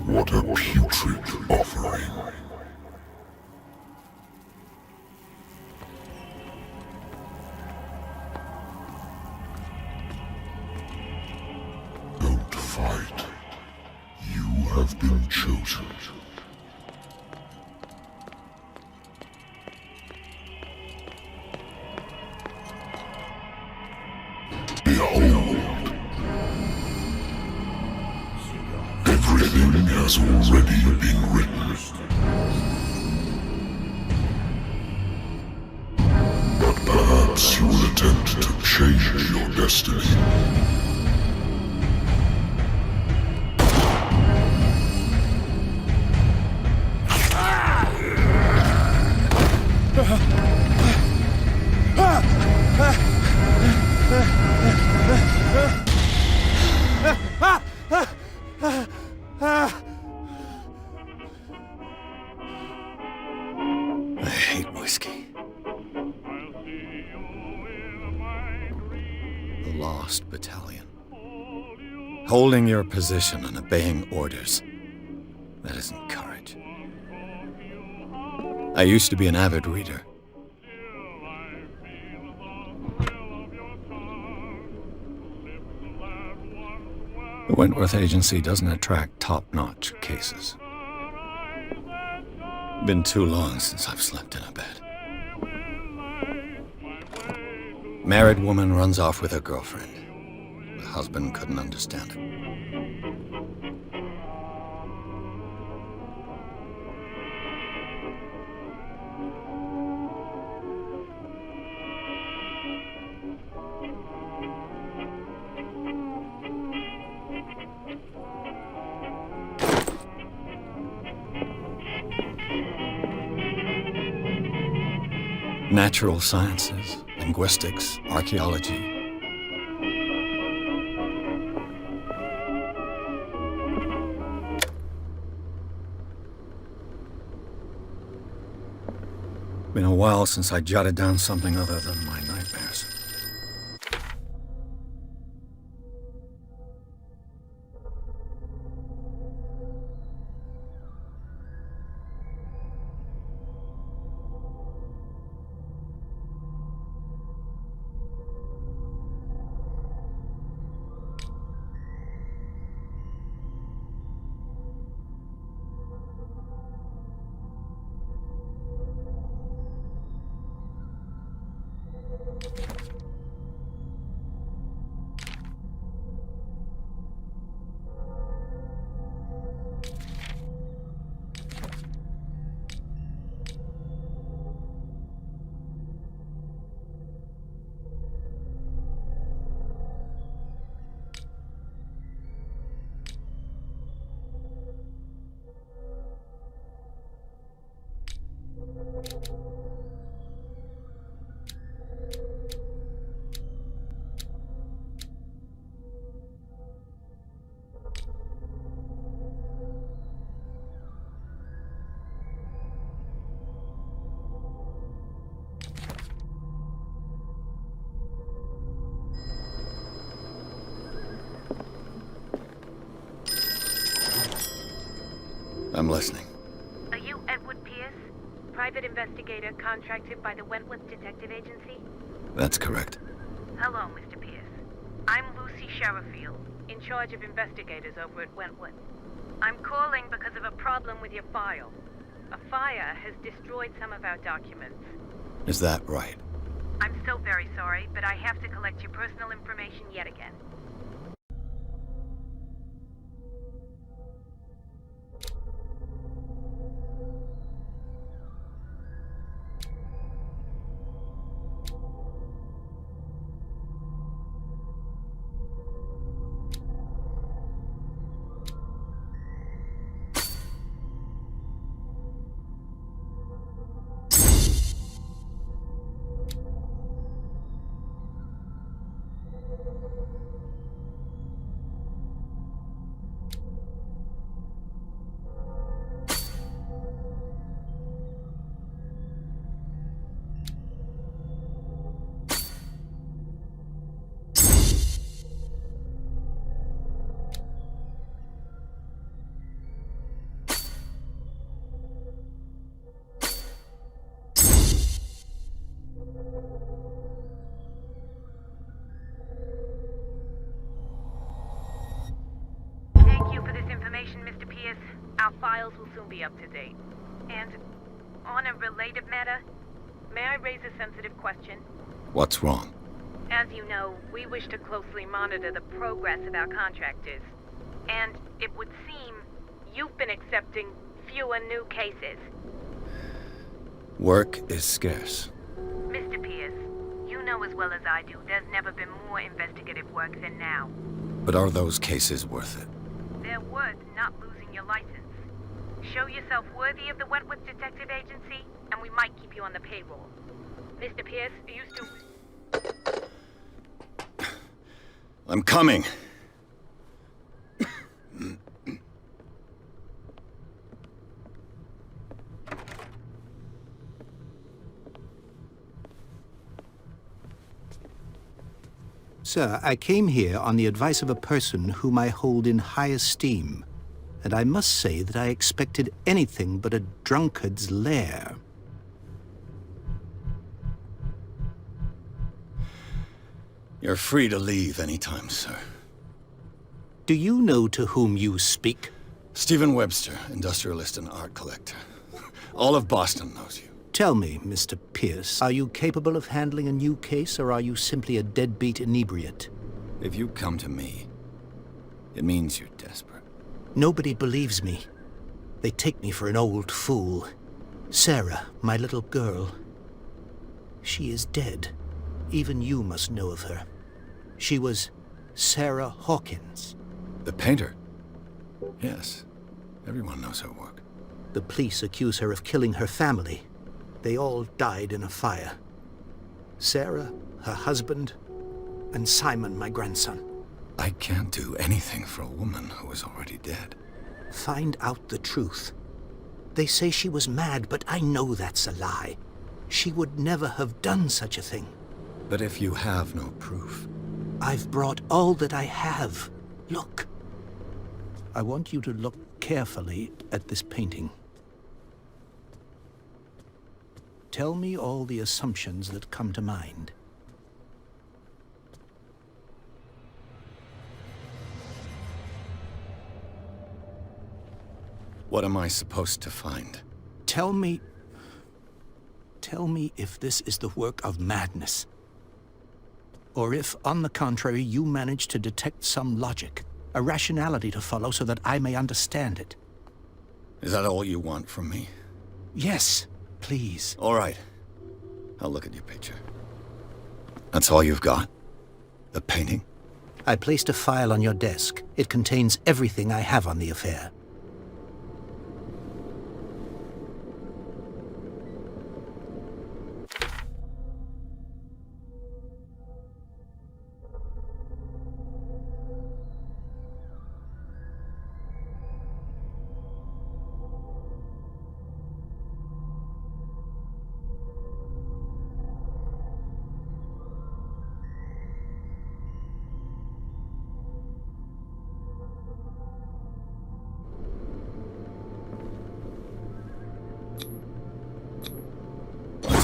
What a putrid offering. Don't fight. You have been chosen. Behold. Everything has already been written. But perhaps you will attempt to change your destiny. I hate whiskey. The Lost Battalion. Holding your position and obeying orders. That isn't courage. I used to be an avid reader. The Wentworth Agency doesn't attract top-notch cases. Been too long since I've slept in a bed. Married woman runs off with her girlfriend. The husband couldn't understand it. Natural sciences, linguistics, archaeology. Been a while since I jotted down something other than my nightmares. I'm listening. Are you Edward Pierce? Private investigator contracted by the Wentworth Detective Agency? That's correct. Hello, Mr. Pierce. I'm Lucy Sherifield, in charge of investigators over at Wentworth. I'm calling because of a problem with your file. A fire has destroyed some of our documents. Is that right? I'm so very sorry, but I have to collect your personal information yet again. information, Mr. Pierce. Our files will soon be up to date. And on a related matter, may I raise a sensitive question? What's wrong? As you know, we wish to closely monitor the progress of our contractors. And it would seem you've been accepting fewer new cases. Work is scarce. Mr. Pierce, you know as well as I do, there's never been more investigative work than now. But are those cases worth it? They're worth not losing your license. Show yourself worthy of the Wentworth Detective Agency, and we might keep you on the payroll. Mr. Pierce, are you still... I'm coming. Sir, I came here on the advice of a person whom I hold in high esteem, and I must say that I expected anything but a drunkard's lair. You're free to leave anytime, sir. Do you know to whom you speak? Stephen Webster, industrialist and art collector. All of Boston knows you. Tell me, Mr. Pierce, are you capable of handling a new case, or are you simply a deadbeat inebriate? If you come to me, it means you're desperate. Nobody believes me. They take me for an old fool. Sarah, my little girl, she is dead. Even you must know of her. She was Sarah Hawkins. The painter? Yes. Everyone knows her work. The police accuse her of killing her family. They all died in a fire. Sarah, her husband, and Simon, my grandson. I can't do anything for a woman who is already dead. Find out the truth. They say she was mad, but I know that's a lie. She would never have done such a thing. But if you have no proof... I've brought all that I have. Look. I want you to look carefully at this painting. Tell me all the assumptions that come to mind. What am I supposed to find? Tell me if this is the work of madness. Or if, on the contrary, you manage to detect some logic, a rationality to follow so that I may understand it. Is that all you want from me? Yes, please. All right. I'll look at your picture. That's all you've got? The painting? I placed a file on your desk. It contains everything I have on the affair.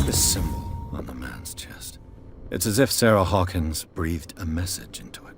This symbol on the man's chest. It's as if Sarah Hawkins breathed a message into it.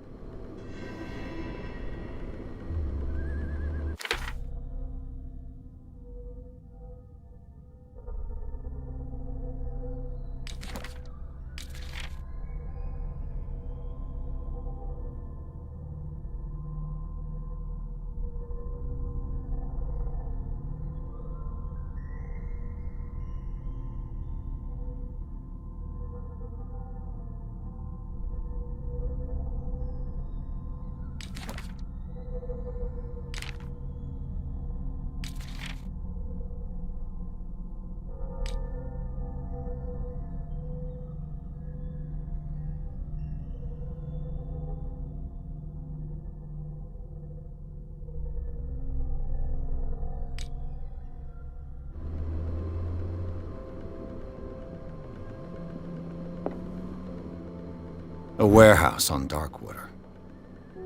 A warehouse on Darkwater.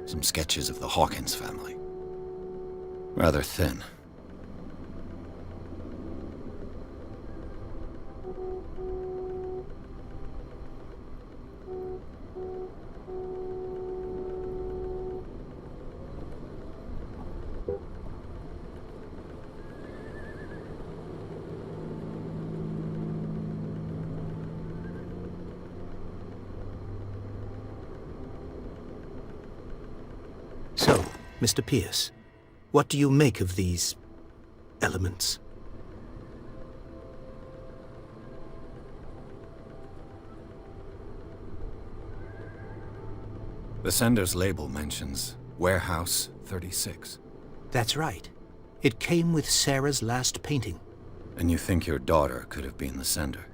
Some sketches of the Hawkins family. Rather thin. Mr. Pierce, what do you make of these elements? The sender's label mentions Warehouse 36. That's right. It came with Sarah's last painting. And you think your daughter could have been the sender?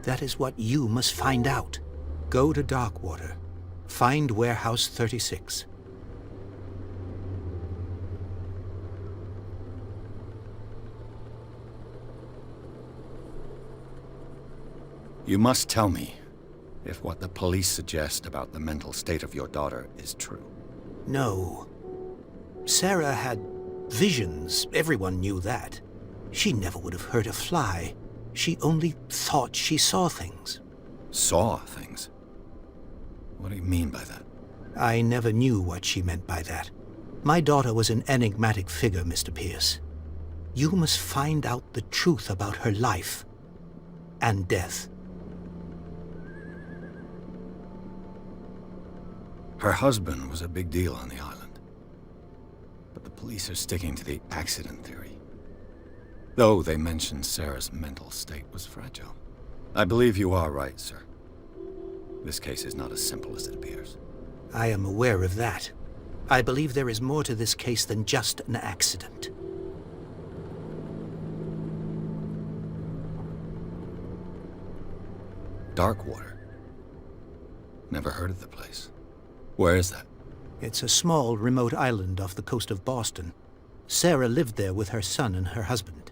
That is what you must find out. Go to Darkwater. Find Warehouse 36. You must tell me if what the police suggest about the mental state of your daughter is true. No. Sarah had visions. Everyone knew that. She never would have hurt a fly. She only thought she saw things. Saw things? What do you mean by that? I never knew what she meant by that. My daughter was an enigmatic figure, Mr. Pierce. You must find out the truth about her life and death. Her husband was a big deal on the island. But the police are sticking to the accident theory. Though they mention Sarah's mental state was fragile. I believe you are right, sir. This case is not as simple as it appears. I am aware of that. I believe there is more to this case than just an accident. Darkwater? Never heard of the place. Where is that? It's a small, remote island off the coast of Boston. Sarah lived there with her son and her husband.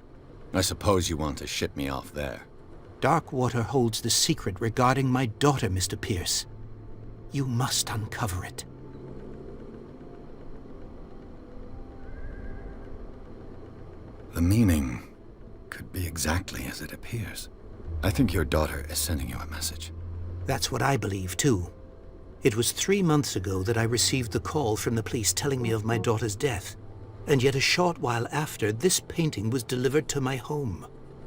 I suppose you want to ship me off there. Darkwater holds the secret regarding my daughter, Mr. Pierce. You must uncover it. The meaning could be exactly as it appears. I think your daughter is sending you a message. That's what I believe, too. It was 3 months ago that I received the call from the police telling me of my daughter's death. And yet a short while after, this painting was delivered to my home.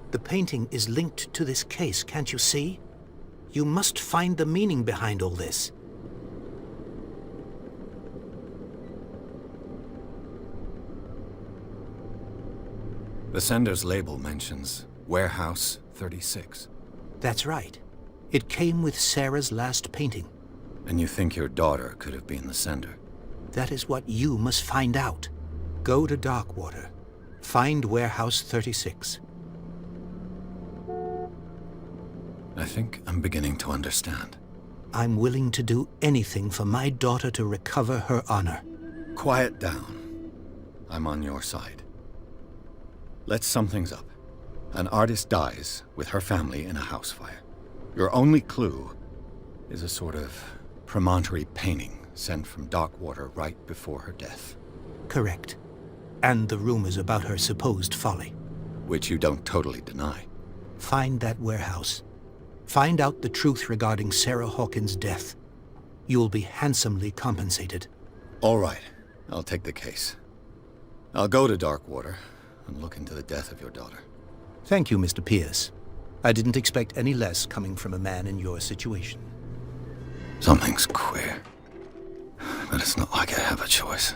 The painting is linked to this case, can't you see? You must find the meaning behind all this. The sender's label mentions Warehouse 36. That's right. It came with Sarah's last painting. And you think your daughter could have been the sender? That is what you must find out. Go to Darkwater. Find Warehouse 36. I think I'm beginning to understand. I'm willing to do anything for my daughter to recover her honor. Quiet down. I'm on your side. Let's sum things up. An artist dies with her family in a house fire. Your only clue is a sort of promontory painting sent from Darkwater right before her death. Correct. And the rumors about her supposed folly. Which you don't totally deny. Find that warehouse. Find out the truth regarding Sarah Hawkins' death. You'll be handsomely compensated. All right. I'll take the case. I'll go to Darkwater and look into the death of your daughter. Thank you, Mr. Pierce. I didn't expect any less coming from a man in your situation. Something's queer. But it's not like I have a choice.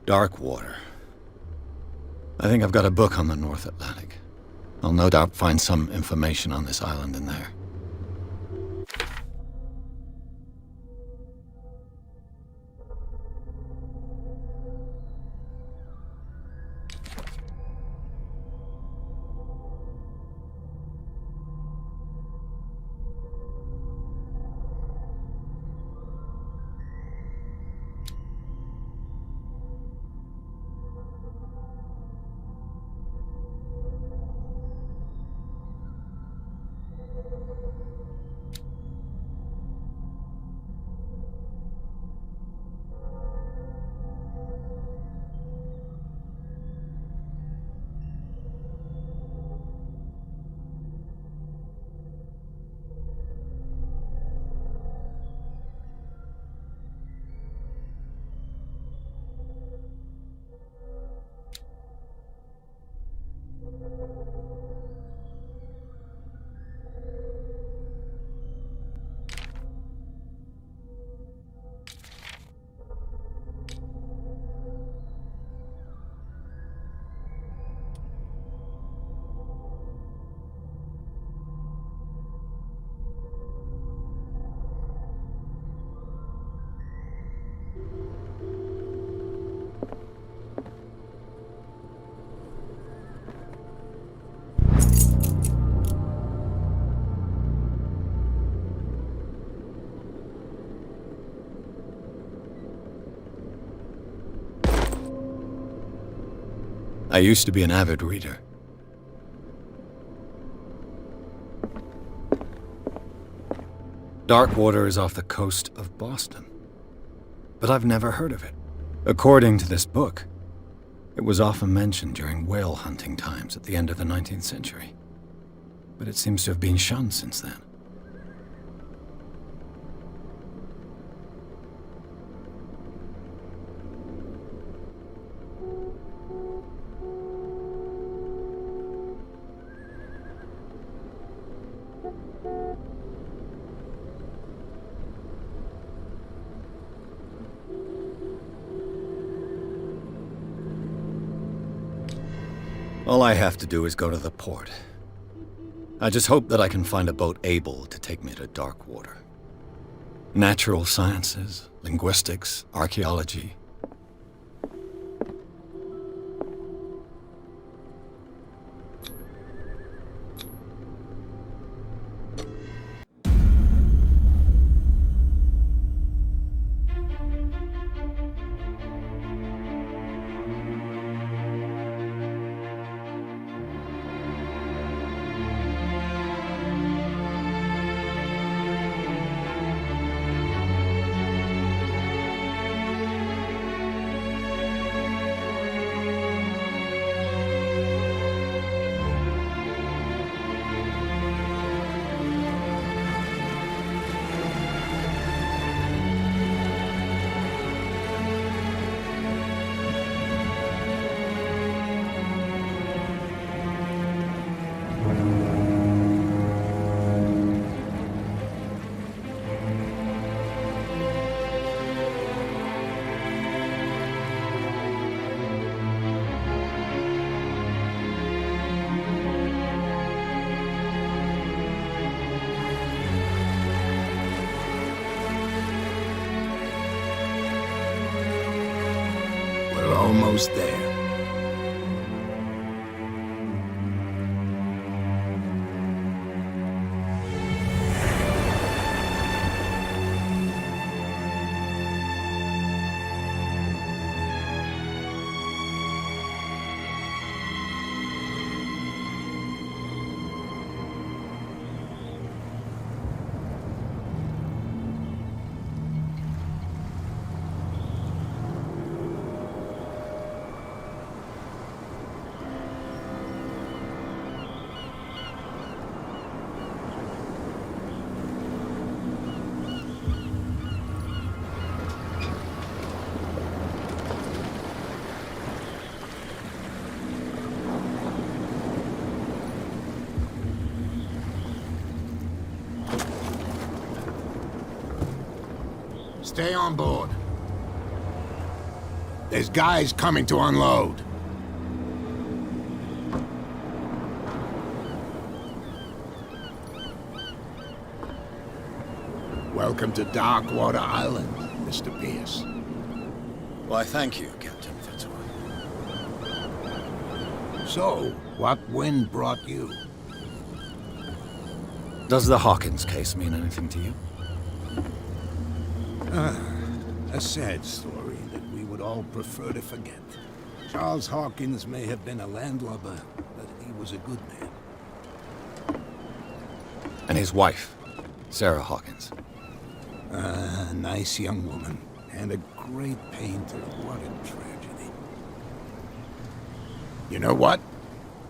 Darkwater. I think I've got a book on the North Atlantic. I'll no doubt find some information on this island in there. I used to be an avid reader. Darkwater is off the coast of Boston, but I've never heard of it. According to this book, it was often mentioned during whale hunting times at the end of the 19th century, but it seems to have been shunned since then. All I have to do is go to the port. I just hope that I can find a boat able to take me to Darkwater. Natural sciences, linguistics, archaeology. Almost there. Stay on board. There's guys coming to unload. Welcome to Darkwater Island, Mr. Pierce. Why, thank you, Captain Fitzroy. So, what wind brought you? Does the Hawkins case mean anything to you? A sad story that we would all prefer to forget. Charles Hawkins may have been a landlubber, but he was a good man. And his wife, Sarah Hawkins. A nice young woman, and a great painter. What a tragedy. You know what?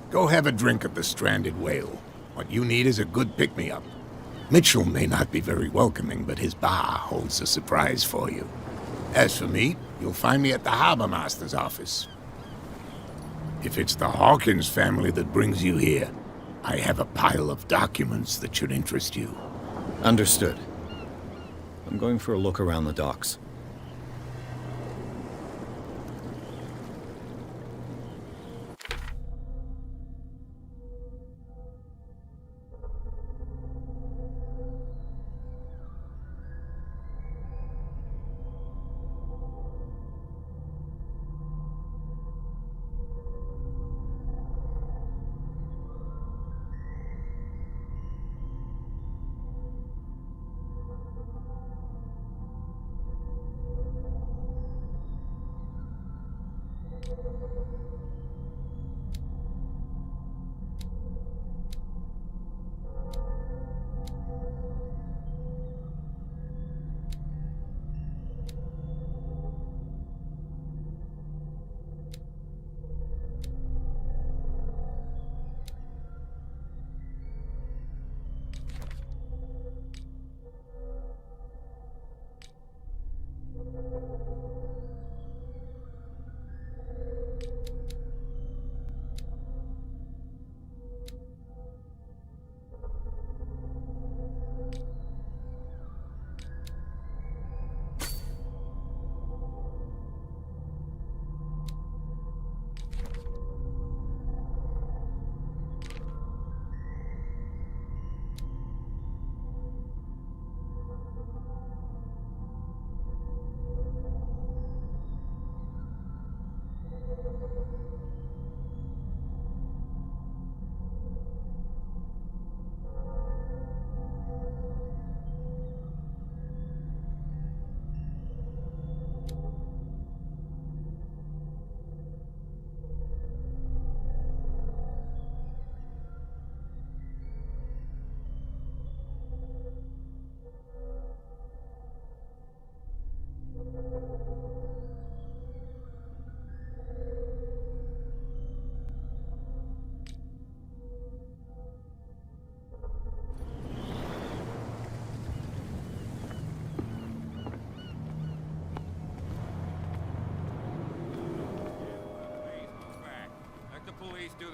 Go have a drink at the Stranded Whale. What you need is a good pick-me-up. Mitchell may not be very welcoming, but his bar holds a surprise for you. As for me, you'll find me at the Harbor Master's office. If it's the Hawkins family that brings you here, I have a pile of documents that should interest you. Understood. I'm going for a look around the docks.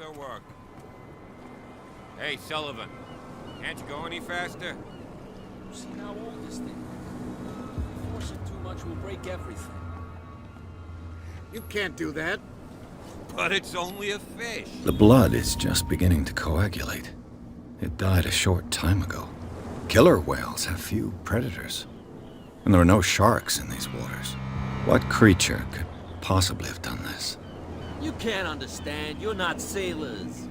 boiler work. Hey, Sullivan. Can't you go any faster? See how old this thing is. Force it too much will break everything. You can't do that. But it's only a fish. The blood is just beginning to coagulate. It died a short time ago. Killer whales have few predators. And there are no sharks in these waters. What creature could possibly have done this? You can't understand. You're not sailors.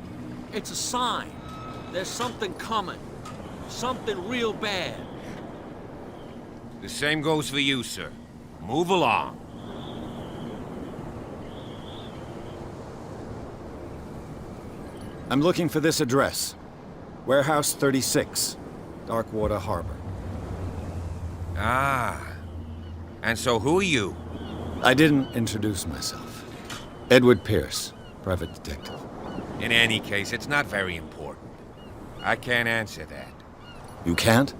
It's a sign. There's something coming. Something real bad. The same goes for you, sir. Move along. I'm looking for this address. Warehouse 36, Darkwater Harbor. Ah. And so who are you? I didn't introduce myself. Edward Pierce, private detective. In any case, it's not very important. I can't answer that. You can't?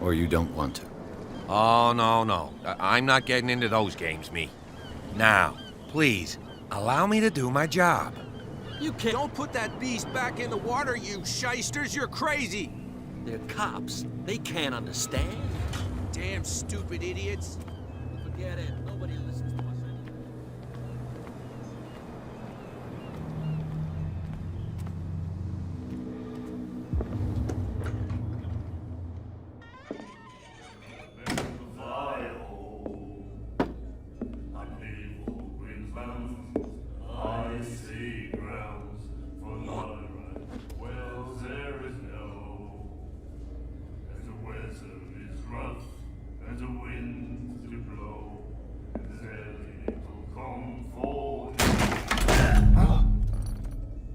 Or you don't want to? Oh, no. I'm not getting into those games, me. Now, please, allow me to do my job. You can't. Don't put that beast back in the water, you shysters! You're crazy! They're cops. They can't understand. Damn stupid idiots! Forget it. Nobody listens to us anyway.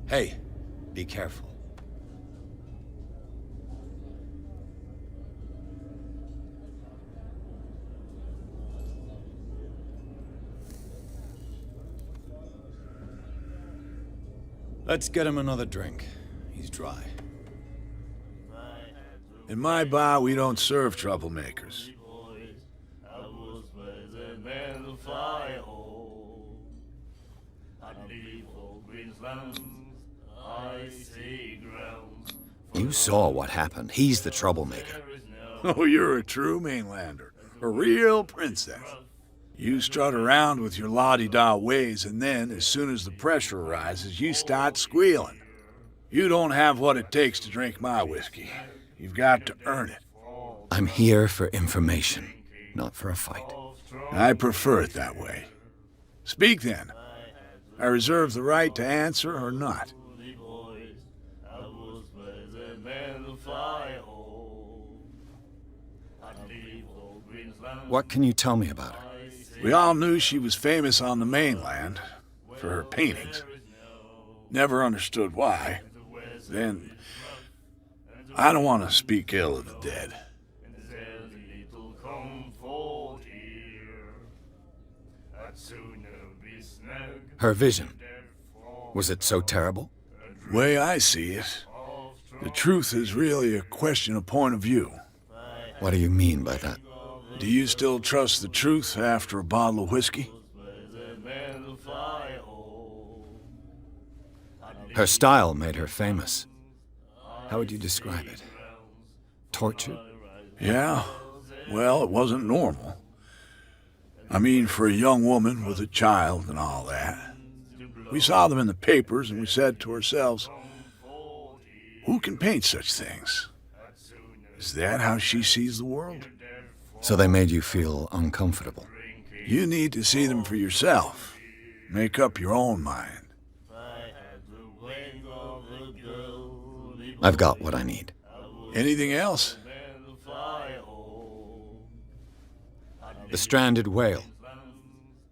Hey, be careful. Let's get him another drink. He's dry. In my bar, we don't serve troublemakers. You saw what happened. He's the troublemaker. Oh, you're a true mainlander. A real princess. You strut around with your la-di-da ways, and then, as soon as the pressure arises, you start squealing. You don't have what it takes to drink my whiskey. You've got to earn it. I'm here for information, not for a fight. I prefer it that way. Speak then. I reserve the right to answer or not. What can you tell me about her? We all knew she was famous on the mainland for her paintings. Never understood why. Then, I don't want to speak ill of the dead. Her vision. Was it so terrible? Way I see it, the truth is really a question of point of view. What do you mean by that? Do you still trust the truth after a bottle of whiskey? Her style made her famous. How would you describe it? Tortured? Yeah. Well, it wasn't normal. I mean, for a young woman with a child and all that. We saw them in the papers and we said to ourselves, who can paint such things? Is that how she sees the world? So they made you feel uncomfortable. You need to see them for yourself. Make up your own mind. I've got what I need. Anything else? The stranded whale.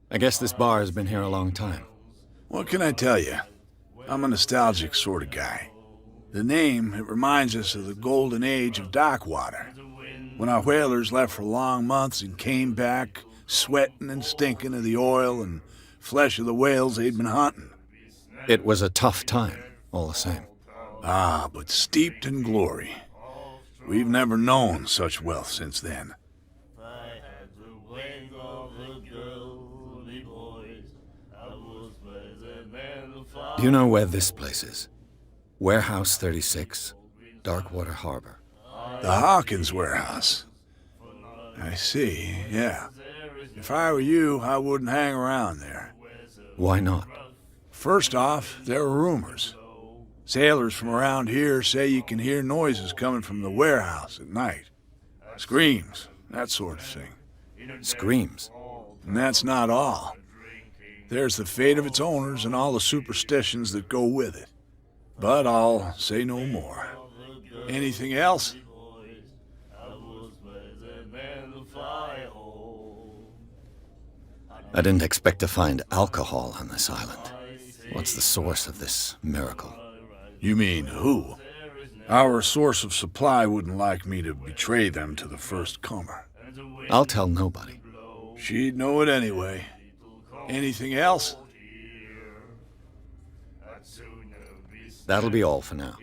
I guess this bar has been here a long time. What can I tell you? I'm a nostalgic sort of guy. The name, it reminds us of the golden age of Darkwater, when our whalers left for long months and came back sweating and stinking of the oil and flesh of the whales they'd been hunting. It was a tough time, all the same. Ah, but steeped in glory. We've never known such wealth since then. Do you know where this place is? Warehouse 36, Darkwater Harbor. The Hawkins warehouse. I see, yeah. If I were you, I wouldn't hang around there. Why not? First off, there are rumors. Sailors from around here say you can hear noises coming from the warehouse at night. Screams, that sort of thing. Screams? And that's not all. There's the fate of its owners and all the superstitions that go with it. But I'll say no more. Anything else? I didn't expect to find alcohol on this island. What's the source of this miracle? You mean who? Our source of supply wouldn't like me to betray them to the first comer. I'll tell nobody. She'd know it anyway. Anything else? That'll be all for now.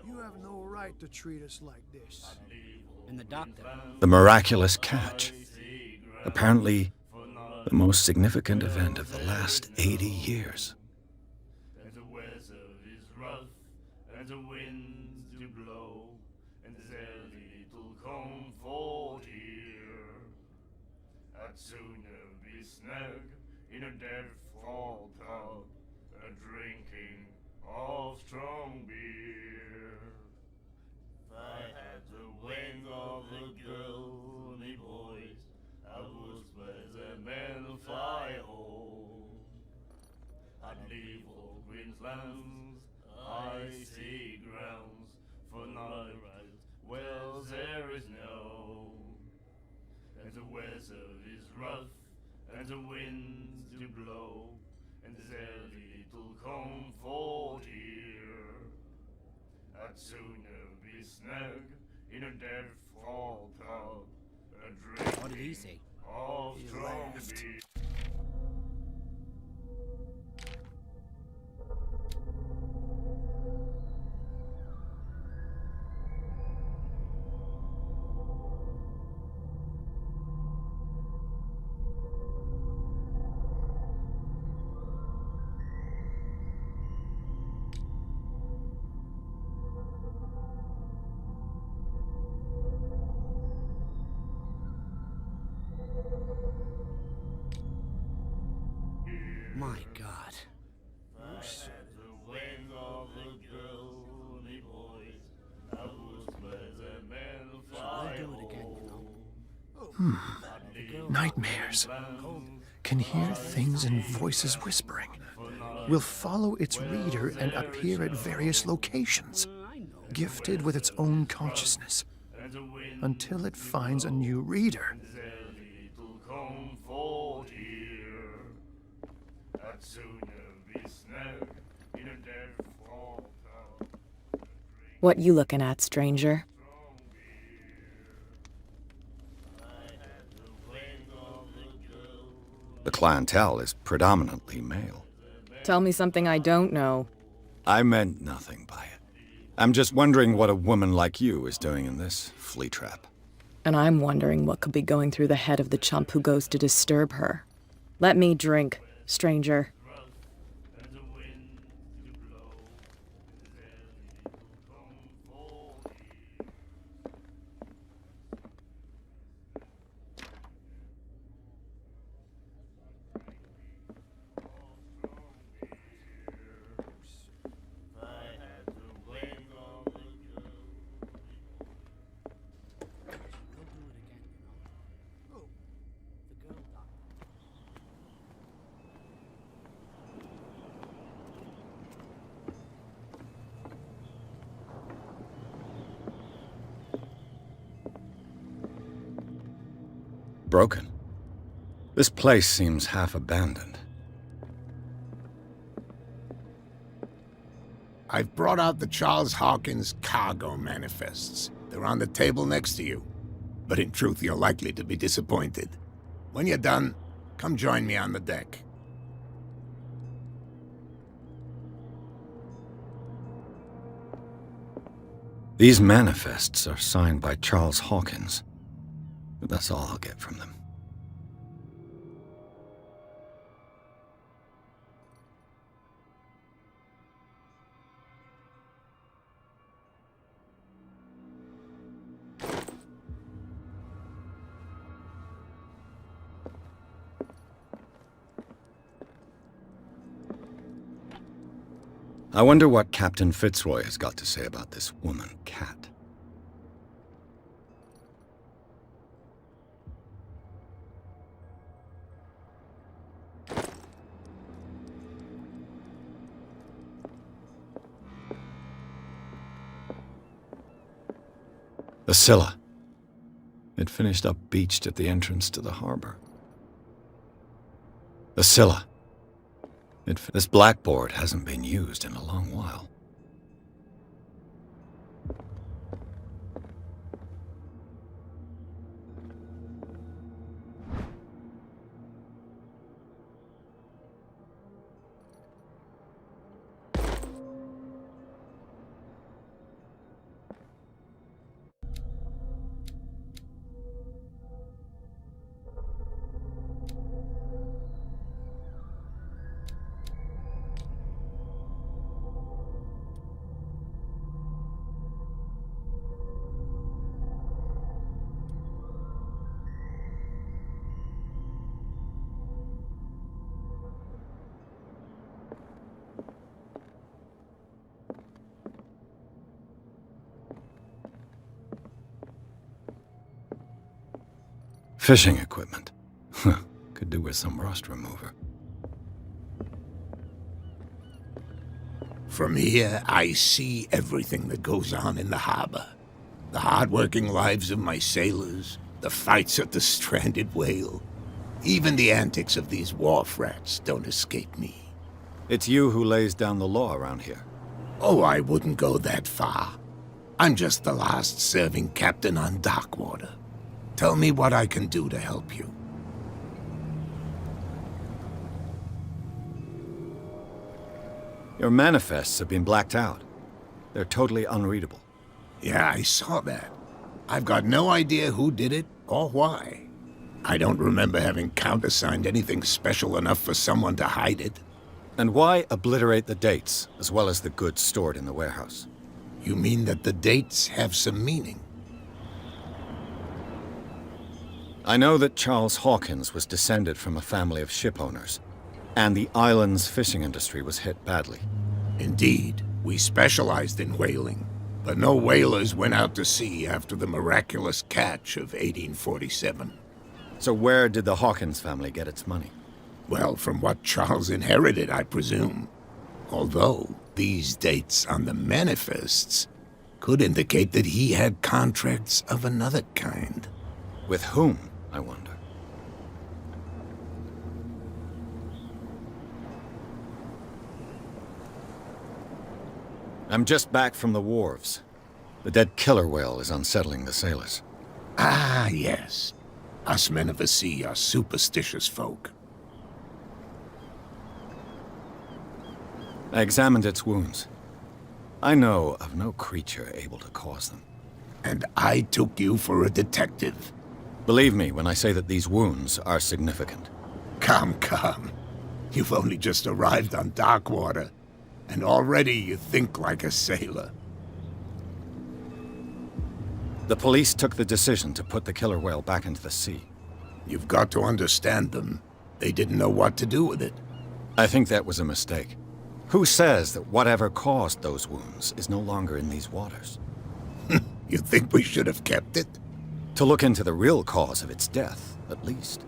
You have no right to treat us like this. And the doctor. The miraculous catch. Apparently, the most significant event of the last 80 years. And the weather is rough, and the winds do blow, and there's little comfort here. I'd sooner be snug in a dead-fall pub, drinking of strong beer. If I had the wing of a girl, me boys, I would spread them and fly home. I'd leave all Queensland's icy grounds for night rides. Well, there is no, and the weather is rough, and the winds do blow, and there's little comfort here. I'd sooner be snug in a dead-fall pub, What did he say? of strong beer. My God. Nightmares. Can hear things and voices whispering. Will follow its reader and appear at various locations, gifted with its own consciousness, until it finds a new reader. What you looking at, stranger? The clientele is predominantly male. Tell me something I don't know. I meant nothing by it. I'm just wondering what a woman like you is doing in this flea trap. And I'm wondering what could be going through the head of the chump who goes to disturb her. Let me drink, stranger. broken. This place seems half abandoned. I've brought out the Charles Hawkins cargo manifests. They're on the table next to you. But in truth, you're likely to be disappointed. When you're done, come join me on the deck. These manifests are signed by Charles Hawkins. But that's all I'll get from them. I wonder what Captain Fitzroy has got to say about this woman, Cat. The Scylla. It finished up beached at the entrance to the harbor. The Scylla. This blackboard hasn't been used in a long while. Fishing equipment. Could do with some rust remover. From here, I see everything that goes on in the harbor. The hard-working lives of my sailors, the fights at the stranded whale. Even the antics of these wharf rats don't escape me. It's you who lays down the law around here. Oh, I wouldn't go that far. I'm just the last serving captain on Darkwater. Tell me what I can do to help you. Your manifests have been blacked out. They're totally unreadable. Yeah, I saw that. I've got no idea who did it or why. I don't remember having countersigned anything special enough for someone to hide it. And why obliterate the dates, as well as the goods stored in the warehouse? You mean that the dates have some meaning? I know that Charles Hawkins was descended from a family of ship owners, and the island's fishing industry was hit badly. Indeed, we specialized in whaling, but no whalers went out to sea after the miraculous catch of 1847. So where did the Hawkins family get its money? Well, from what Charles inherited, I presume. Although, these dates on the manifests could indicate that he had contracts of another kind. With whom, I wonder? I'm just back from the wharves. The dead killer whale is unsettling the sailors. Ah, yes. Us men of the sea are superstitious folk. I examined its wounds. I know of no creature able to cause them. And I took you for a detective. Believe me when I say that these wounds are significant. Come, come. You've only just arrived on Darkwater, and already you think like a sailor. The police took the decision to put the killer whale back into the sea. You've got to understand them. They didn't know what to do with it. I think that was a mistake. Who says that whatever caused those wounds is no longer in these waters? You think we should have kept it? To look into the real cause of its death, at least.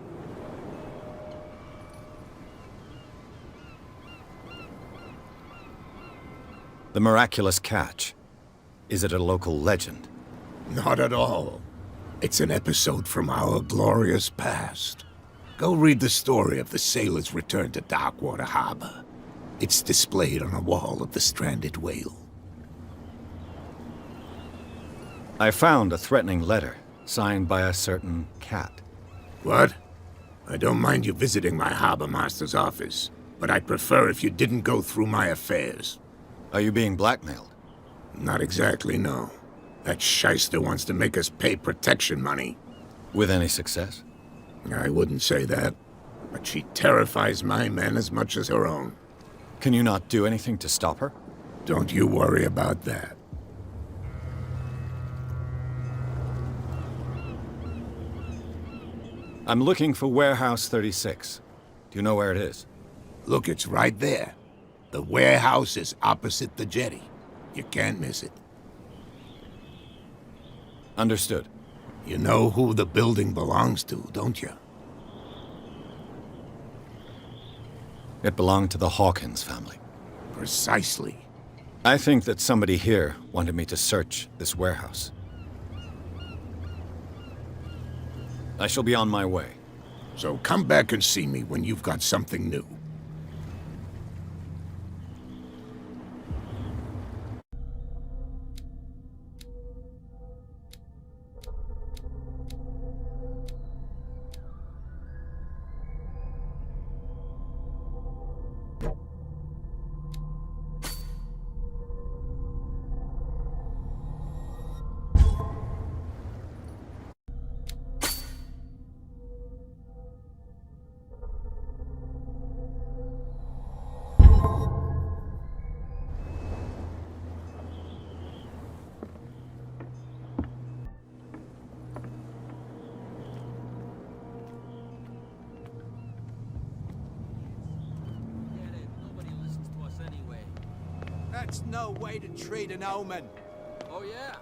The miraculous catch. Is it a local legend? Not at all. It's an episode from our glorious past. Go read the story of the sailor's return to Darkwater Harbor. It's displayed on a wall of the stranded whale. I found a threatening letter, signed by a certain cat. What? I don't mind you visiting my harbor master's office, but I'd prefer if you didn't go through my affairs. Are you being blackmailed? Not exactly, no. That shyster wants to make us pay protection money. With any success? I wouldn't say that, but she terrifies my men as much as her own. Can you not do anything to stop her? Don't you worry about that. I'm looking for Warehouse 36. Do you know where it is? Look, it's right there. The warehouse is opposite the jetty. You can't miss it. Understood. You know who the building belongs to, don't you? It belonged to the Hawkins family. Precisely. I think that somebody here wanted me to search this warehouse. I shall be on my way. So come back and see me when you've got something new. That's no way to treat an omen. Oh, yeah?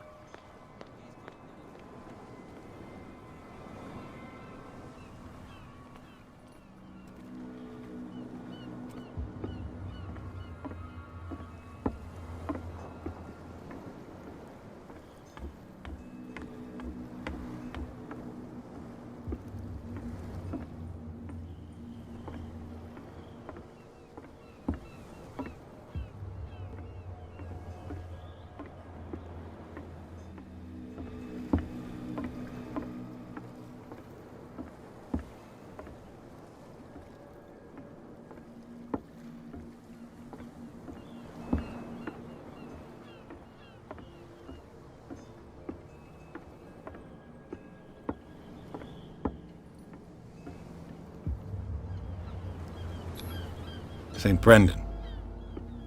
St. Brendan,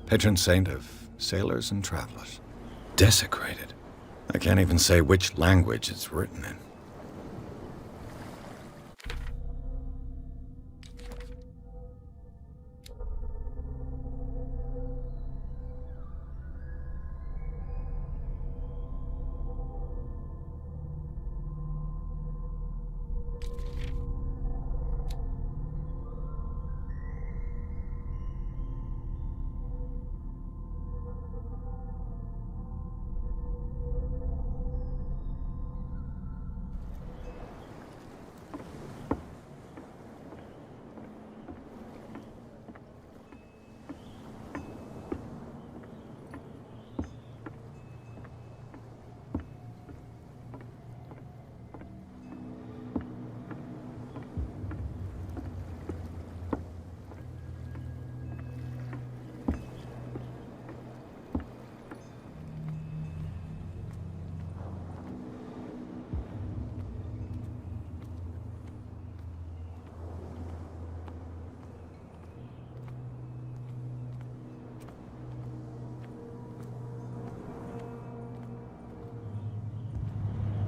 patron saint of sailors and travelers. Desecrated. I can't even say which language it's written in.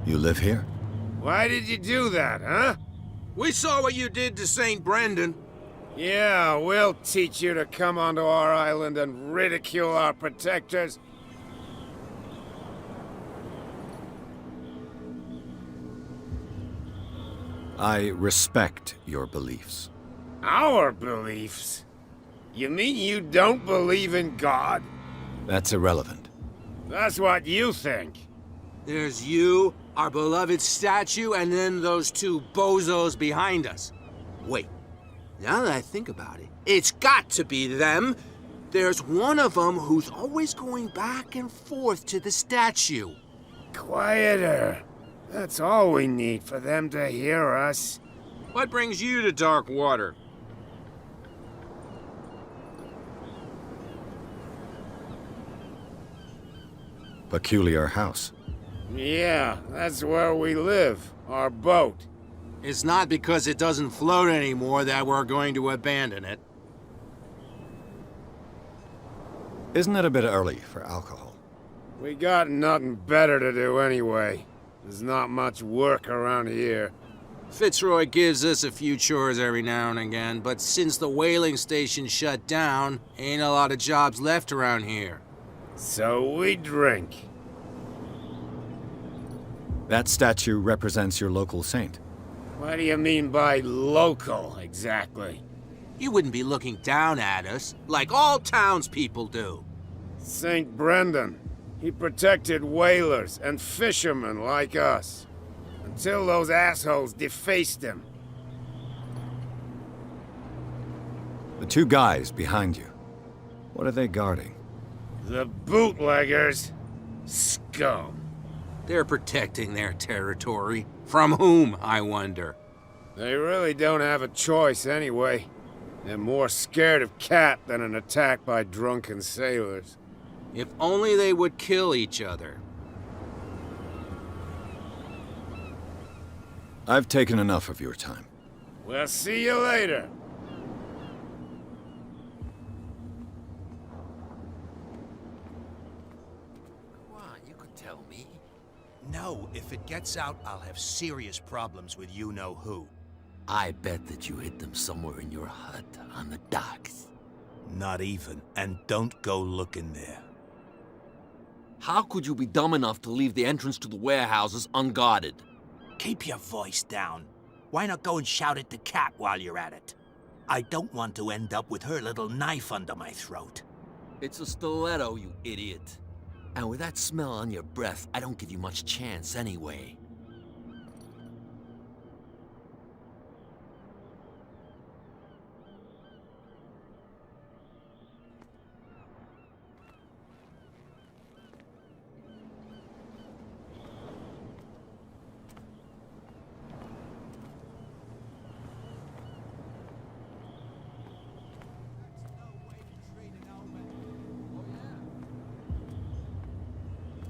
You live here? Why did you do that, huh? We saw what you did to St. Brendan. Yeah, we'll teach you to come onto our island and ridicule our protectors. I respect your beliefs. Our beliefs? You mean you don't believe in God? That's irrelevant. That's what you think. There's you, our beloved statue, and then those two bozos behind us. Wait, now that I think about it, it's got to be them. There's one of them who's always going back and forth to the statue. Quieter. That's all we need for them to hear us. What brings you to Darkwater? Peculiar house. Yeah, that's where we live. Our boat. It's not because it doesn't float anymore that we're going to abandon it. Isn't it a bit early for alcohol? We got nothing better to do anyway. There's not much work around here. Fitzroy gives us a few chores every now and again, but since the whaling station shut down, ain't a lot of jobs left around here. So we drink. That statue represents your local saint. What do you mean by local, exactly? You wouldn't be looking down at us, like all townspeople do. St. Brendan. He protected whalers and fishermen like us. Until those assholes defaced him. The two guys behind you. What are they guarding? The bootleggers. Scum. They're protecting their territory. From whom, I wonder? They really don't have a choice anyway. They're more scared of Cat than an attack by drunken sailors. If only they would kill each other. I've taken enough of your time. We'll see you later. Come on, you could tell me. No, if it gets out, I'll have serious problems with you-know-who. I bet that you hid them somewhere in your hut on the docks. Not even, and don't go looking there. How could you be dumb enough to leave the entrance to the warehouses unguarded? Keep your voice down. Why not go and shout at the cat while you're at it? I don't want to end up with her little knife under my throat. It's a stiletto, you idiot. And with that smell on your breath, I don't give you much chance anyway.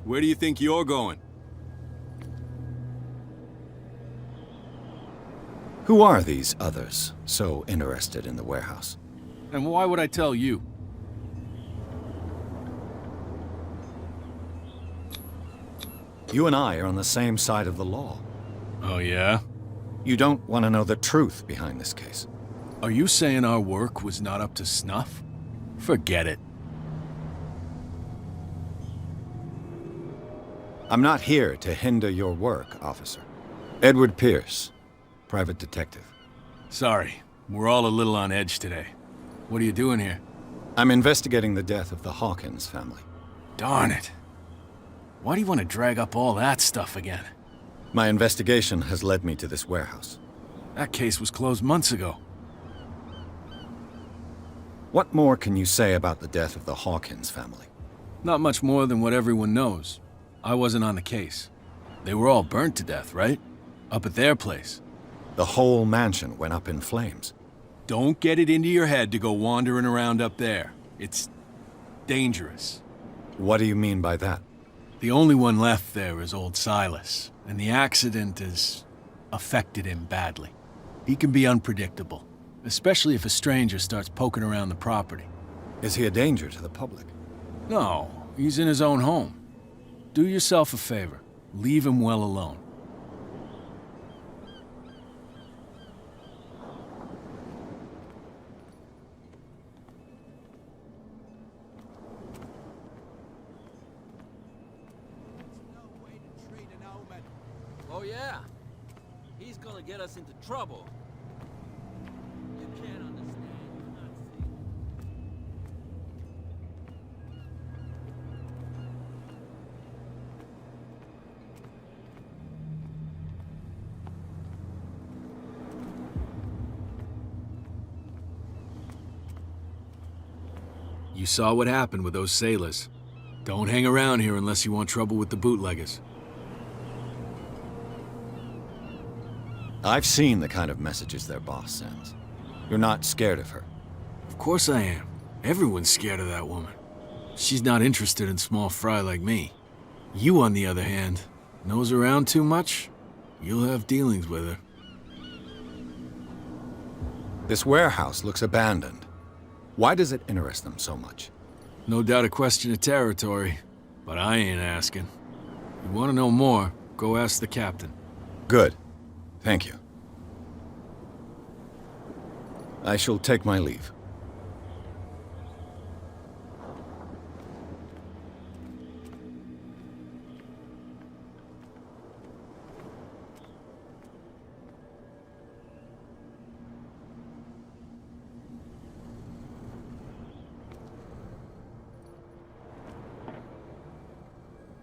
Where do you think you're going? Who are these others so interested in the warehouse? And why would I tell you? You and I are on the same side of the law. Oh, yeah? You don't want to know the truth behind this case. Are you saying our work was not up to snuff? Forget it. I'm not here to hinder your work, officer. Edward Pierce, private detective. Sorry, we're all a little on edge today. What are you doing here? I'm investigating the death of the Hawkins family. Darn it. Why do you want to drag up all that stuff again? My investigation has led me to this warehouse. That case was closed months ago. What more can you say about the death of the Hawkins family? Not much more than what everyone knows. I wasn't on the case. They were all burnt to death, right? Up at their place. The whole mansion went up in flames. Don't get it into your head to go wandering around up there. It's dangerous. What do you mean by that? The only one left there is old Silas, and the accident has affected him badly. He can be unpredictable, especially if a stranger starts poking around the property. Is he a danger to the public? No, he's in his own home. Do yourself a favor. Leave him well alone. Oh yeah? He's gonna get us into trouble. You can't understand. You're not seeing. You saw what happened with those sailors. Don't hang around here unless you want trouble with the bootleggers. I've seen the kind of messages their boss sends. You're not scared of her. Of course I am. Everyone's scared of that woman. She's not interested in small fry like me. You, on the other hand, nose around too much, you'll have dealings with her. This warehouse looks abandoned. Why does it interest them so much? No doubt a question of territory, but I ain't asking. You want to know more, go ask the captain. Good. Thank you. I shall take my leave.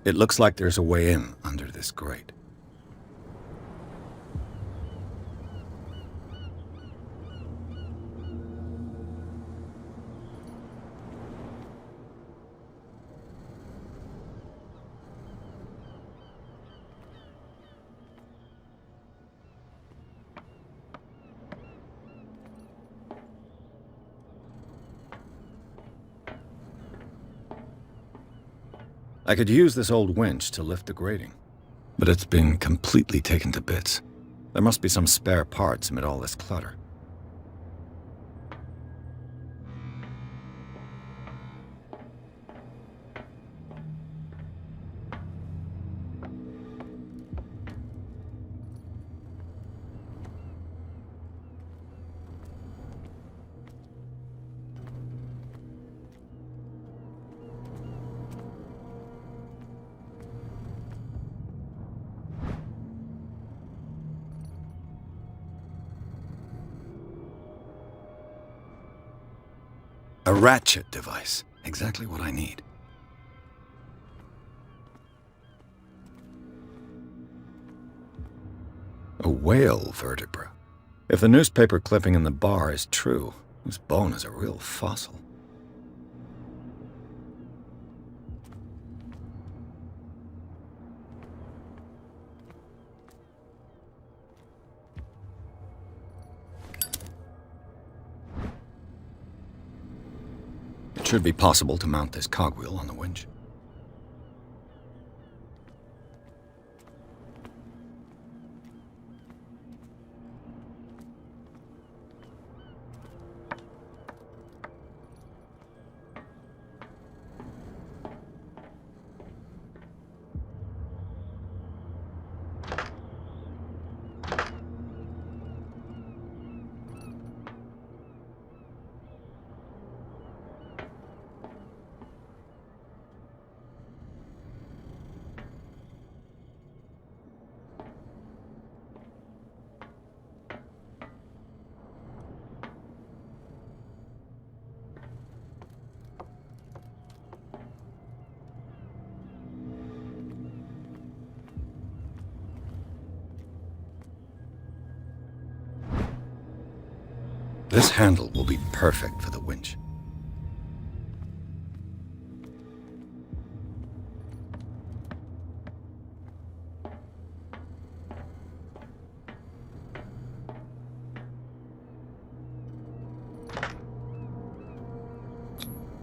It looks like there's a way in under this grate. I could use this old winch to lift the grating, but it's been completely taken to bits. There must be some spare parts amid all this clutter. A ratchet device. Exactly what I need. A whale vertebra. If the newspaper clipping in the bar is true, this bone is a real fossil. It should be possible to mount this cogwheel on the winch. This handle will be perfect for the winch.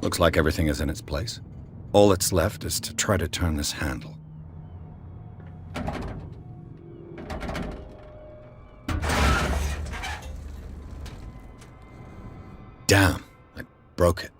Looks like everything is in its place. All that's left is to try to turn this handle. Damn, I broke it.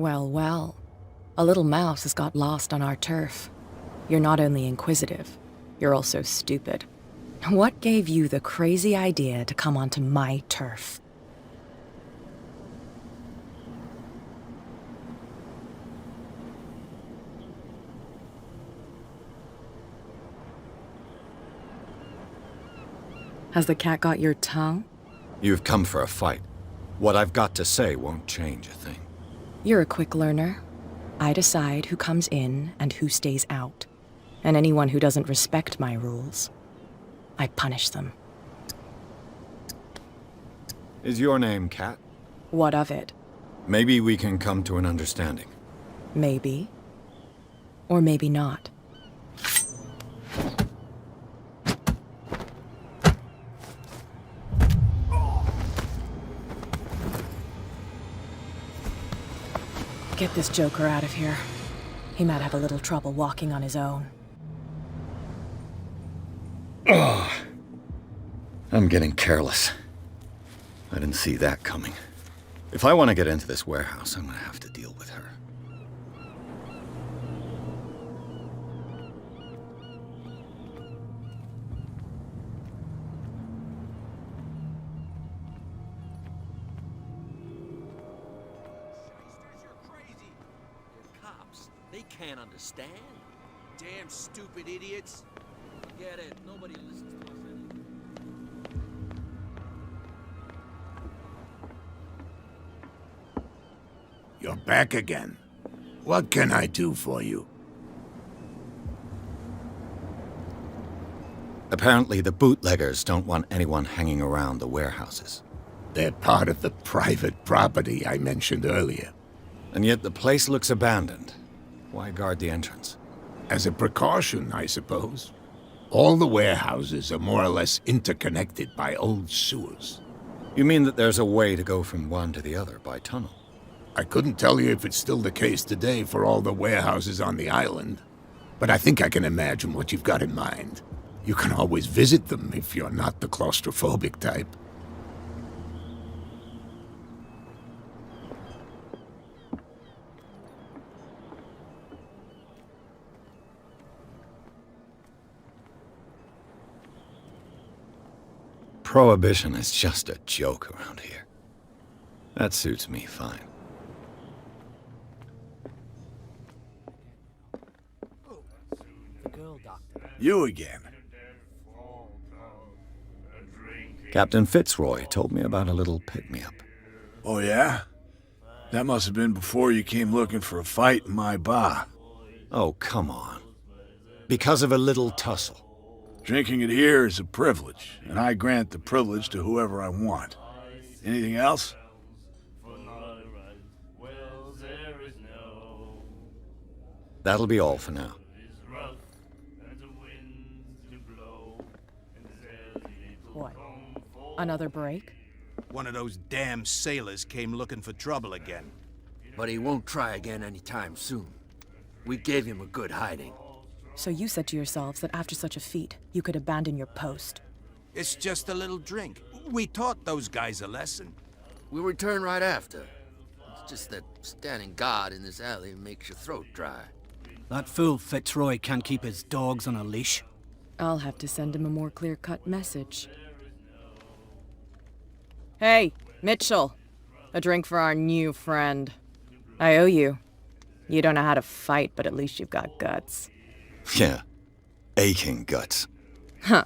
Well, well. A little mouse has got lost on our turf. You're not only inquisitive, you're also stupid. What gave you the crazy idea to come onto my turf? Has the cat got your tongue? You've come for a fight. What I've got to say won't change a thing. You're a quick learner. I decide who comes in and who stays out. And anyone who doesn't respect my rules, I punish them. Is your name Cat? What of it? Maybe we can come to an understanding. Maybe. Or maybe not. Get this joker out of here. He might have a little trouble walking on his own. Ugh. I'm getting careless. I didn't see that coming. If I want to get into this warehouse, I'm going to have to deal with her. They can't understand. Damn stupid idiots. Forget it. Nobody listens to us anyway. You're back again. What can I do for you? Apparently, the bootleggers don't want anyone hanging around the warehouses. They're part of the private property I mentioned earlier. And yet the place looks abandoned. Why guard the entrance? As a precaution, I suppose. All the warehouses are more or less interconnected by old sewers. You mean that there's a way to go from one to the other by tunnel? I couldn't tell you if it's still the case today for all the warehouses on the island, but I think I can imagine what you've got in mind. You can always visit them if you're not the claustrophobic type. Prohibition is just a joke around here. That suits me fine. You again. Captain Fitzroy told me about a little pick-me-up. Oh, yeah? That must have been before you came looking for a fight in my bar. Oh, come on. Because of a little tussle. Drinking it here is a privilege, and I grant the privilege to whoever I want. Anything else? That'll be all for now. What? Another break? One of those damn sailors came looking for trouble again. But he won't try again anytime soon. We gave him a good hiding. So you said to yourselves that after such a feat, you could abandon your post. It's just a little drink. We taught those guys a lesson. We'll return right after. It's just that standing guard in this alley makes your throat dry. That fool Fitzroy can't keep his dogs on a leash. I'll have to send him a more clear-cut message. Hey, Mitchell. A drink for our new friend. I owe you. You don't know how to fight, but at least you've got guts. Yeah. Aching guts. Huh.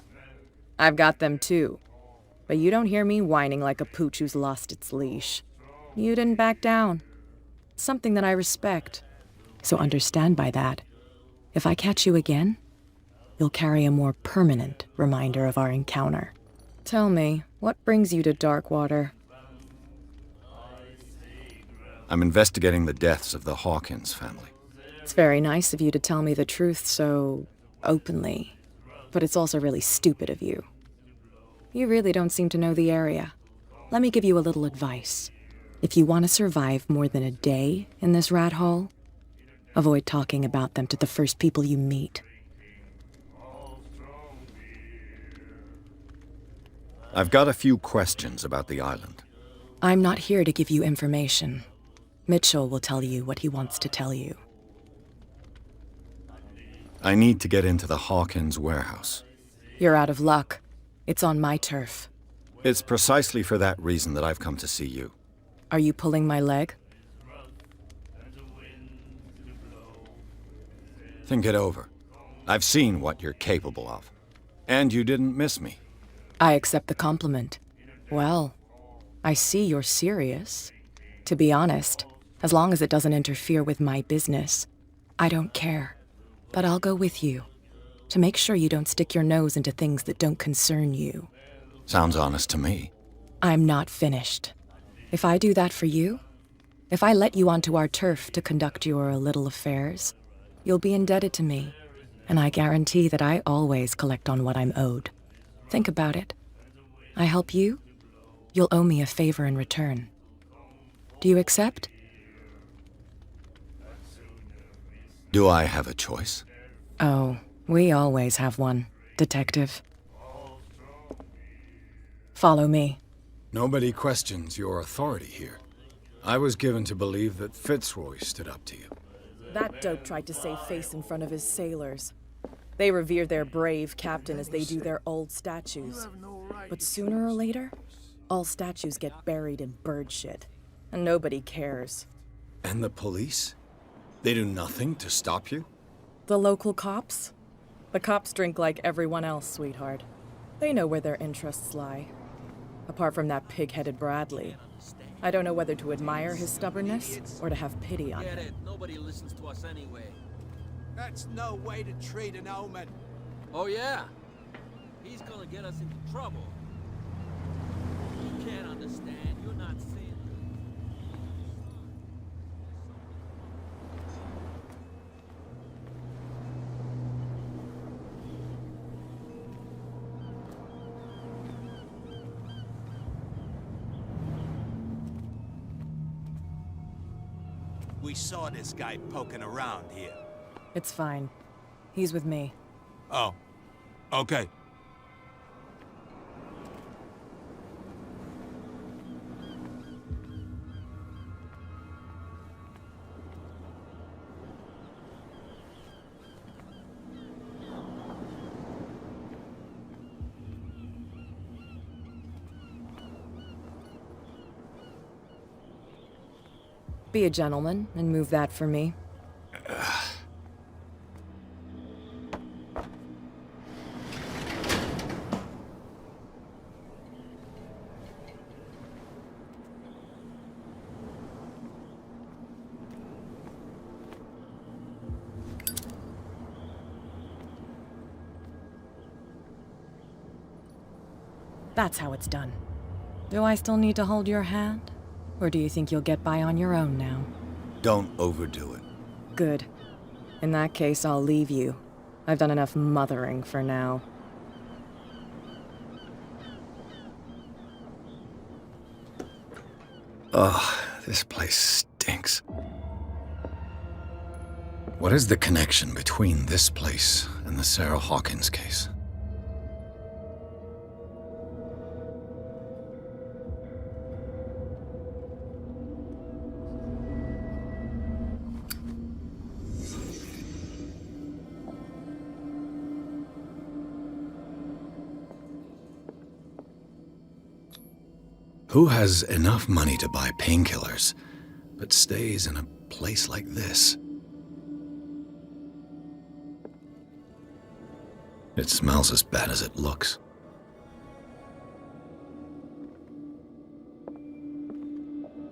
I've got them too. But you don't hear me whining like a pooch who's lost its leash. You didn't back down. It's something that I respect. So understand by that, if I catch you again, you'll carry a more permanent reminder of our encounter. Tell me, what brings you to Darkwater? I'm investigating the deaths of the Hawkins family. It's very nice of you to tell me the truth so openly, but it's also really stupid of you. You really don't seem to know the area. Let me give you a little advice. If you want to survive more than a day in this rat hole, avoid talking about them to the first people you meet. I've got a few questions about the island. I'm not here to give you information. Mitchell will tell you what he wants to tell you. I need to get into the Hawkins warehouse. You're out of luck. It's on my turf. It's precisely for that reason that I've come to see you. Are you pulling my leg? Think it over. I've seen what you're capable of. And you didn't miss me. I accept the compliment. Well, I see you're serious. To be honest, as long as it doesn't interfere with my business, I don't care. But I'll go with you, to make sure you don't stick your nose into things that don't concern you. Sounds honest to me. I'm not finished. If I do that for you, if I let you onto our turf to conduct your little affairs, you'll be indebted to me, and I guarantee that I always collect on what I'm owed. Think about it. I help you, you'll owe me a favor in return. Do you accept? Do I have a choice? Oh, we always have one, Detective. Follow me. Nobody questions your authority here. I was given to believe that Fitzroy stood up to you. That dope tried to save face in front of his sailors. They revere their brave captain as they do their old statues. But sooner or later, all statues get buried in bird shit. And nobody cares. And the police? They do nothing to stop you? The local cops? The cops drink like everyone else, sweetheart. They know where their interests lie. Apart from that pig-headed Bradley. I don't know whether to admire his stubbornness or to have pity on him. Nobody listens to us anyway. That's no way to treat an omen. Oh yeah? He's gonna get us into trouble. You can't understand. You're not seeing. We saw this guy poking around here. It's fine. He's with me. Oh. Okay. Be a gentleman and move that for me. That's how it's done. Do I still need to hold your hand? Or do you think you'll get by on your own now? Don't overdo it. Good. In that case, I'll leave you. I've done enough mothering for now. Ugh, this place stinks. What is the connection between this place and the Sarah Hawkins case? Who has enough money to buy painkillers, but stays in a place like this? It smells as bad as it looks.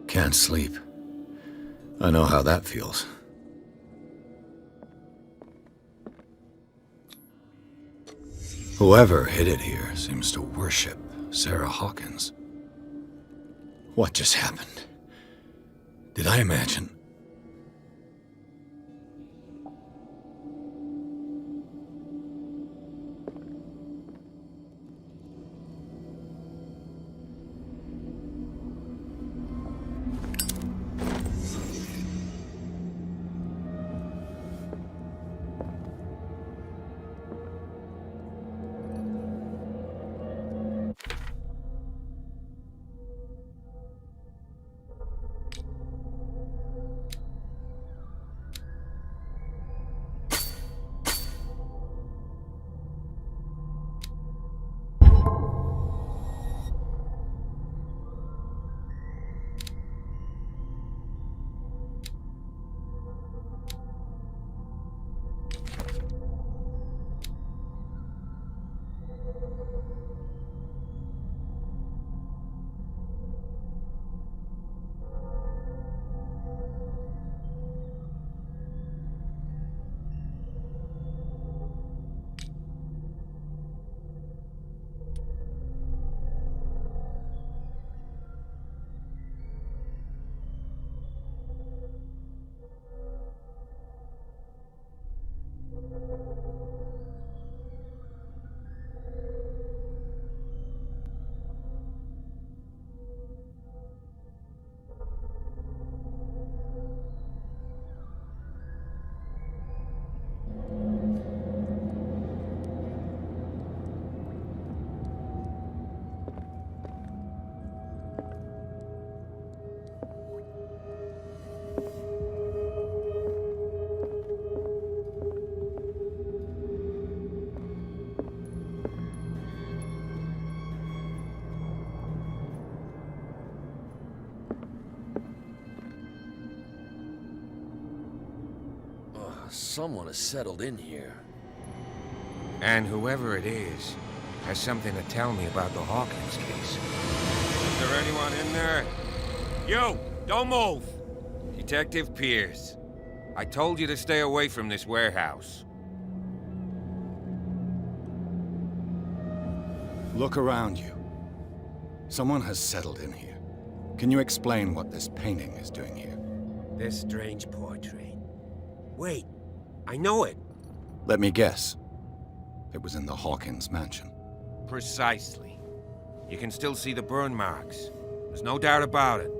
Can't sleep. I know how that feels. Whoever hid it here seems to worship Sarah Hawkins. What just happened? Did I imagine? Someone has settled in here. And whoever it is has something to tell me about the Hawkins case. Is there anyone in there? You! Don't move! Detective Pierce. I told you to stay away from this warehouse. Look around you. Someone has settled in here. Can you explain what this painting is doing here? This strange portrait. Wait, I know it. Let me guess. It was in the Hawkins mansion. Precisely. You can still see the burn marks. There's no doubt about it.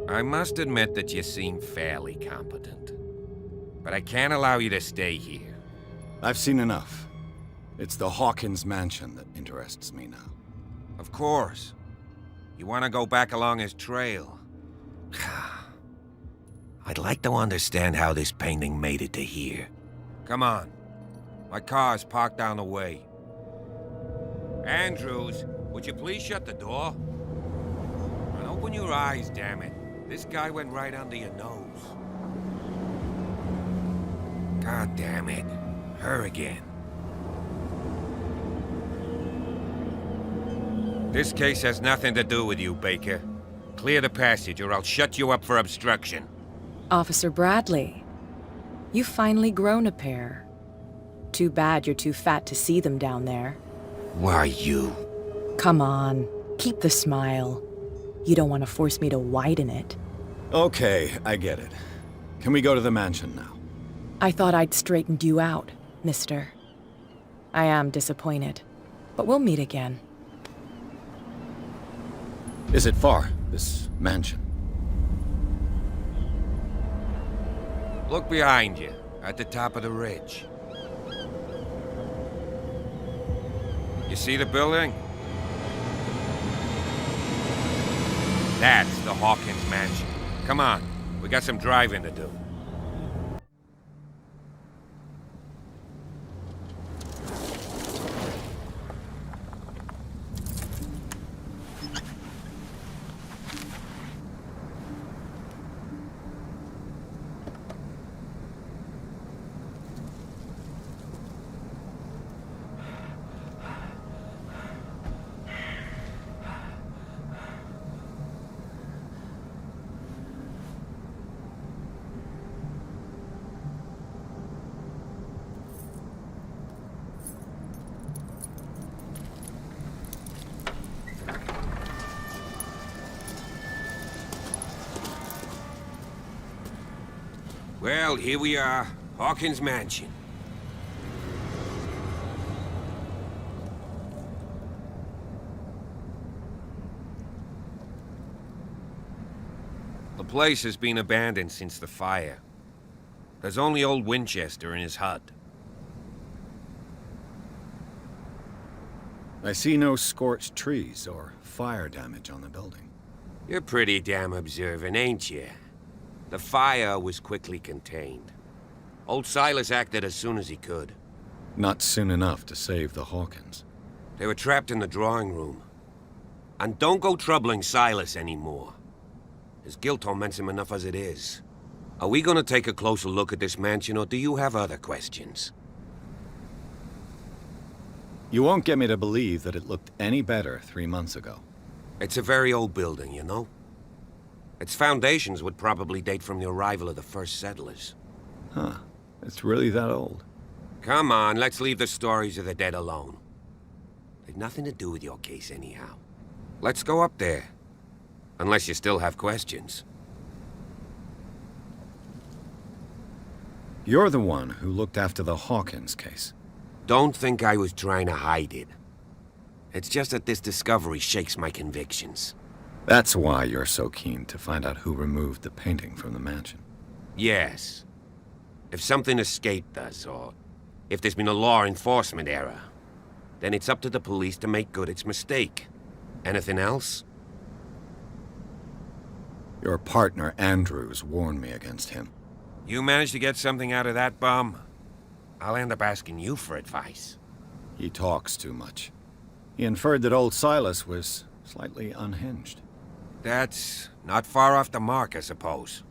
I must admit that you seem fairly competent. But I can't allow you to stay here. I've seen enough. It's the Hawkins mansion that interests me now. Of course. You want to go back along his trail. I'd like to understand how this painting made it to here. Come on. My car's parked down the way. Andrews, would you please shut the door? And open your eyes, damn it. This guy went right under your nose. God damn it. Her again. This case has nothing to do with you, Baker. Clear the passage or I'll shut you up for obstruction. Officer Bradley, you've finally grown a pair. Too bad you're too fat to see them down there. Why you? Come on, keep the smile. You don't want to force me to widen it. Okay, I get it. Can we go to the mansion now? I thought I'd straightened you out, mister. I am disappointed, but we'll meet again. Is it far, this mansion? Look behind you, at the top of the ridge. You see the building? That's the Hawkins mansion. Come on, we got some driving to do. Well, here we are, Hawkins Mansion. The place has been abandoned since the fire. There's only old Winchester in his hut. I see no scorched trees or fire damage on the building. You're pretty damn observant, ain't you? The fire was quickly contained. Old Silas acted as soon as he could. Not soon enough to save the Hawkins. They were trapped in the drawing room. And don't go troubling Silas anymore. His guilt torments him enough as it is. Are we gonna take a closer look at this mansion, or do you have other questions? You won't get me to believe that it looked any better 3 months ago. It's a very old building, you know? Its foundations would probably date from the arrival of the first settlers. Huh. It's really that old. Come on, let's leave the stories of the dead alone. They've nothing to do with your case anyhow. Let's go up there. Unless you still have questions. You're the one who looked after the Hawkins case. Don't think I was trying to hide it. It's just that this discovery shakes my convictions. That's why you're so keen to find out who removed the painting from the mansion. Yes. If something escaped us, or if there's been a law enforcement error, then it's up to the police to make good its mistake. Anything else? Your partner, Andrews, warned me against him. You managed to get something out of that bum? I'll end up asking you for advice. He talks too much. He inferred that old Silas was slightly unhinged. That's not far off the mark, I suppose.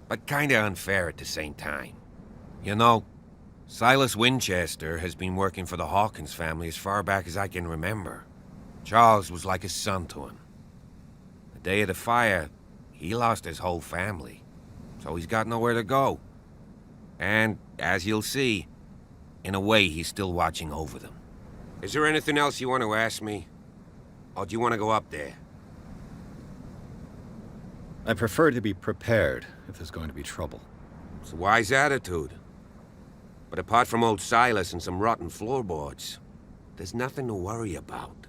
But kinda unfair at the same time. You know, Silas Winchester has been working for the Hawkins family as far back as I can remember. Charles was like a son to him. The day of the fire, he lost his whole family, so he's got nowhere to go. And, as you'll see, in a way, he's still watching over them. Is there anything else you want to ask me? Or do you want to go up there? I prefer to be prepared if there's going to be trouble. It's a wise attitude. But apart from old Silas and some rotten floorboards, there's nothing to worry about.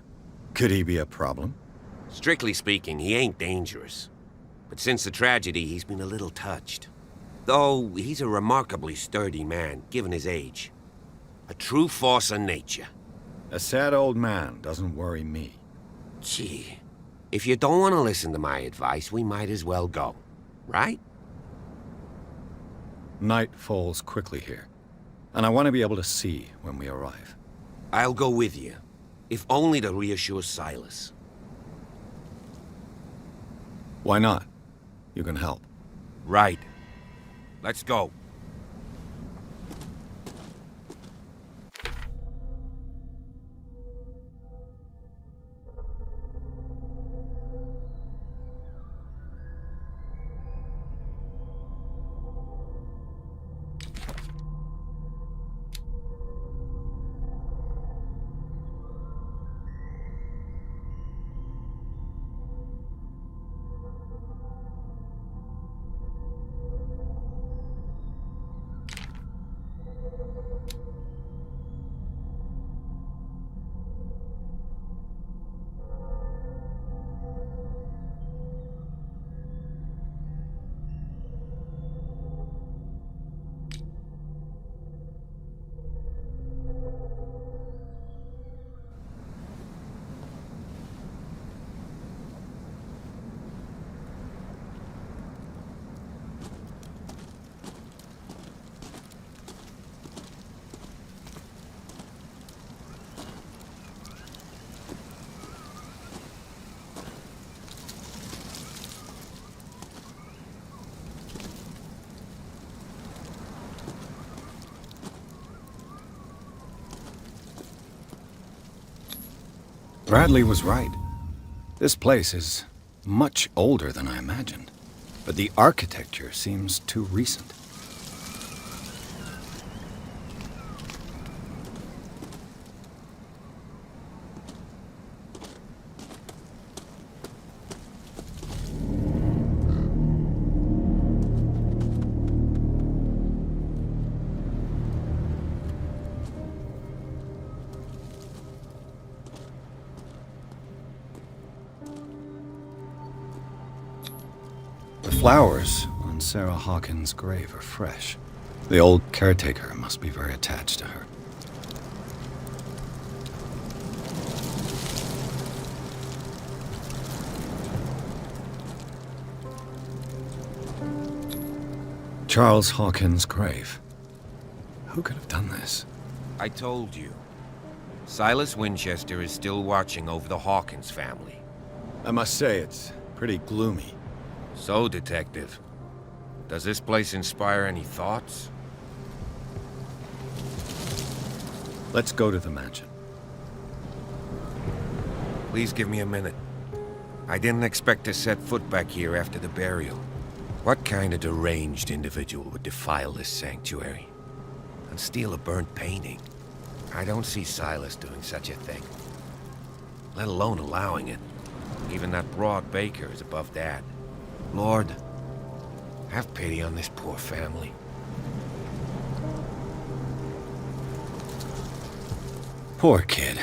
Could he be a problem? Strictly speaking, he ain't dangerous. But since the tragedy, he's been a little touched. Though he's a remarkably sturdy man, given his age. A true force of nature. A sad old man doesn't worry me. Gee, if you don't want to listen to my advice, we might as well go. Right? Night falls quickly here, and I want to be able to see when we arrive. I'll go with you, if only to reassure Silas. Why not? You can help. Right. Let's go. Bradley was right. This place is much older than I imagined, but the architecture seems too recent. The flowers on Sarah Hawkins' grave are fresh. The old caretaker must be very attached to her. Charles Hawkins' grave. Who could have done this? I told you. Silas Winchester is still watching over the Hawkins family. I must say, it's pretty gloomy. So, Detective, does this place inspire any thoughts? Let's go to the mansion. Please give me a minute. I didn't expect to set foot back here after the burial. What kind of deranged individual would defile this sanctuary? And steal a burnt painting? I don't see Silas doing such a thing. Let alone allowing it. Even that broad baker is above that. Lord, have pity on this poor family. Poor kid.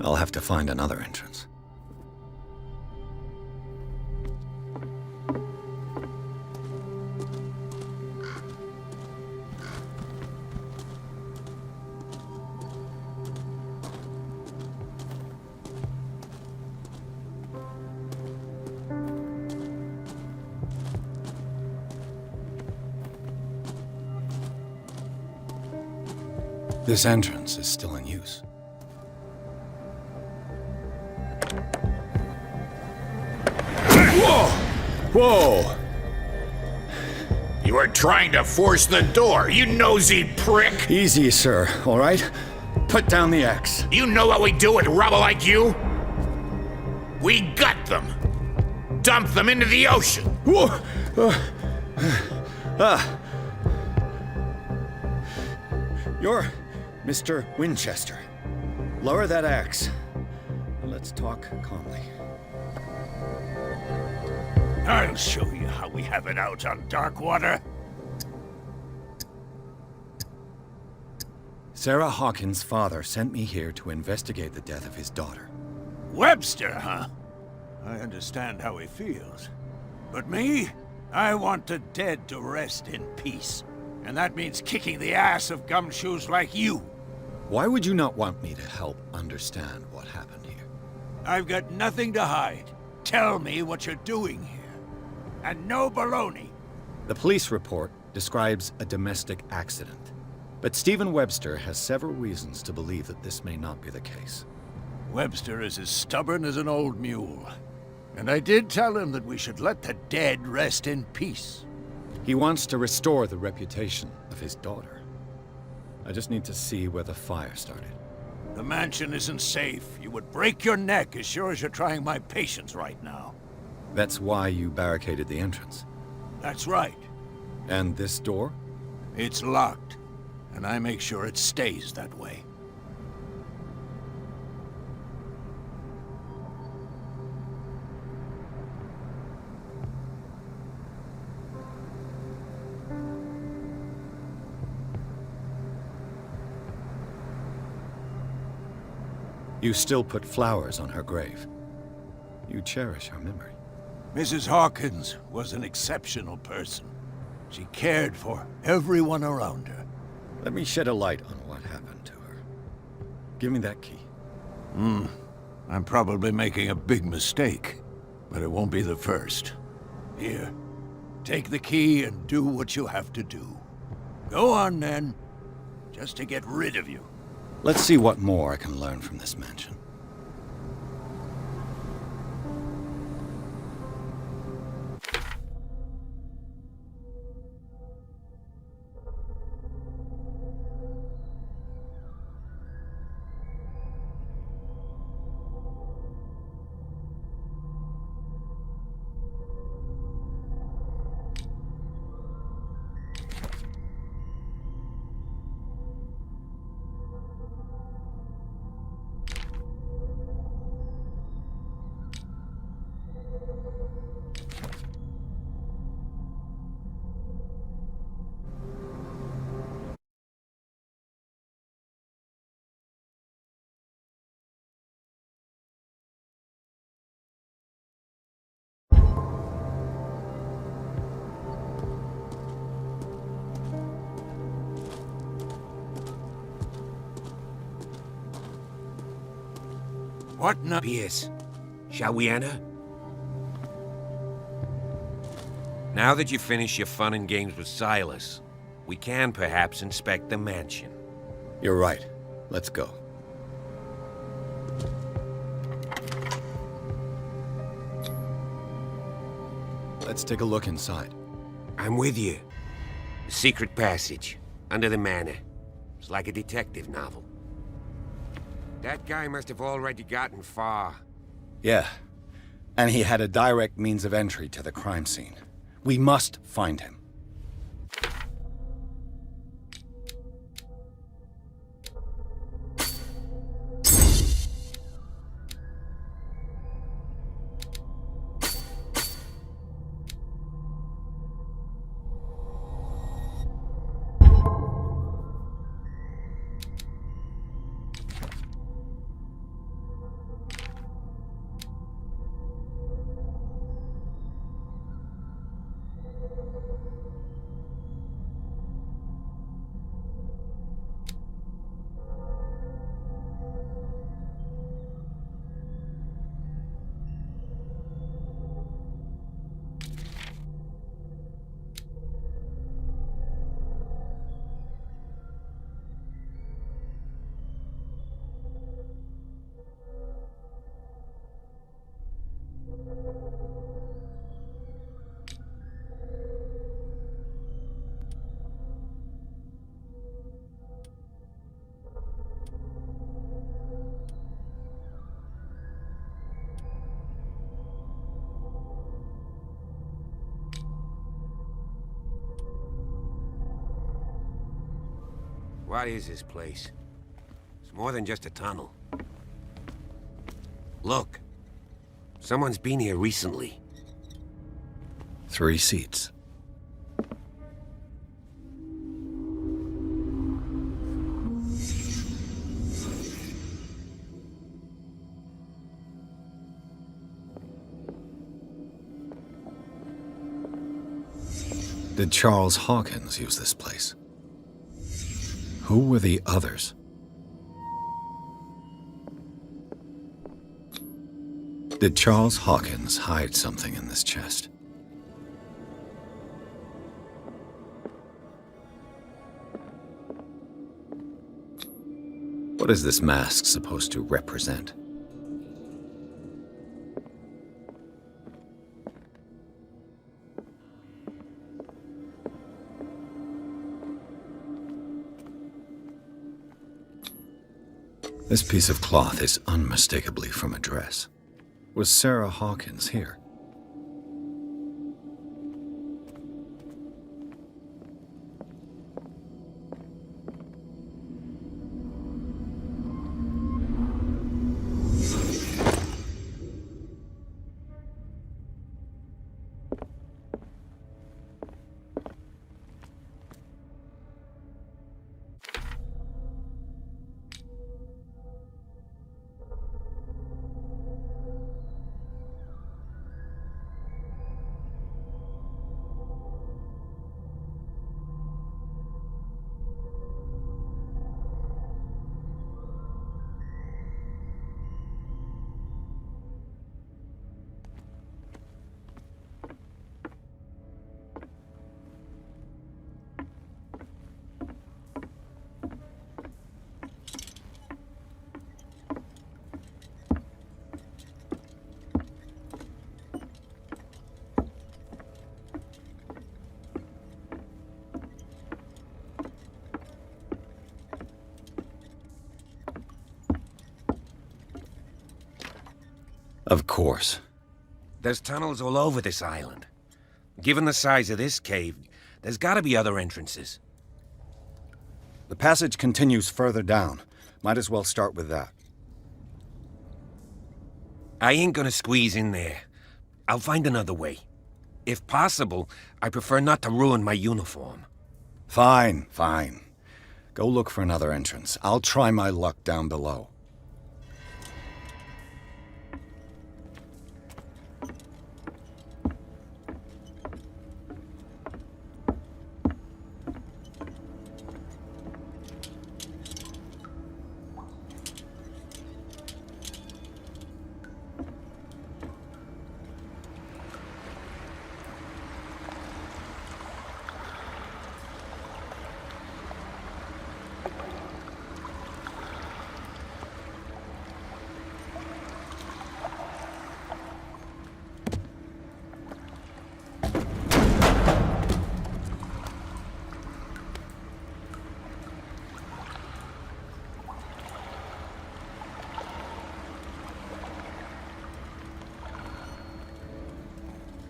I'll have to find another entrance. This entrance is still in use. Whoa! Whoa! You were trying to force the door, you nosy prick! Easy, sir, all right? Put down the axe. You know what we do with rubble like you? We gut them. Dump them into the ocean. Whoa! You're Mr. Winchester. Lower that axe. Let's talk calmly. I'll show you how we have it out on Darkwater. Sarah Hawkins' father sent me here to investigate the death of his daughter. Webster, huh? I understand how he feels. But me? I want the dead to rest in peace. And that means kicking the ass of gumshoes like you. Why would you not want me to help understand what happened here? I've got nothing to hide. Tell me what you're doing here. And no baloney. The police report describes a domestic accident. But Stephen Webster has several reasons to believe that this may not be the case. Webster is as stubborn as an old mule. And I did tell him that we should let the dead rest in peace. He wants to restore the reputation of his daughter. I just need to see where the fire started. The mansion isn't safe. You would break your neck as sure as you're trying my patience right now. That's why you barricaded the entrance. That's right. And this door? It's locked. And I make sure it stays that way. You still put flowers on her grave. You cherish her memory. Mrs. Hawkins was an exceptional person. She cared for everyone around her. Let me shed a light on what happened to her. Give me that key. I'm probably making a big mistake, but it won't be the first. Here, take the key and do what you have to do. Go on, then, just to get rid of you. Let's see what more I can learn from this mansion. What now? Pierce, shall we enter? Now that you've finished your fun and games with Silas, we can perhaps inspect the mansion. You're right. Let's go. Let's take a look inside. I'm with you. The secret passage, under the manor. It's like a detective novel. That guy must have already gotten far. Yeah. And he had a direct means of entry to the crime scene. We must find him. What is this place? It's more than just a tunnel. Look. Someone's been here recently. 3 seats. Did Charles Hawkins use this place? Who were the others? Did Charles Hawkins hide something in this chest? What is this mask supposed to represent? This piece of cloth is unmistakably from a dress. Was Sarah Hawkins here? Of course. There's tunnels all over this island. Given the size of this cave, there's gotta be other entrances. The passage continues further down. Might as well start with that. I ain't gonna squeeze in there. I'll find another way. If possible, I prefer not to ruin my uniform. Fine, fine. Go look for another entrance. I'll try my luck down below.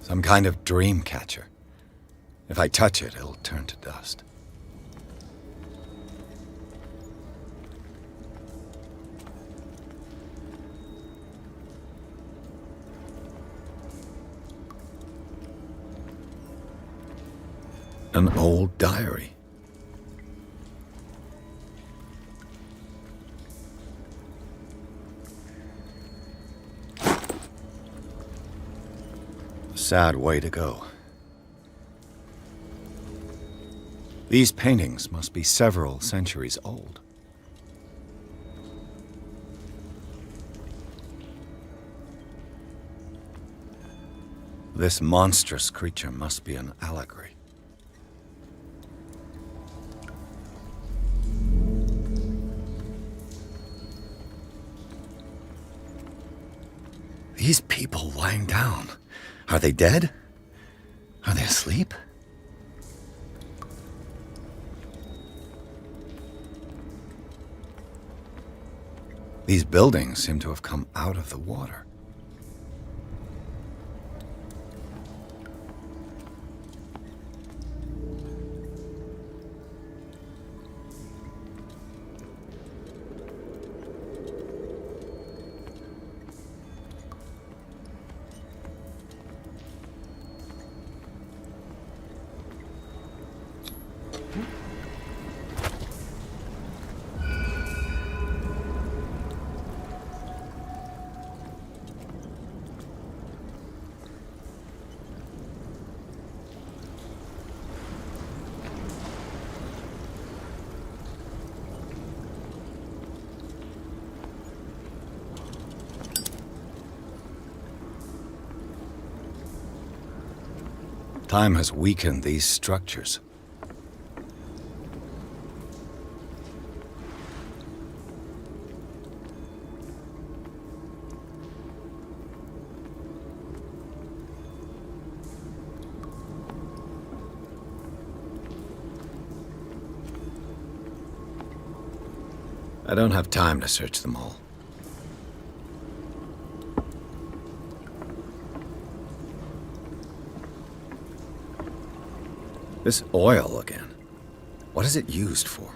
Some kind of dream catcher. If I touch it, it'll turn to dust. An old diary. Sad way to go. These paintings must be several centuries old. This monstrous creature must be an allegory. These people lying down. Are they dead? Are they asleep? These buildings seem to have come out of the water. Time has weakened these structures. I don't have time to search them all. This oil again. What is it used for?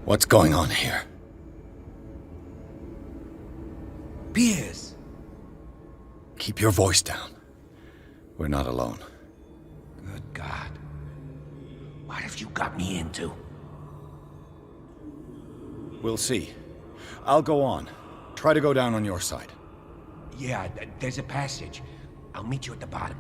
What's going on here? Pierce! Keep your voice down. We're not alone. Good God. What have you got me into? We'll see. I'll go on. Try to go down on your side. Yeah, there's a passage. I'll meet you at the bottom.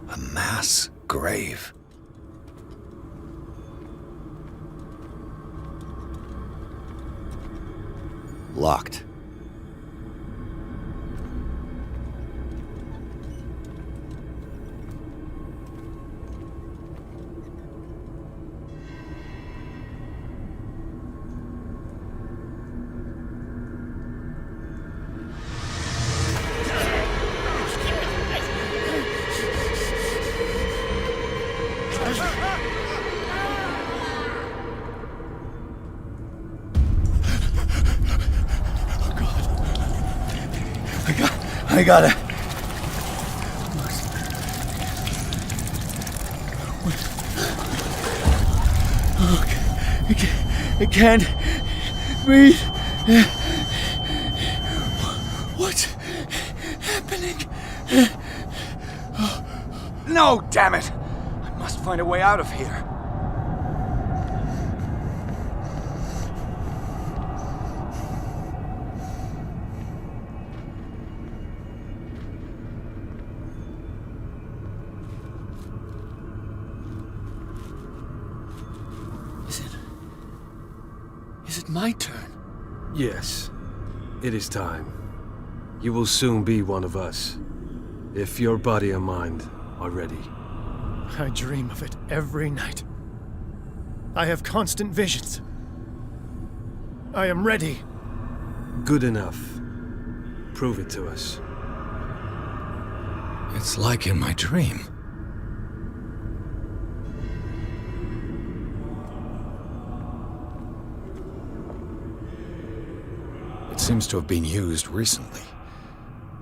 A mass grave. Locked. I got it. I can't breathe. What's happening? No, damn it! I must find a way out of here. Is it my turn? Yes. It is time. You will soon be one of us, if your body and mind are ready. I dream of it every night. I have constant visions. I am ready. Good enough. Prove it to us. It's like in my dream. It seems to have been used recently.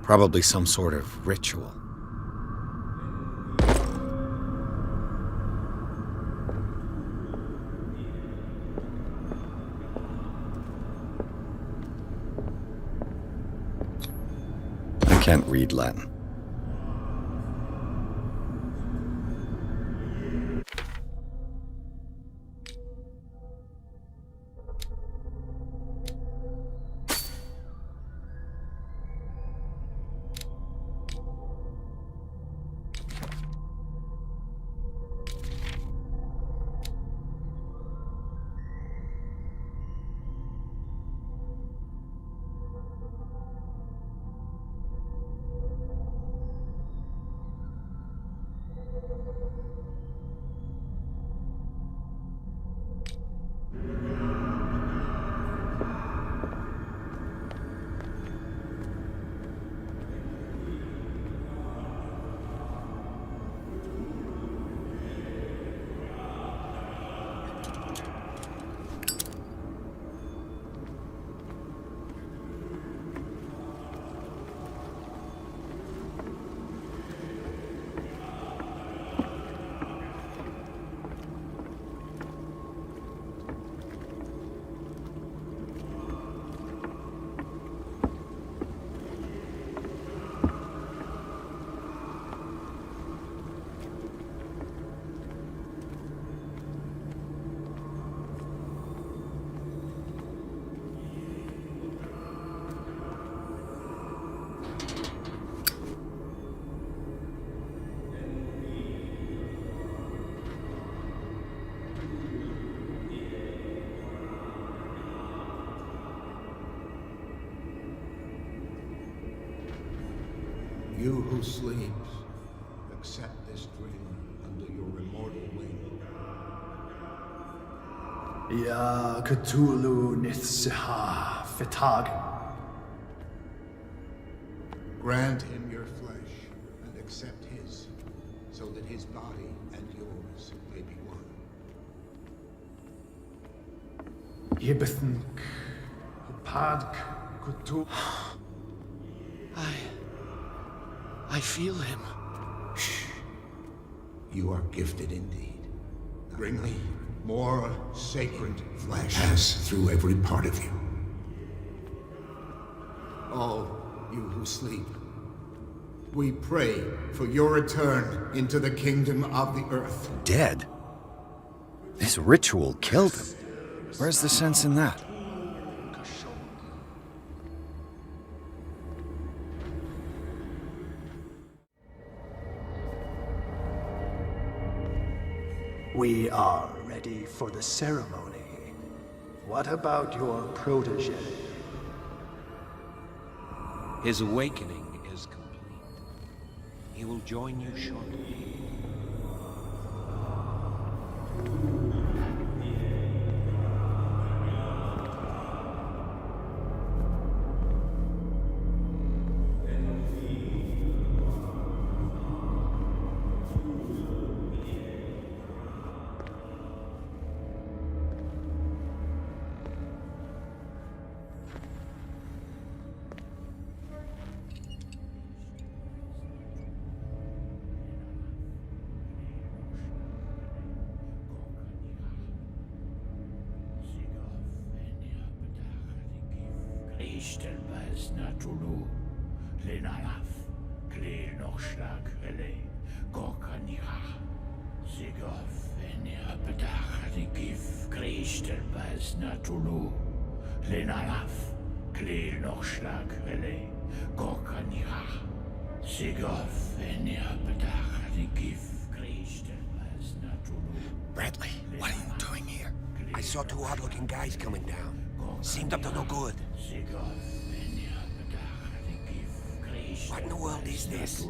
Probably some sort of ritual. can't read Latin. You who sleeps, accept this dreamer under your immortal wing. Ya Cthulhu Nithsiha Fetagen. Grant him your flesh and accept his, so that his body and yours may be one. Yibithink Padk Cthulhu. I feel him. Shh. You are gifted indeed. Bring me more sacred flesh. Pass through every part of you. All you who sleep, we pray for your return into the kingdom of the earth. Dead? This ritual killed him. Where's the sense in that? We are ready for the ceremony. What about your protege? His awakening is complete. He will join you shortly. Bradley, what are you doing here? I saw two odd-looking guys coming down. Seemed up to no good. What in the world is this?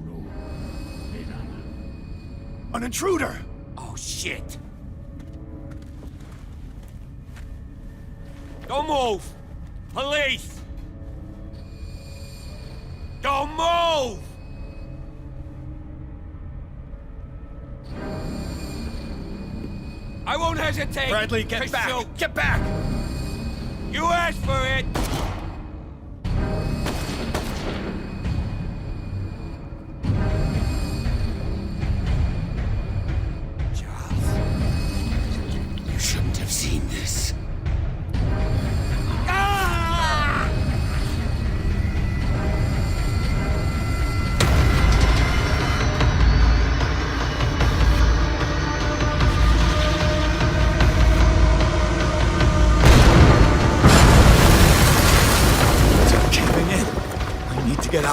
An intruder! Oh, shit! Don't move! Police! Don't move! I won't hesitate! Bradley, get back! Shoot. Get back! You asked for it! Charles, you shouldn't have seen this.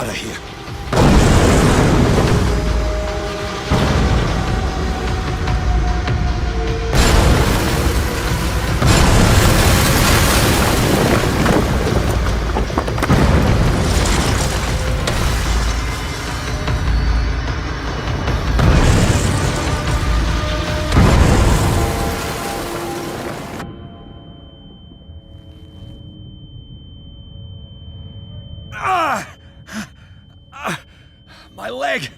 out of here. My leg!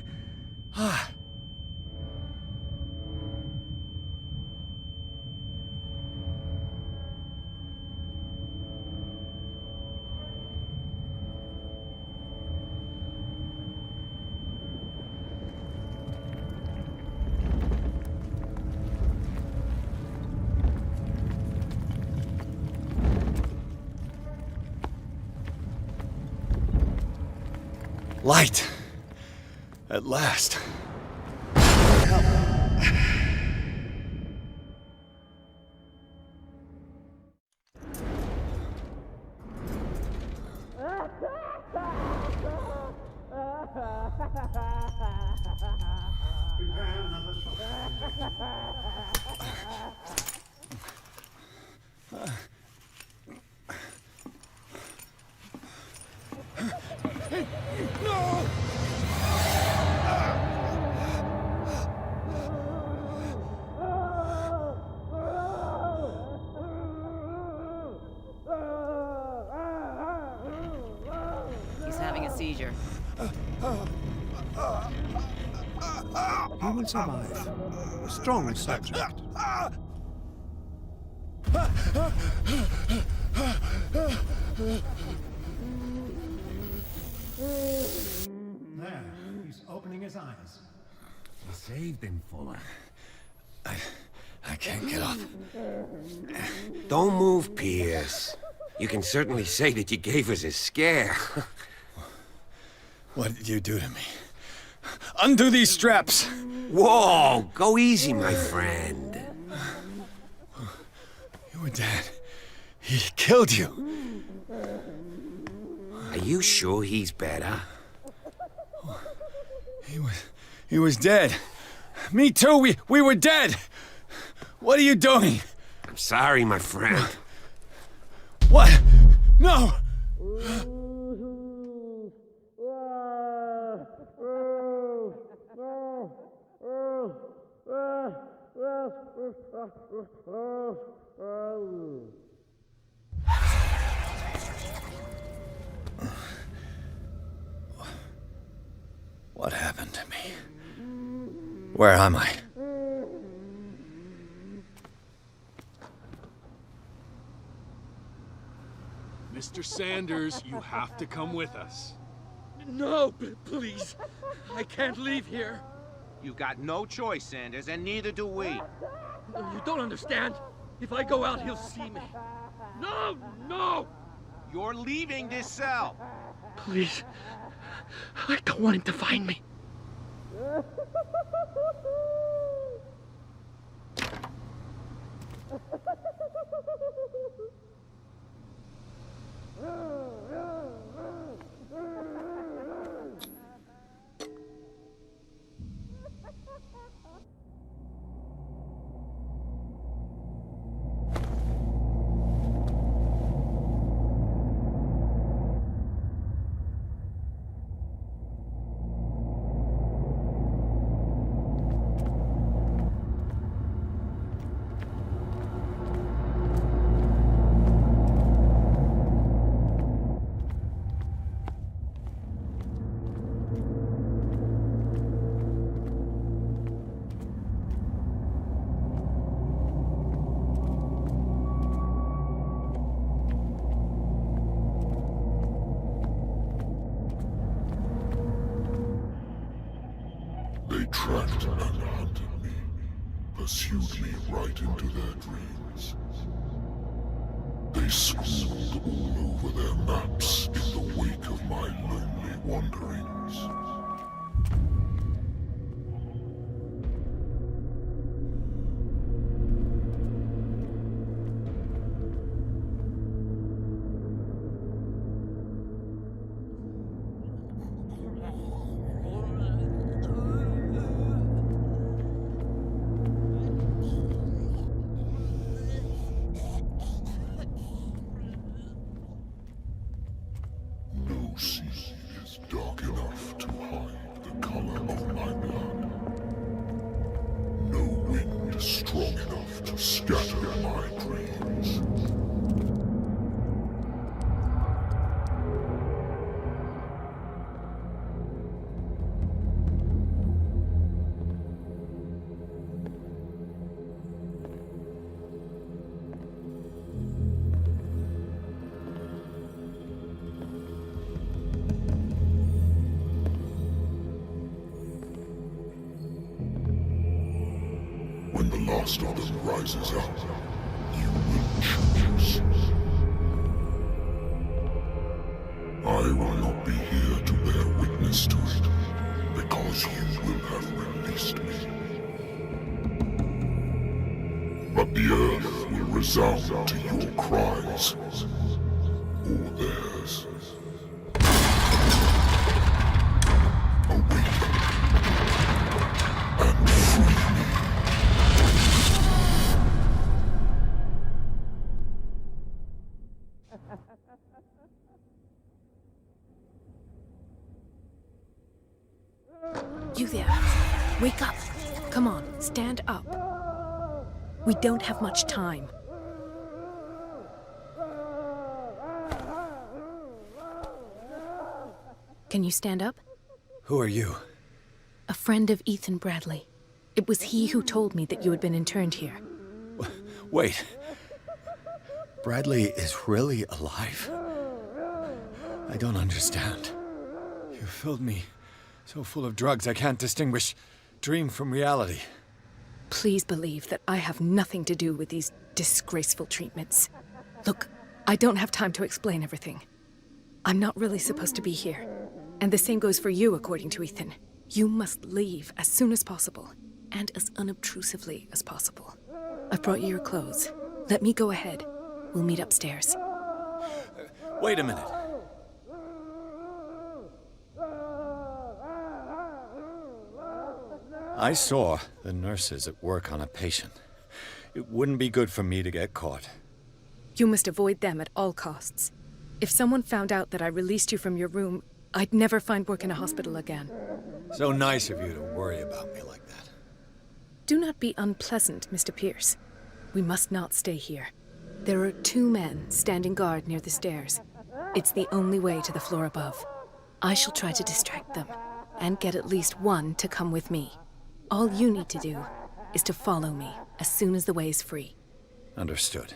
Light! At last. No! He's having a seizure. He will survive. A strong subject. There, he's opening his eyes. You saved him, Fuller. I can't get up. Don't move, Pierce. You can certainly say that you gave us a scare. What did you do to me? Undo these straps! Whoa! Go easy, my friend. You were dead. He killed you. Are you sure he's better? He was dead. Me too, we were dead! What are you doing? I'm sorry, my friend. What? No! What happened to me? Where am I? Mr. Sanders, you have to come with us. No, please. I can't leave here. You've got no choice, Sanders, and neither do we. You don't understand. If I go out, he'll see me. No, no! You're leaving this cell. Please. I don't want him to find me. They tracked and hunted me, pursued me right into their dreams. They scrawled all over their maps in the wake of my lonely wanderings. scatter my dreams. When the last of them rises up, you will choose. I will not be here to bear witness to it, because you will have released me. But the earth will resound to your cries, or theirs. Awaken and free me. You there. Wake up. Come on, stand up. We don't have much time. Can you stand up? Who are you? A friend of Ethan Bradley. It was he who told me that you had been interned here. Wait. Bradley is really alive? I don't understand. You filled me so full of drugs I can't distinguish dream from reality. Please believe that I have nothing to do with these disgraceful treatments. Look, I don't have time to explain everything. I'm not really supposed to be here. And the same goes for you, according to Ethan. You must leave as soon as possible, and as unobtrusively as possible. I've brought you your clothes. Let me go ahead. We'll meet upstairs. Wait a minute. I saw the nurses at work on a patient. It wouldn't be good for me to get caught. You must avoid them at all costs. If someone found out that I released you from your room, I'd never find work in a hospital again. So nice of you to worry about me like that. Do not be unpleasant, Mr. Pierce. We must not stay here. There are 2 men standing guard near the stairs. It's the only way to the floor above. I shall try to distract them, and get at least one to come with me. All you need to do is to follow me as soon as the way is free. Understood.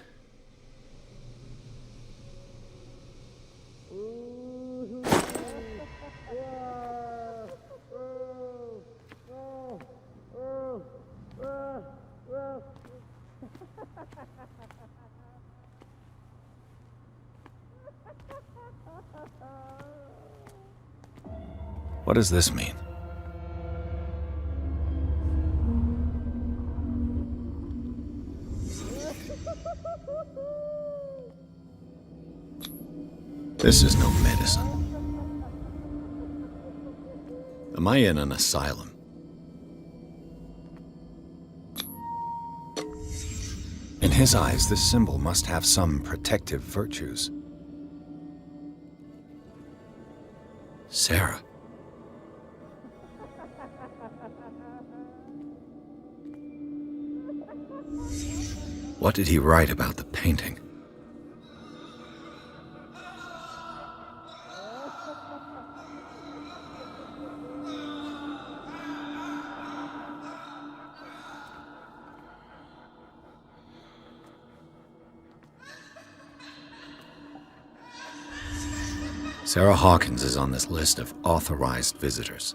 What does this mean? This is no medicine. Am I in an asylum? In his eyes, this symbol must have some protective virtues. Sarah. What did he write about the painting? Sarah Hawkins is on this list of authorized visitors.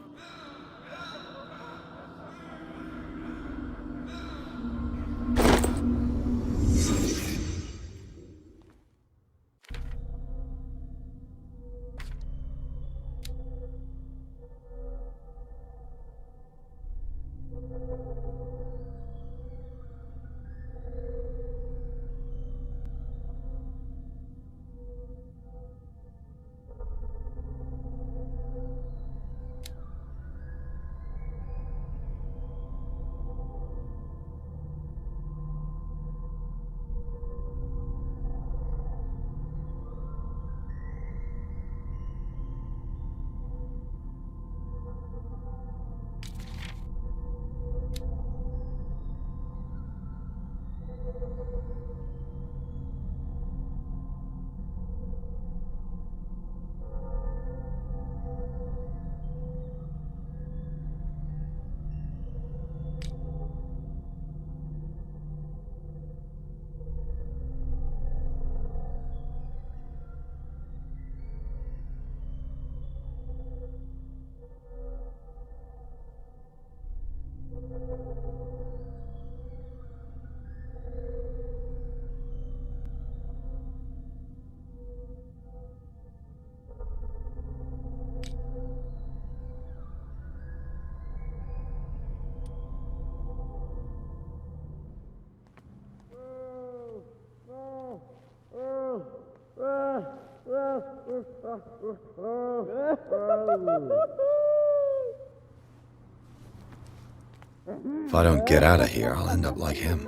If I don't get out of here, I'll end up like him.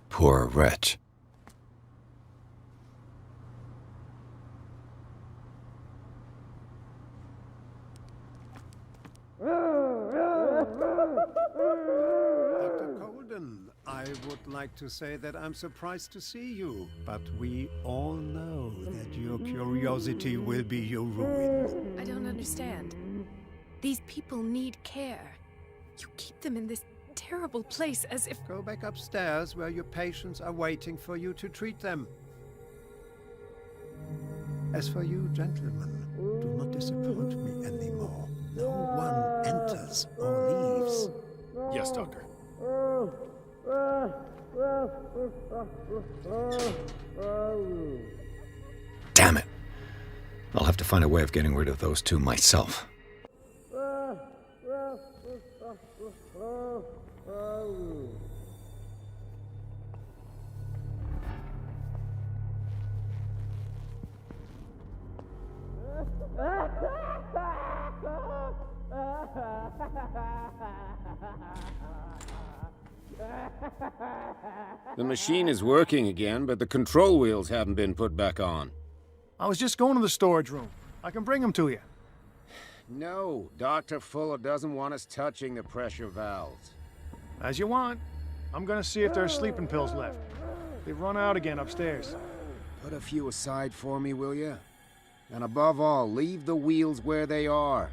Poor wretch. Dr. Colden, I would like to say that I'm surprised to see you, but we all know that your curiosity will be your ruin. I don't understand. These people need care. You keep them in this terrible place as if... Go back upstairs where your patients are waiting for you to treat them. As for you, gentlemen, do not disappoint me anymore. No one enters or leaves. Yes, Doctor. Damn it. I'll have to find a way of getting rid of those two myself. The machine is working again, but the control wheels haven't been put back on. I was just going to the storage room. I can bring them to you. No, Dr. Fuller doesn't want us touching the pressure valves. As you want. I'm gonna see if there's sleeping pills left. They've run out again upstairs. Put a few aside for me, will you? And above all, leave the wheels where they are.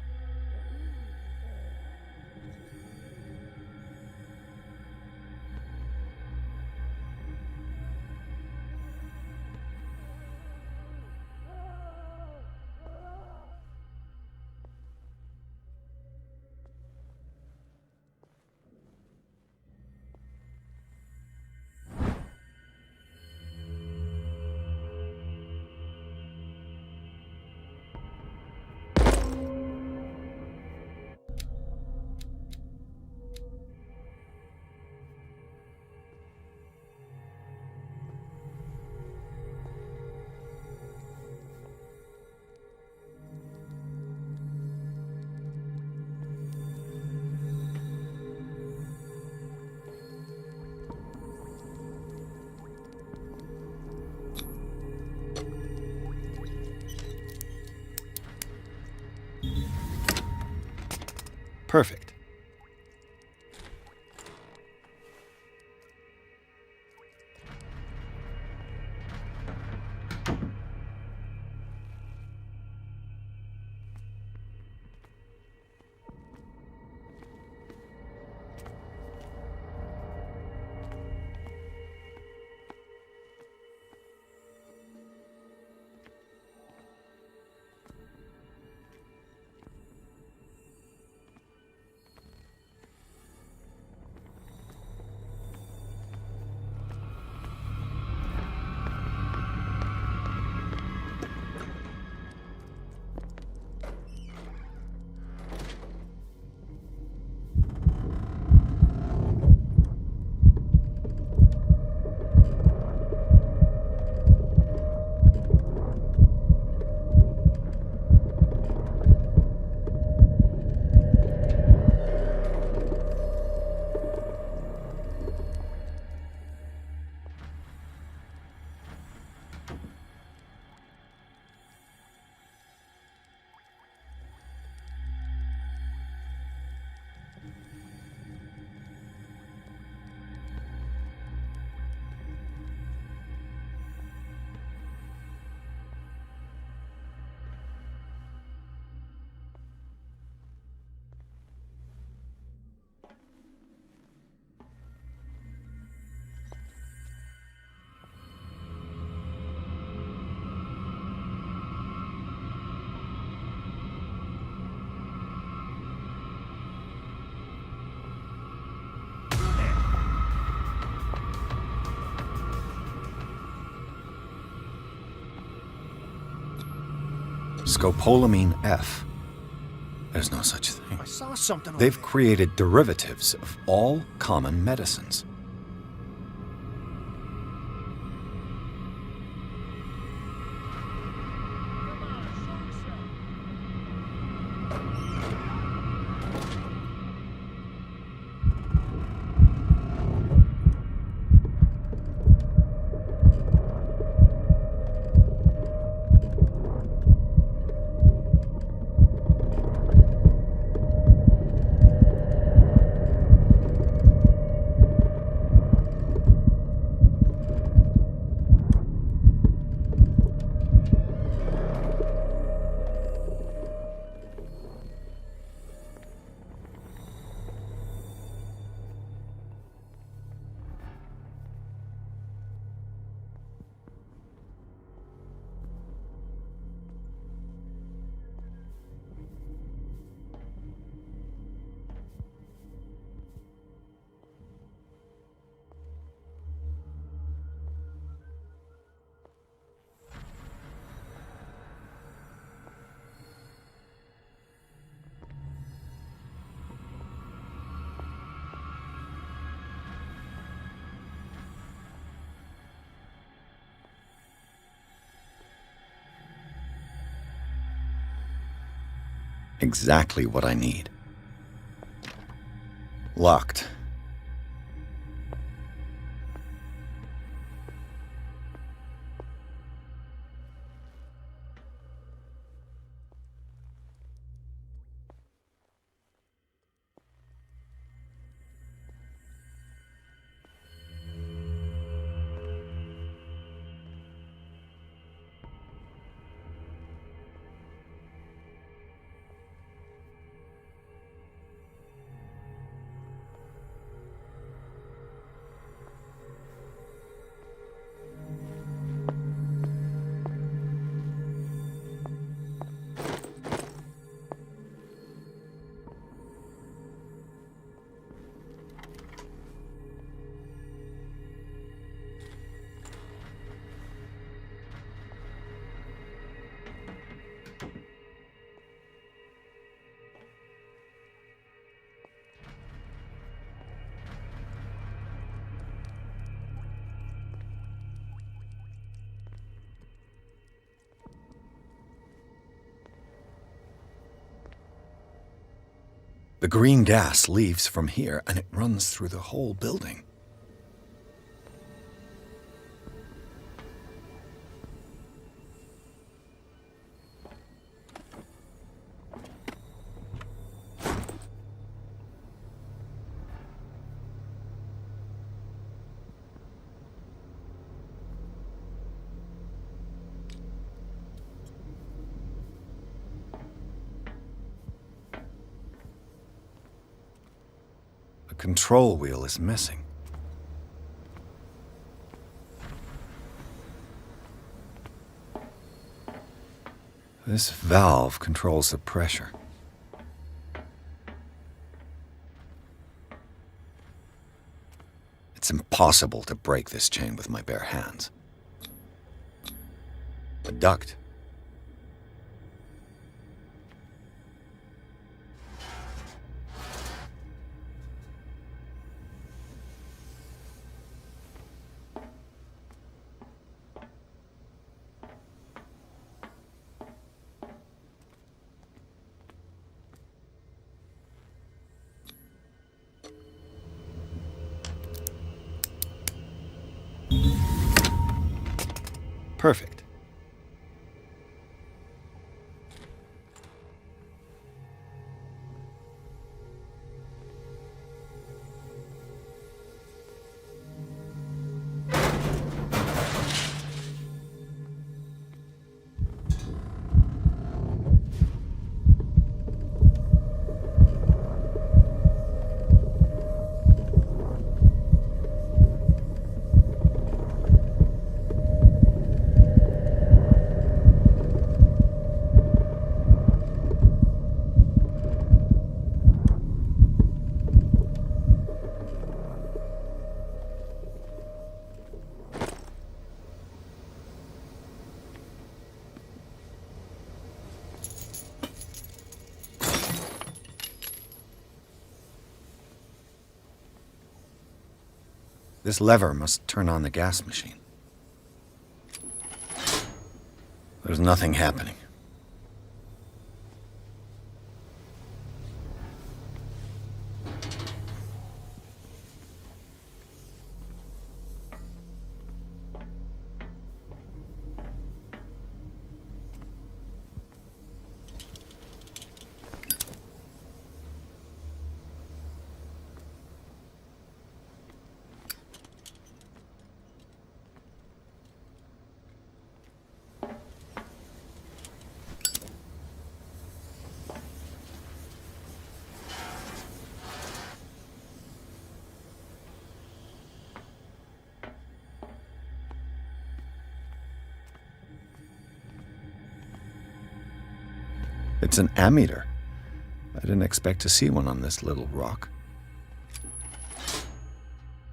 Perfect. Scopolamine F. There's no such thing. I saw something over They've created derivatives of all common medicines. Exactly what I need. Locked. The green gas leaves from here, and it runs through the whole building. The control wheel is missing. This valve controls the pressure. It's impossible to break this chain with my bare hands. A duct. Perfect. This lever must turn on the gas machine. There's nothing happening. It's an ammeter. I didn't expect to see one on this little rock.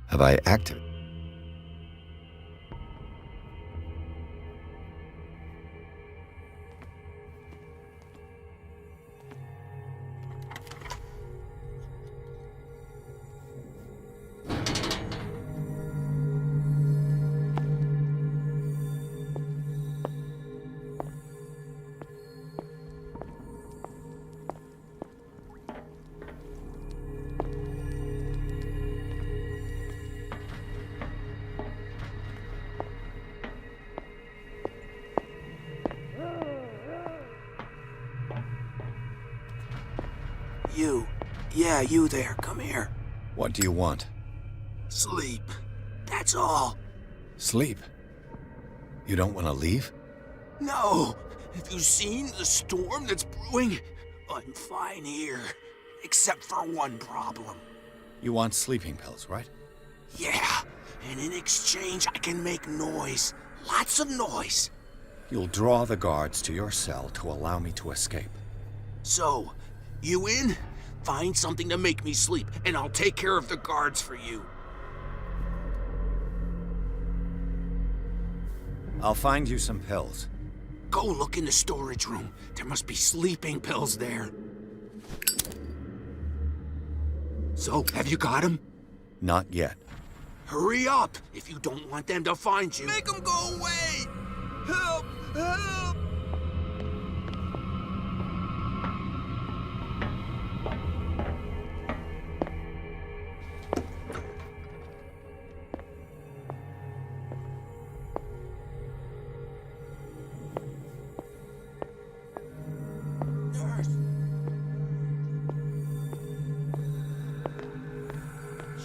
Have I activated? You. Yeah, you there. Come here. What do you want? Sleep. That's all. Sleep? You don't want to leave? No. Have you seen the storm that's brewing? I'm fine here. Except for one problem. You want sleeping pills, right? Yeah. And in exchange, I can make noise. Lots of noise. You'll draw the guards to your cell to allow me to escape. So, you in? Find something to make me sleep, and I'll take care of the guards for you. I'll find you some pills. Go look in the storage room. There must be sleeping pills there. So, have you got them? Not yet. Hurry up, if you don't want them to find you. Make them go away! Help! Help!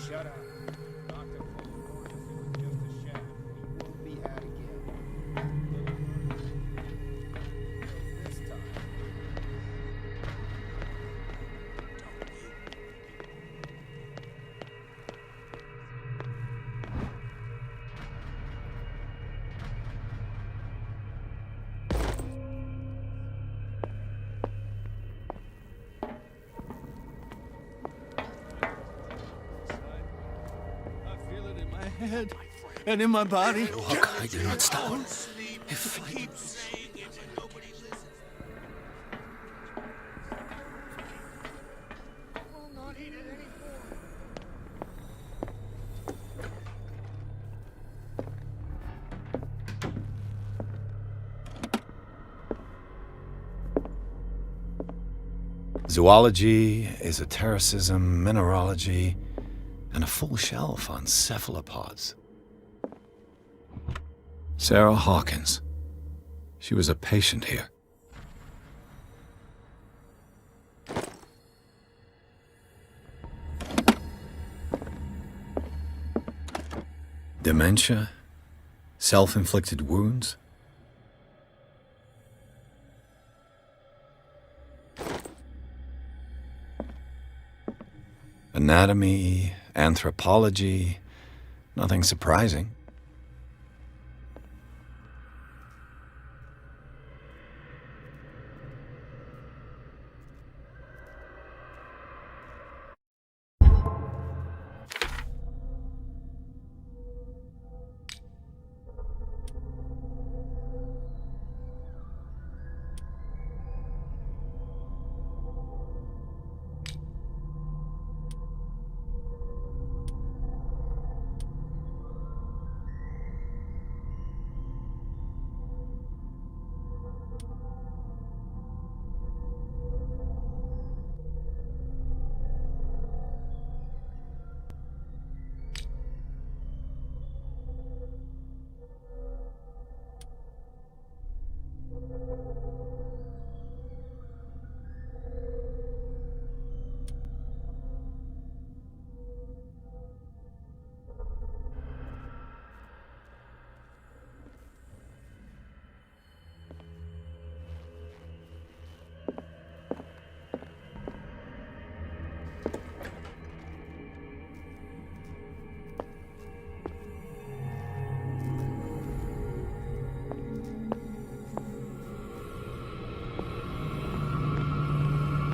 Shut up. Dr. Fuller warned us it was just a shadow. He won't be had again. This time. Head and in my body. Look, I do not stop. If I... Zoology, esotericism, mineralogy, and a full shelf on cephalopods. Sarah Hawkins. She was a patient here. Dementia? Self-inflicted wounds? Anatomy, anthropology, nothing surprising.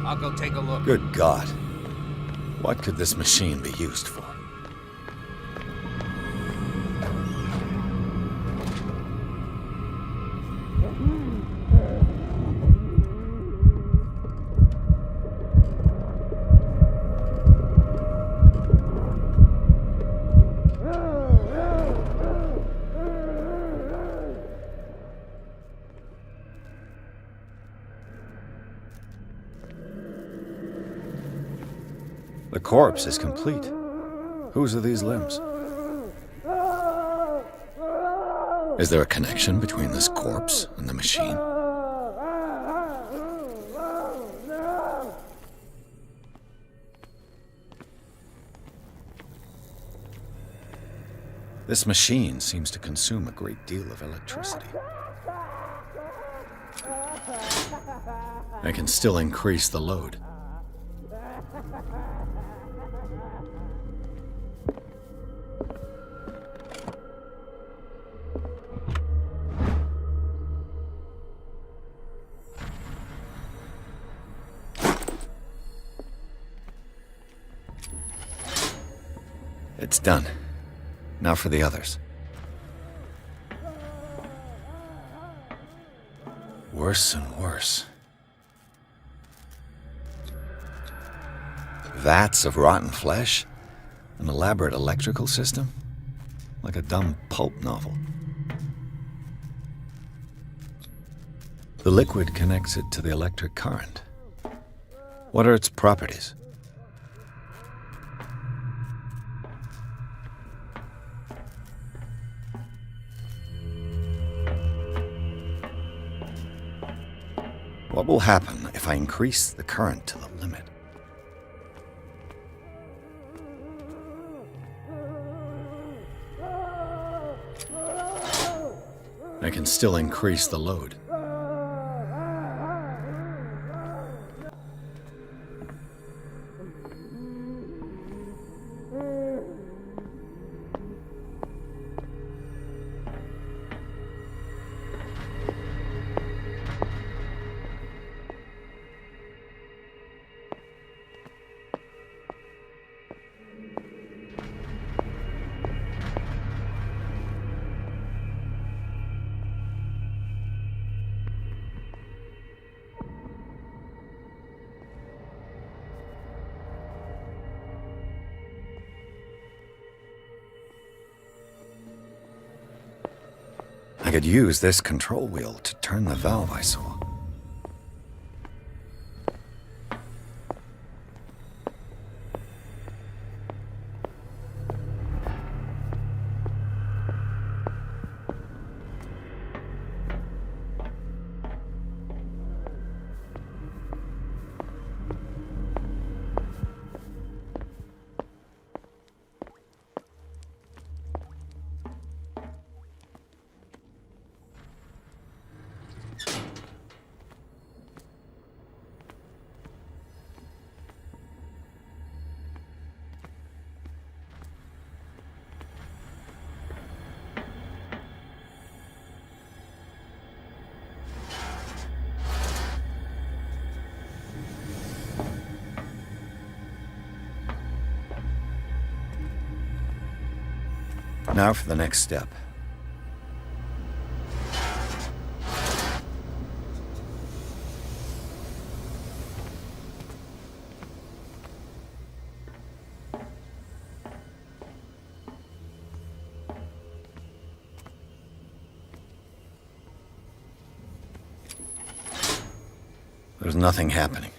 I'll go take a look. Good God. What could this machine be used for? The corpse is complete. Whose are these limbs? Is there a connection between this corpse and the machine? This machine seems to consume a great deal of electricity. I can still increase the load. It's done. Now for the others. Worse and worse. Vats of rotten flesh? An elaborate electrical system? Like a dumb pulp novel. The liquid connects it to the electric current. What are its properties? What will happen if I increase the current to the limit? I can still increase the load. I could use this control wheel to turn the valve I saw. Now for the next step. There's nothing happening.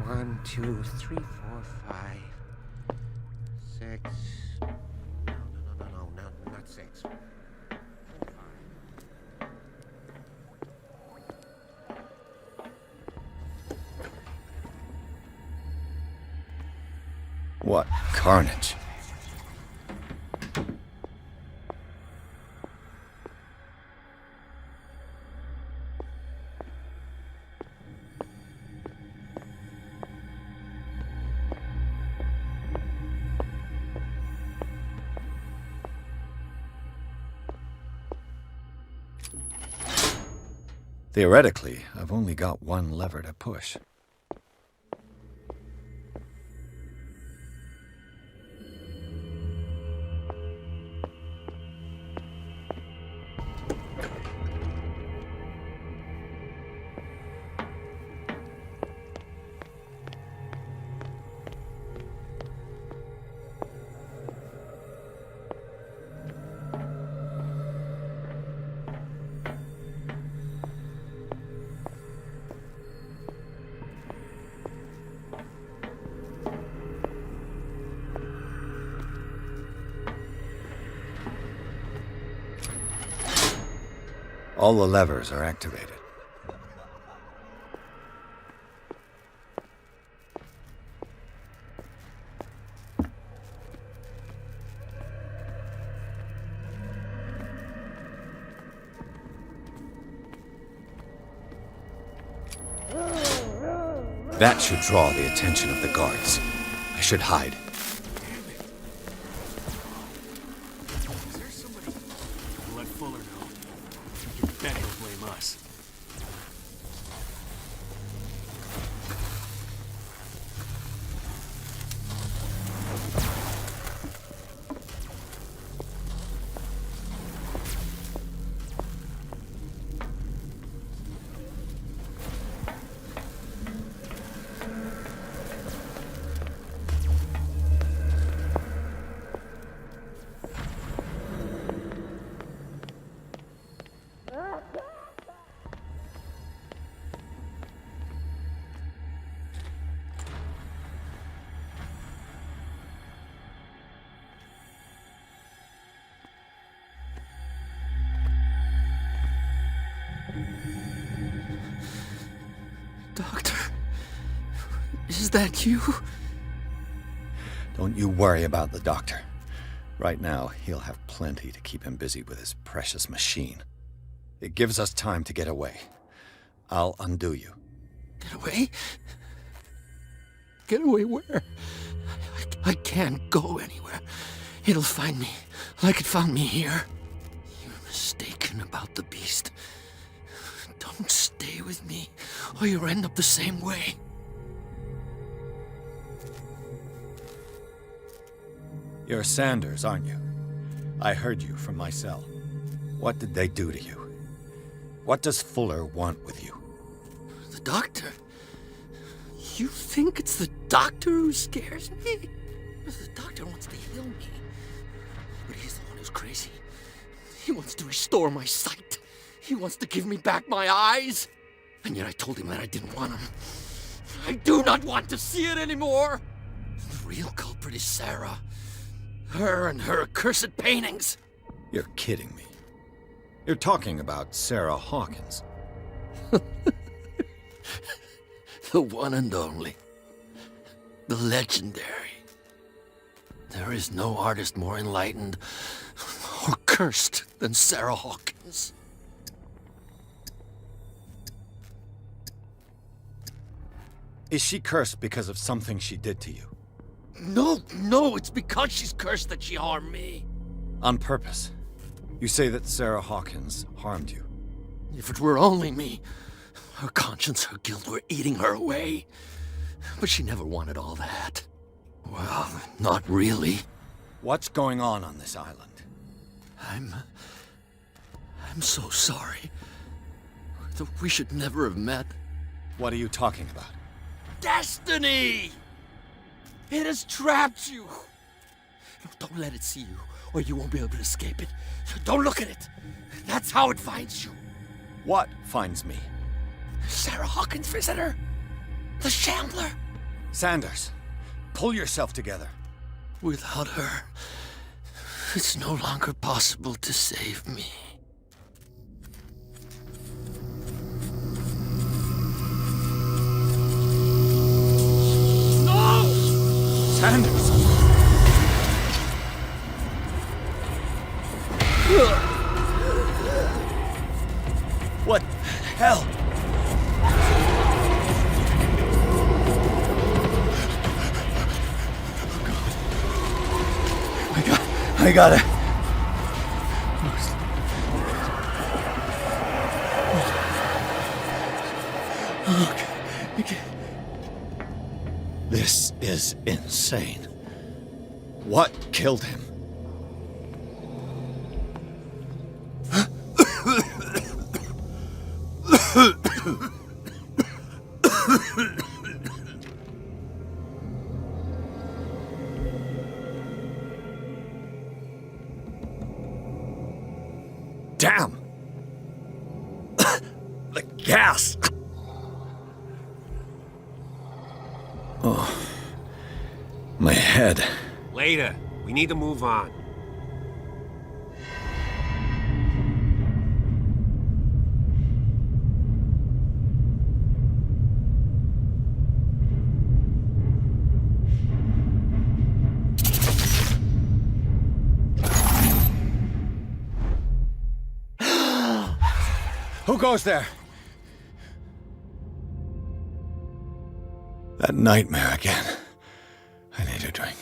One, two, three, four, five, six. No, not six. What carnage. Theoretically, I've only got one lever to push. All the levers are activated. That should draw the attention of the guards. I should hide. Let Fuller know. You bet he'll blame us. Doctor, is that you? Don't you worry about the doctor. Right now, he'll have plenty to keep him busy with his precious machine. It gives us time to get away. I'll undo you. Get away? Get away where? I can't go anywhere. It'll find me, like it found me here. You're mistaken about the beast. Don't stay with me, or you'll end up the same way. You're Sanders, aren't you? I heard you from my cell. What did they do to you? What does Fuller want with you? The doctor? You think it's the doctor who scares me? The doctor wants to heal me. But he's the one who's crazy. He wants to restore my sight. He wants to give me back my eyes. And yet I told him that I didn't want him. I do not want to see it anymore. The real culprit is Sarah. Her and her accursed paintings. You're kidding me. You're talking about Sarah Hawkins. The one and only. The legendary. There is no artist more enlightened or cursed than Sarah Hawkins. Is she cursed because of something she did to you? No, it's because she's cursed that she harmed me. On purpose. You say that Sarah Hawkins harmed you. If it were only me, her conscience, her guilt were eating her away. But she never wanted all that. Well, not really. What's going on this island? I'm so sorry. We should never have met. What are you talking about? Destiny! It has trapped you. No, don't let it see you, or you won't be able to escape it. Don't look at it. That's how it finds you. What finds me? Sarah Hawkins' visitor. The Shambler. Sanders, pull yourself together. Without her, it's no longer possible to save me. Sanders! I gotta... Okay. This is insane. What killed him? Damn! The gas! Oh, my head. Later. We need to move on. Who goes there? That nightmare again. I need a drink.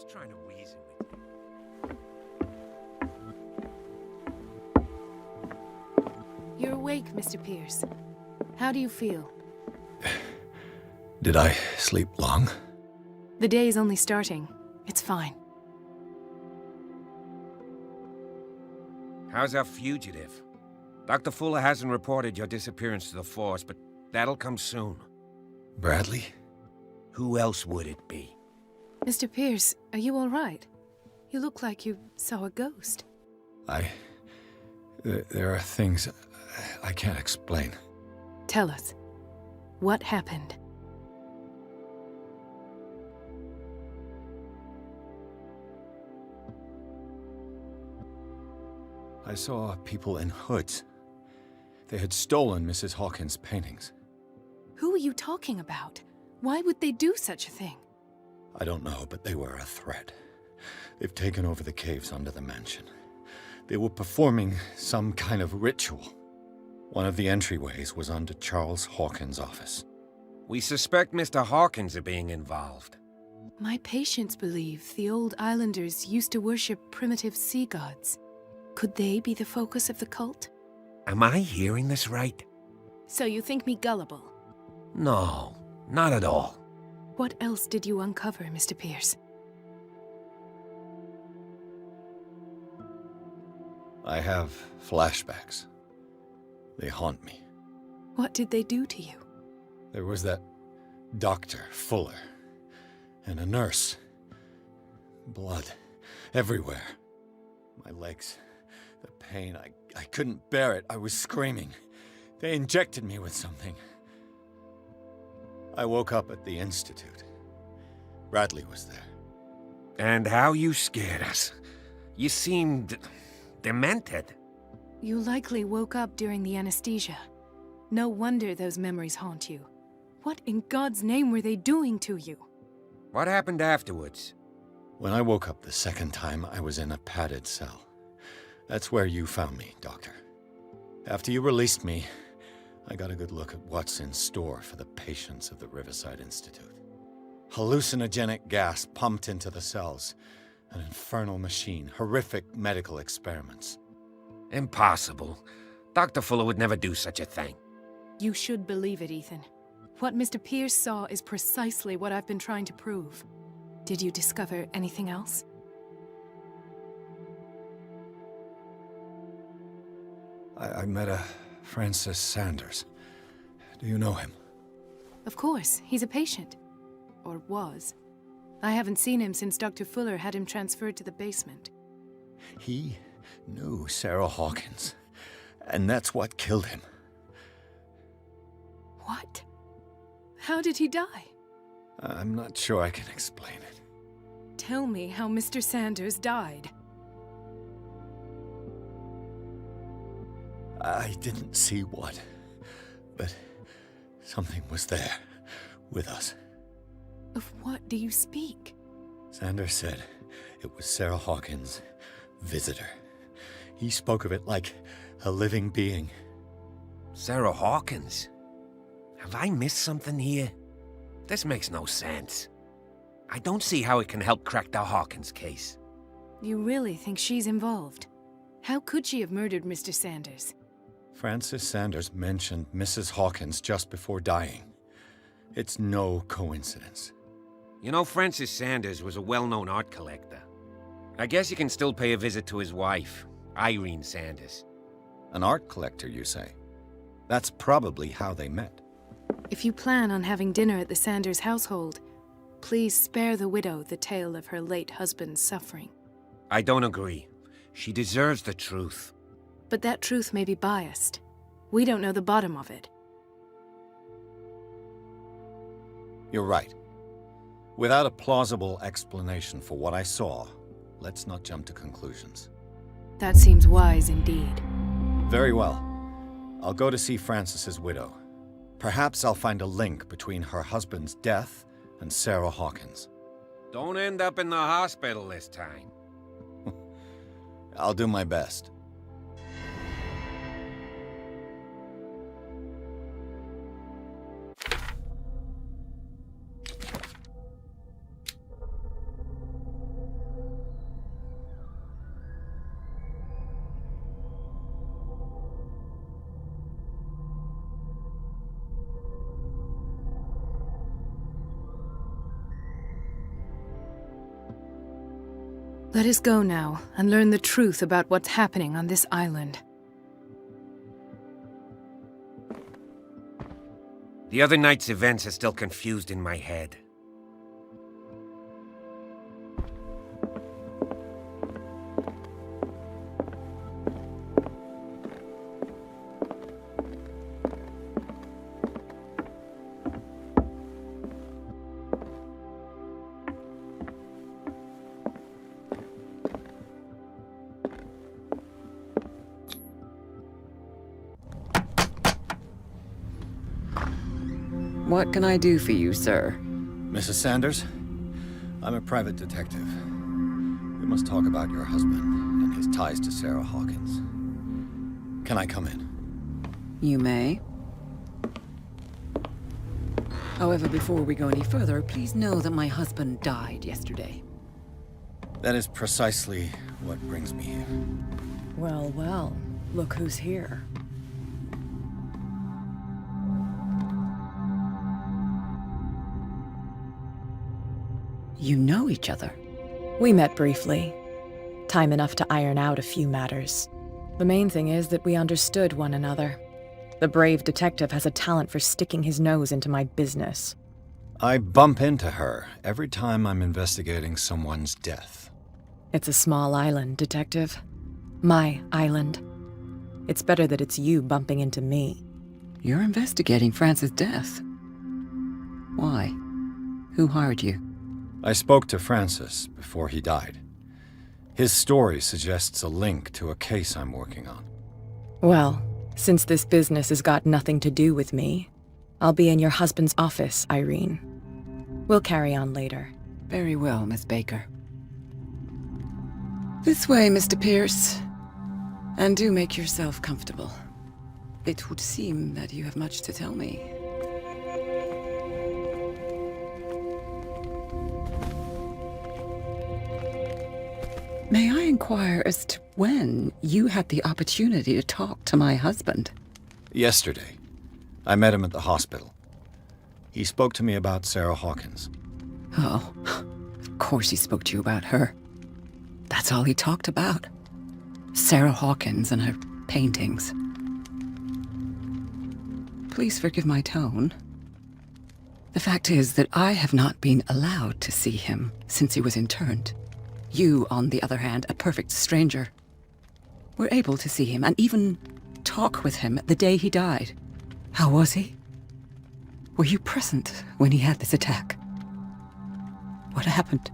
Trying to reason with you. You're awake, Mr. Pierce. How do you feel? Did I sleep long? The day is only starting. It's fine. How's our fugitive? Dr. Fuller hasn't reported your disappearance to the force, but that'll come soon. Bradley? Who else would it be? Mr. Pierce, are you all right? You look like you saw a ghost. There are things I can't explain. Tell us. What happened? I saw people in hoods. They had stolen Mrs. Hawkins' paintings. Who are you talking about? Why would they do such a thing? I don't know, but they were a threat. They've taken over the caves under the mansion. They were performing some kind of ritual. One of the entryways was under Charles Hawkins' office. We suspect Mr. Hawkins of being involved. My patients believe the old islanders used to worship primitive sea gods. Could they be the focus of the cult? Am I hearing this right? So you think me gullible? No, not at all. What else did you uncover, Mr. Pierce? I have flashbacks. They haunt me. What did they do to you? There was that Dr. Fuller, and a nurse. Blood everywhere. My legs The pain, I couldn't bear it. I was screaming. They injected me with something. I woke up at the Institute. Bradley was there. And how you scared us. You seemed demented. You likely woke up during the anesthesia. No wonder those memories haunt you. What in God's name were they doing to you? What happened afterwards? When I woke up the second time, I was in a padded cell. That's where you found me, Doctor. After you released me, I got a good look at what's in store for the patients of the Riverside Institute. Hallucinogenic gas pumped into the cells. An infernal machine. Horrific medical experiments. Impossible. Dr. Fuller would never do such a thing. You should believe it, Ethan. What Mr. Pierce saw is precisely what I've been trying to prove. Did you discover anything else? I met a Francis Sanders. Do you know him? Of course, he's a patient. Or was. I haven't seen him since Dr. Fuller had him transferred to the basement. He knew Sarah Hawkins, and that's what killed him. What? How did he die? I'm not sure I can explain it. Tell me how Mr. Sanders died. I didn't see what, but something was there, with us. Of what do you speak? Sanders said it was Sarah Hawkins' visitor. He spoke of it like a living being. Sarah Hawkins? Have I missed something here? This makes no sense. I don't see how it can help crack the Hawkins case. You really think she's involved? How could she have murdered Mr. Sanders? Francis Sanders mentioned Mrs. Hawkins just before dying. It's no coincidence. You know, Francis Sanders was a well-known art collector. I guess you can still pay a visit to his wife, Irene Sanders. An art collector, you say? That's probably how they met. If you plan on having dinner at the Sanders household, please spare the widow the tale of her late husband's suffering. I don't agree. She deserves the truth. But that truth may be biased. We don't know the bottom of it. You're right. Without a plausible explanation for what I saw, let's not jump to conclusions. That seems wise indeed. Very well. I'll go to see Francis's widow. Perhaps I'll find a link between her husband's death and Sarah Hawkins. Don't end up in the hospital this time. I'll do my best. Let us go now and learn the truth about what's happening on this island. The other night's events are still confused in my head. What can I do for you, sir? Mrs. Sanders? I'm a private detective. We must talk about your husband and his ties to Sarah Hawkins. Can I come in? You may. However, before we go any further, please know that my husband died yesterday. That is precisely what brings me here. Well, well, look who's here. You know each other? We met briefly. Time enough to iron out a few matters. The main thing is that we understood one another. The brave detective has a talent for sticking his nose into my business. I bump into her every time I'm investigating someone's death. It's a small island, Detective. My island. It's better that it's you bumping into me. You're investigating Francis' death. Why? Who hired you? I spoke to Francis before he died. His story suggests a link to a case I'm working on. Well, since this business has got nothing to do with me, I'll be in your husband's office, Irene. We'll carry on later. Very well, Miss Baker. This way, Mr. Pierce. And do make yourself comfortable. It would seem that you have much to tell me. May I inquire as to when you had the opportunity to talk to my husband? Yesterday, I met him at the hospital. He spoke to me about Sarah Hawkins. Oh, of course he spoke to you about her. That's all he talked about. Sarah Hawkins and her paintings. Please forgive my tone. The fact is that I have not been allowed to see him since he was interned. You, on the other hand, a perfect stranger, were able to see him and even talk with him the day he died. How was he? Were you present when he had this attack? What happened?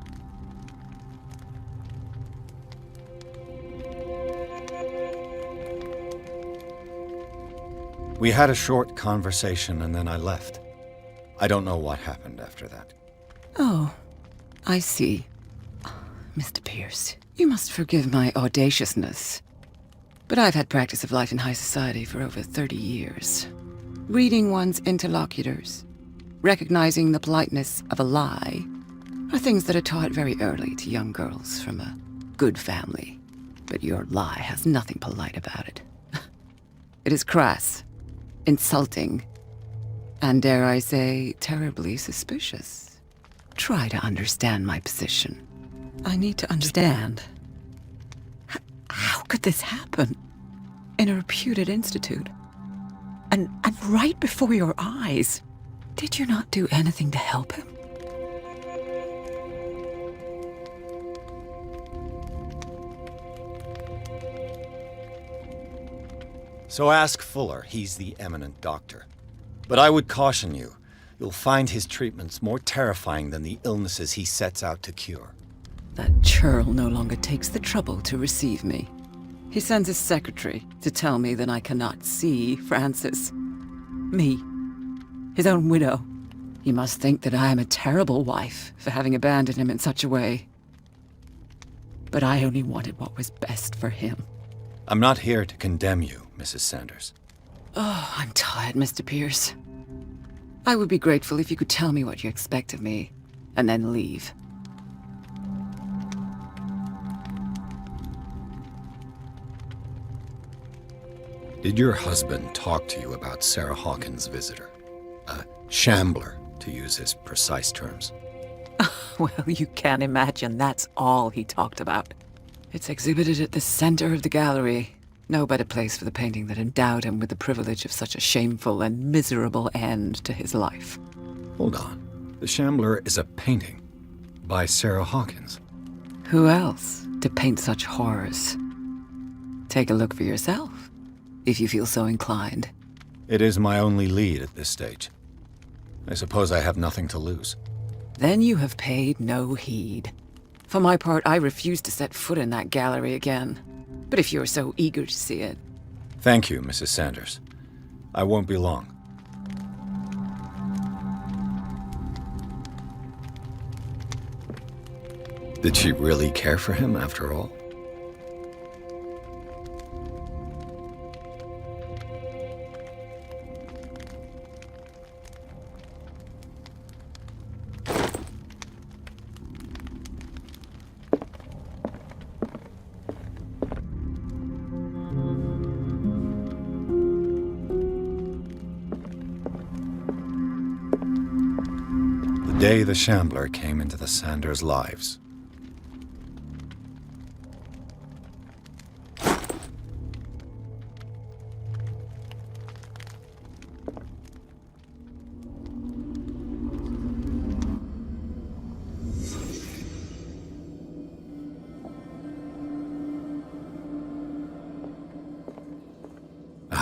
We had a short conversation and then I left. I don't know what happened after that. Oh, I see. Mr. Pierce, you must forgive my audaciousness, but I've had practice of life in high society for over 30 years. Reading one's interlocutors, recognizing the politeness of a lie, are things that are taught very early to young girls from a good family. But your lie has nothing polite about it. It is crass, insulting, and dare I say, terribly suspicious. Try to understand my position. I need to understand. How could this happen? In a reputed institute? And right before your eyes? Did you not do anything to help him? So ask Fuller, he's the eminent doctor. But I would caution you, you'll find his treatments more terrifying than the illnesses he sets out to cure. That churl no longer takes the trouble to receive me. He sends his secretary to tell me that I cannot see Francis. Me, his own widow. He must think that I am a terrible wife for having abandoned him in such a way. But I only wanted what was best for him. I'm not here to condemn you, Mrs. Sanders. Oh, I'm tired, Mr. Pierce. I would be grateful if you could tell me what you expect of me, and then leave. Did your husband talk to you about Sarah Hawkins' visitor? A shambler, to use his precise terms. Well, you can't imagine that's all he talked about. It's exhibited at the center of the gallery. No better place for the painting that endowed him with the privilege of such a shameful and miserable end to his life. Hold on. The Shambler is a painting by Sarah Hawkins. Who else to paint such horrors? Take a look for yourself, if you feel so inclined. It is my only lead at this stage. I suppose I have nothing to lose. Then you have paid no heed. For my part, I refuse to set foot in that gallery again. But if you're so eager to see it... Thank you, Mrs. Sanders. I won't be long. Did she really care for him after all? The day the Shambler came into the Sanders' lives.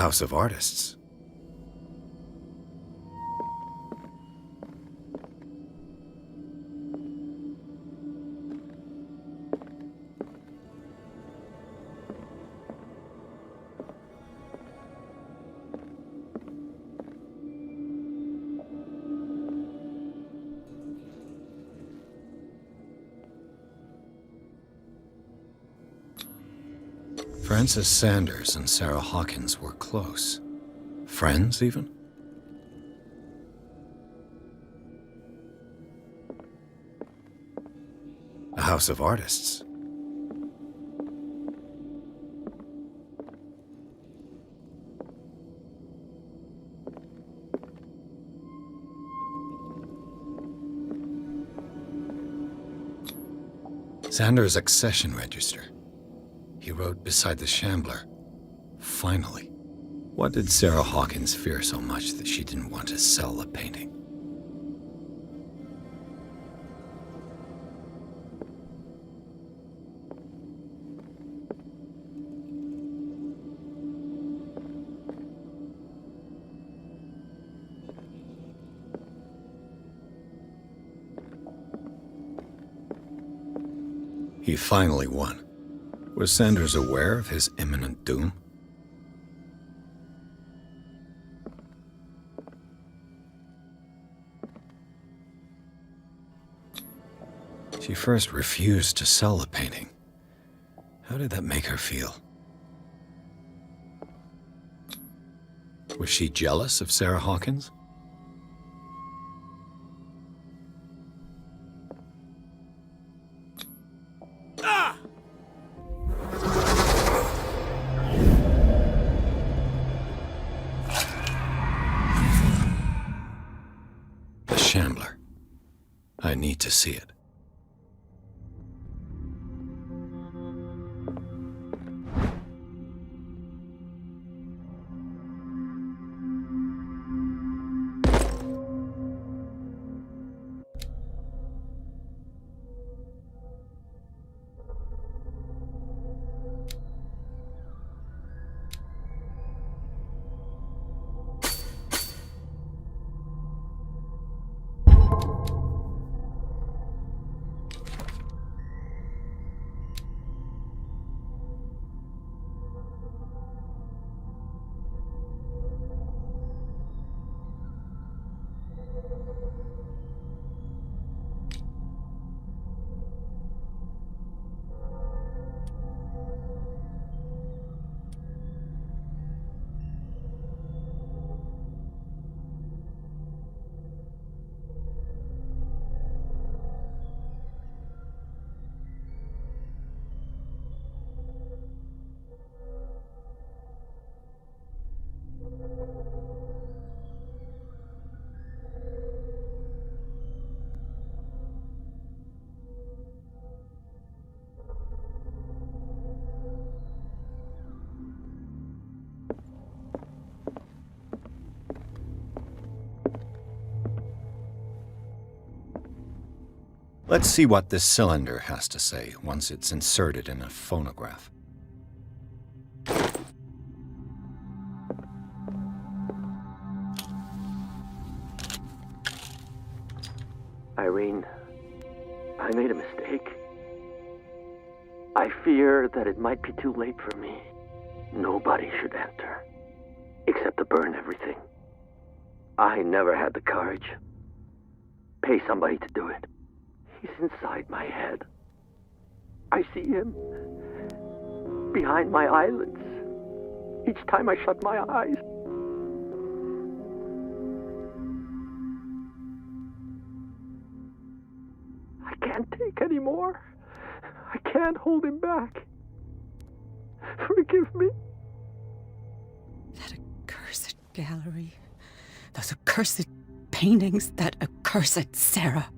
house of artists. Francis Sanders and Sarah Hawkins were close. Friends, even? A house of artists. Sanders' accession register. He wrote beside the Shambler, "Finally." What did Sarah Hawkins fear so much that she didn't want to sell the painting? He finally won. Was Sanders aware of his imminent doom? She first refused to sell the painting. How did that make her feel? Was she jealous of Sarah Hawkins? The Shambler. I need to see it. Let's see what this cylinder has to say once it's inserted in a phonograph. Irene, I made a mistake. I fear that it might be too late for me. Nobody should enter, except to burn everything. I never had the courage. Pay somebody to do it. He's inside my head. I see him behind my eyelids each time I shut my eyes. I can't take any more. I can't hold him back. Forgive me. That accursed gallery. Those accursed paintings. That accursed Sarah.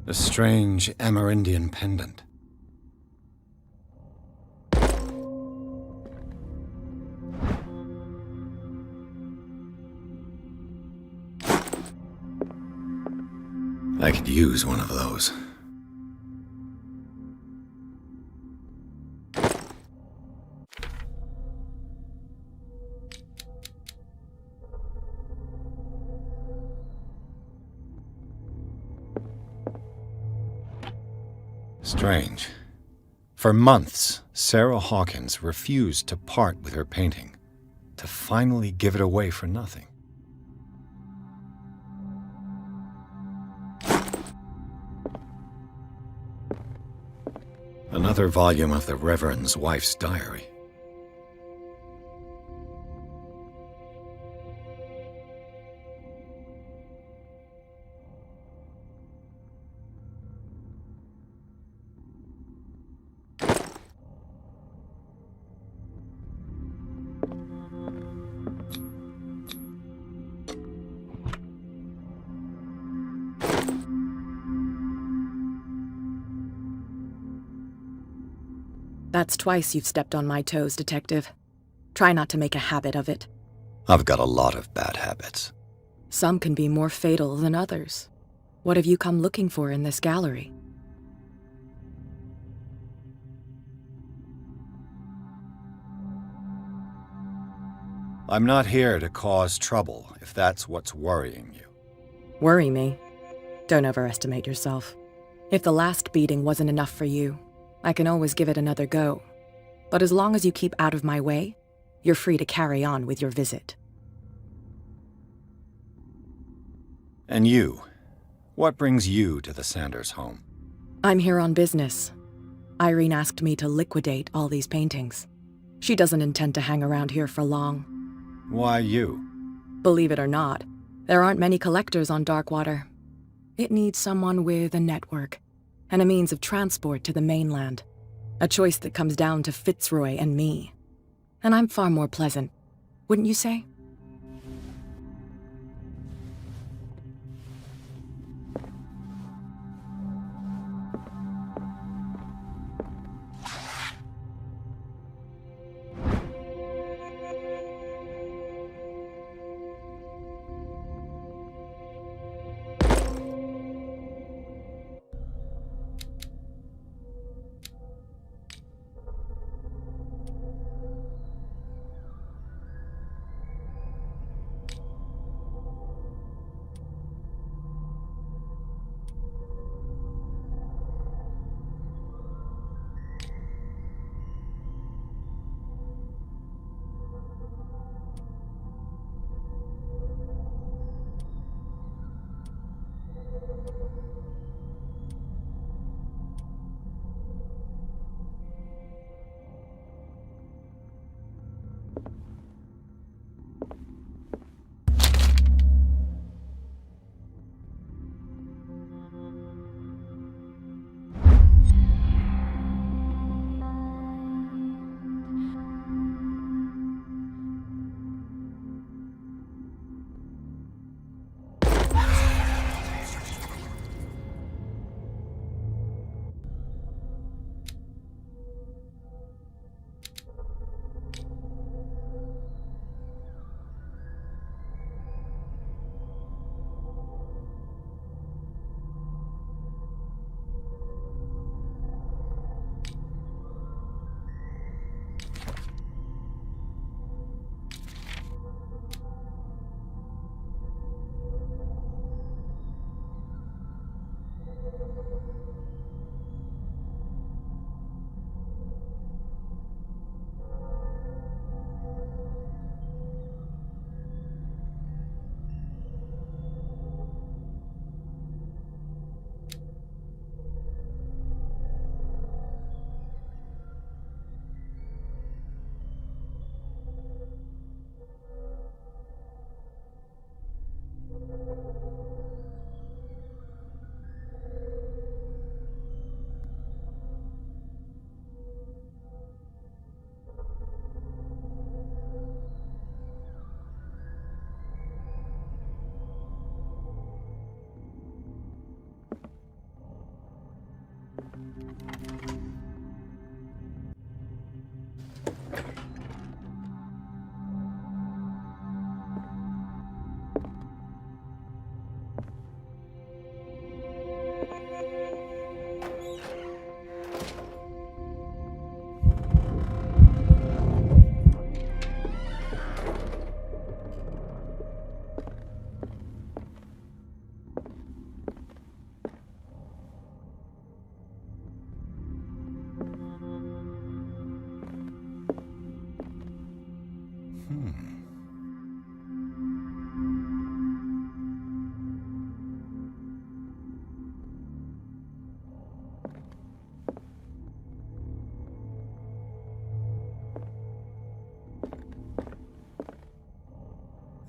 A strange Amerindian pendant. I could use one of those. Strange. For months, Sarah Hawkins refused to part with her painting, to finally give it away for nothing. Another volume of the Reverend's wife's diary. That's twice you've stepped on my toes, Detective. Try not to make a habit of it. I've got a lot of bad habits. Some can be more fatal than others. What have you come looking for in this gallery? I'm not here to cause trouble, if that's what's worrying you. Worry me? Don't overestimate yourself. If the last beating wasn't enough for you, I can always give it another go. But as long as you keep out of my way, you're free to carry on with your visit. And you? What brings you to the Sanders home? I'm here on business. Irene asked me to liquidate all these paintings. She doesn't intend to hang around here for long. Why you? Believe it or not, there aren't many collectors on Darkwater. It needs someone with a network and a means of transport to the mainland. A choice that comes down to Fitzroy and me. And I'm far more pleasant, wouldn't you say?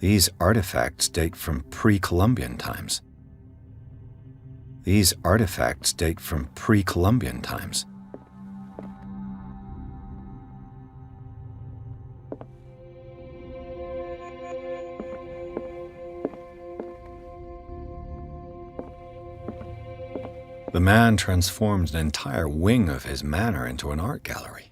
These artifacts date from pre-Columbian times. These artifacts date from pre-Columbian times. The man transforms an entire wing of his manor into an art gallery.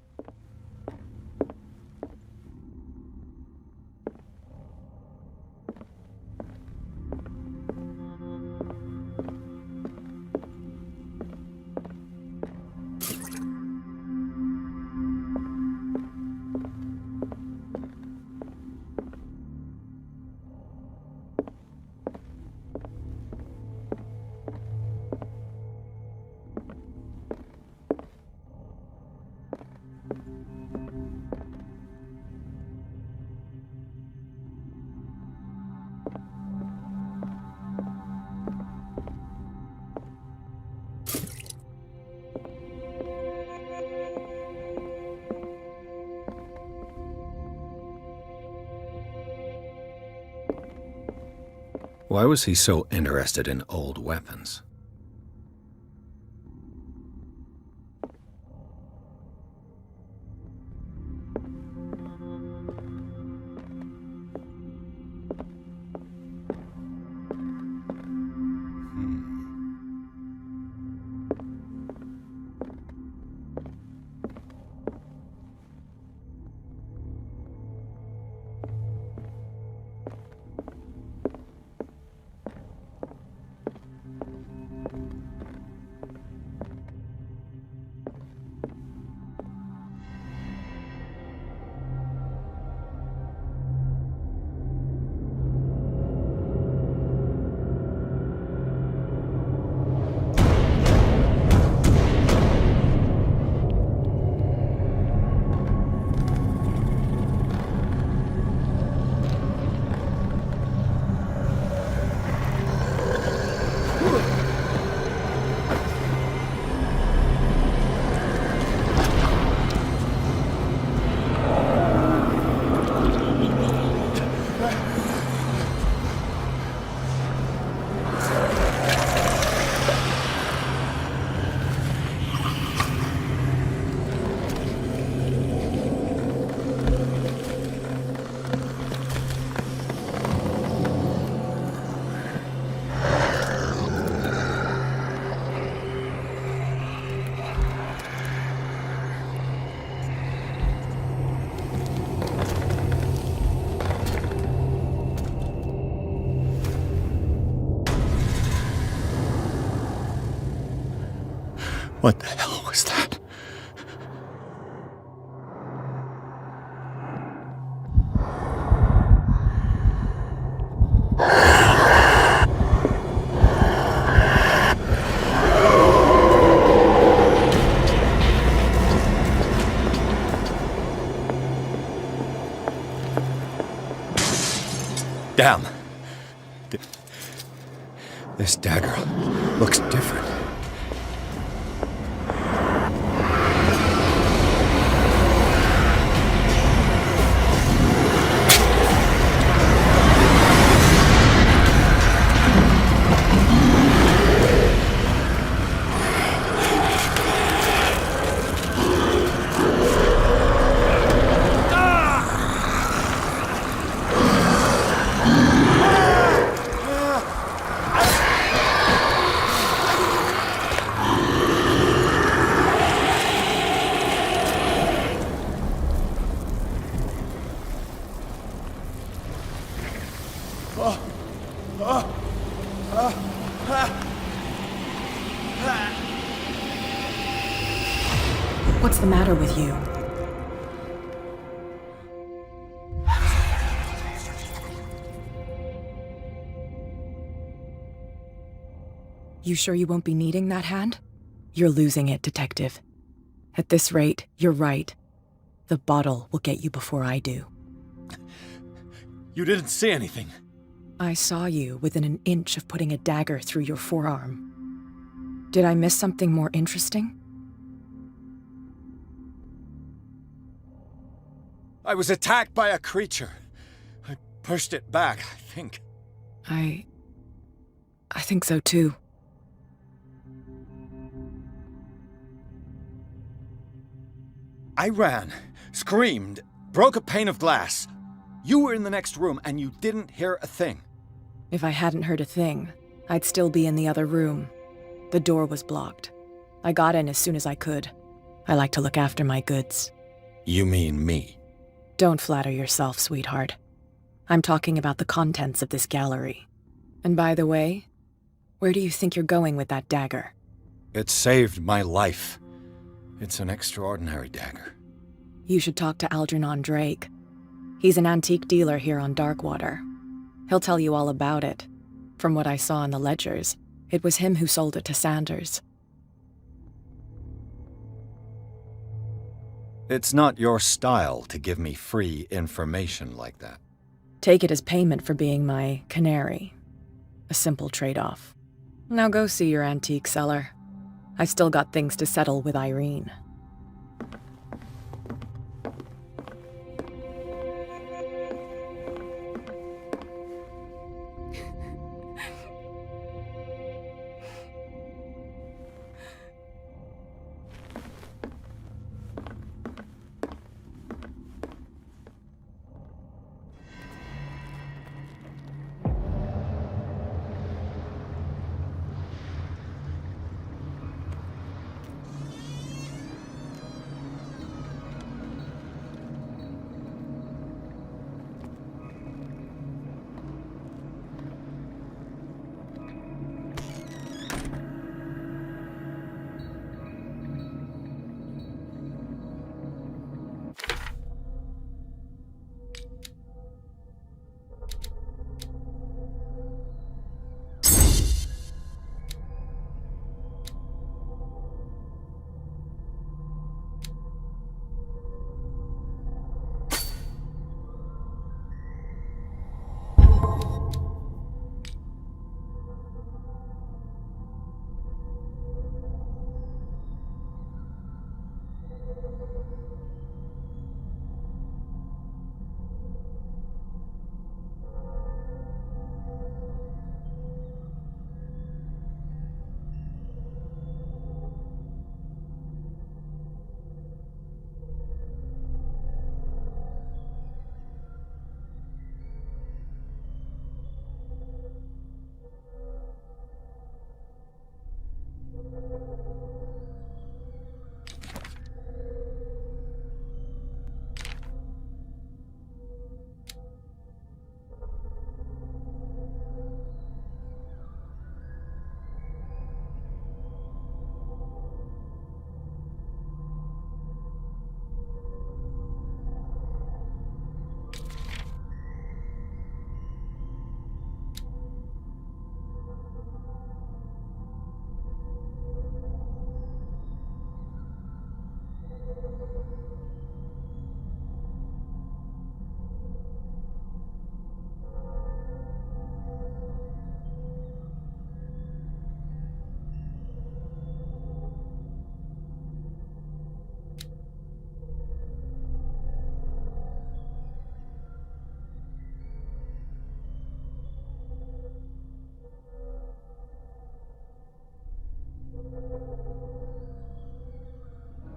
Why was he so interested in old weapons? What the hell was that? Damn. This dagger looks different. What's the matter with you? You sure you won't be needing that hand? You're losing it, Detective. At this rate, you're right. The bottle will get you before I do. You didn't see anything. I saw you within an inch of putting a dagger through your forearm. Did I miss something more interesting? I was attacked by a creature. pushed it back, I think. I think so too. I ran, screamed, broke a pane of glass. You were in the next room and you didn't hear a thing. If I hadn't heard a thing, I'd still be in the other room. The door was blocked. I got in as soon as I could. I like to look after my goods. You mean me? Don't flatter yourself, sweetheart. I'm talking about the contents of this gallery. And by the way, where do you think you're going with that dagger? It saved my life. It's an extraordinary dagger. You should talk to Algernon Drake. He's an antique dealer here on Darkwater. He'll tell you all about it. From what I saw in the ledgers, it was him who sold it to Sanders. It's not your style to give me free information like that. Take it as payment for being my canary. A simple trade-off. Now go see your antique seller. I've still got things to settle with Irene.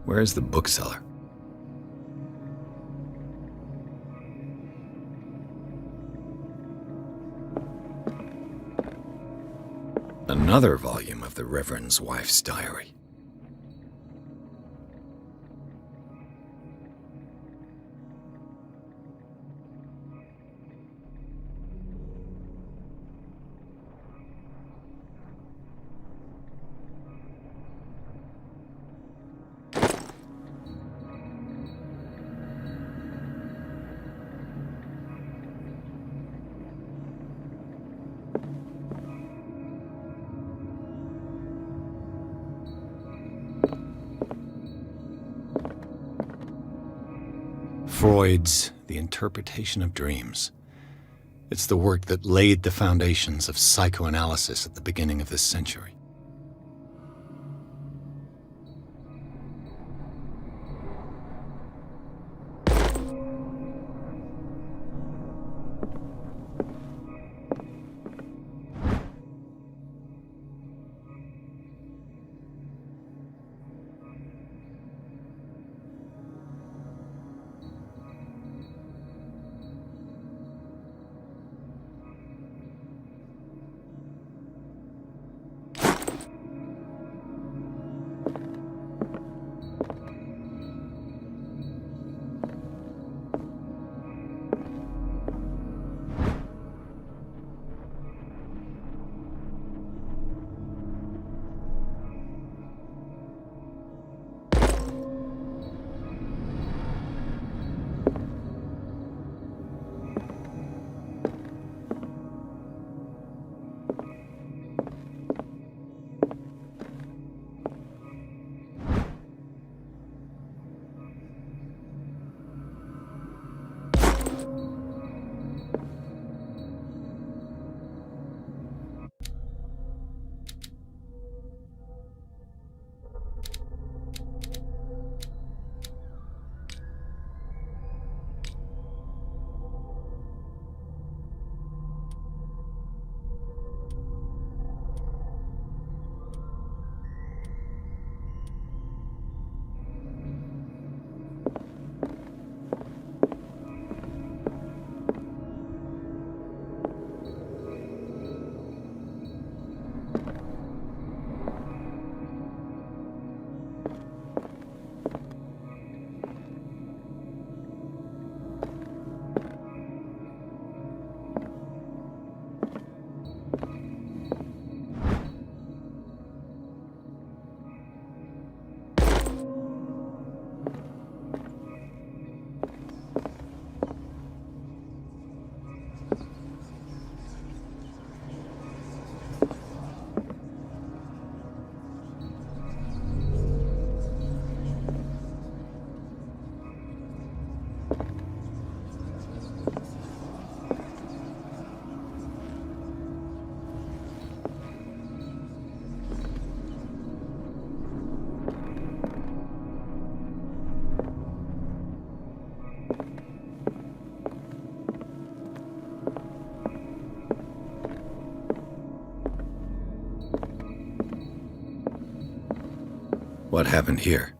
Where's the bookseller? Another volume of the Reverend's wife's diary. Freud's The Interpretation of Dreams. It's the work that laid the foundations of psychoanalysis at the beginning of this century. What happened here?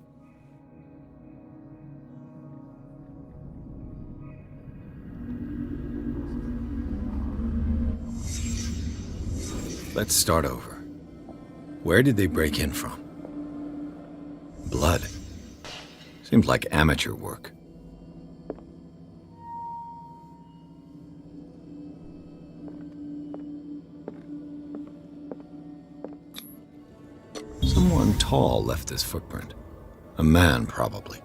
Let's start over. Where did they break in from? Blood. Seemed like amateur work. Someone tall left this footprint. A man, probably.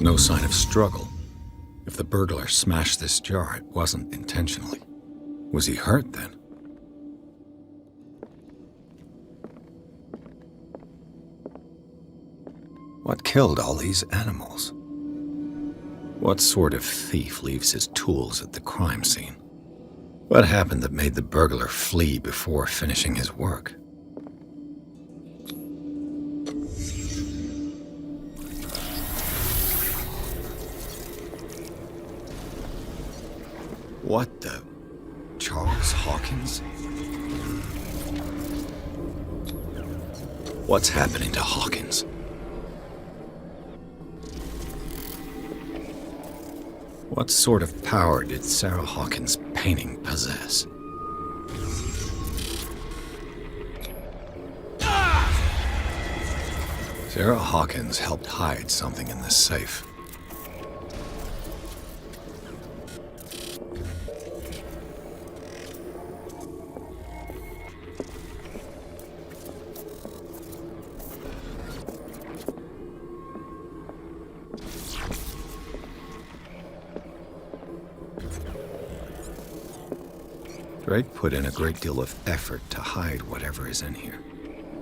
No sign of struggle. If the burglar smashed this jar, it wasn't intentionally. Was he hurt then? What killed all these animals? What sort of thief leaves his tools at the crime scene? What happened that made the burglar flee before finishing his work? What the... Charles Hawkins? What's happening to Hawkins? What sort of power did Sarah Hawkins' painting possess? Sarah Hawkins helped hide something in this safe. Drake put in a great deal of effort to hide whatever is in here.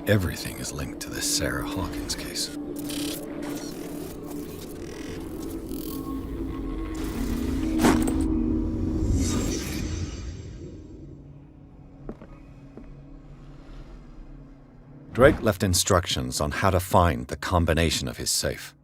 Everything is linked to the Sarah Hawkins case. Drake left instructions on how to find the combination of his safe.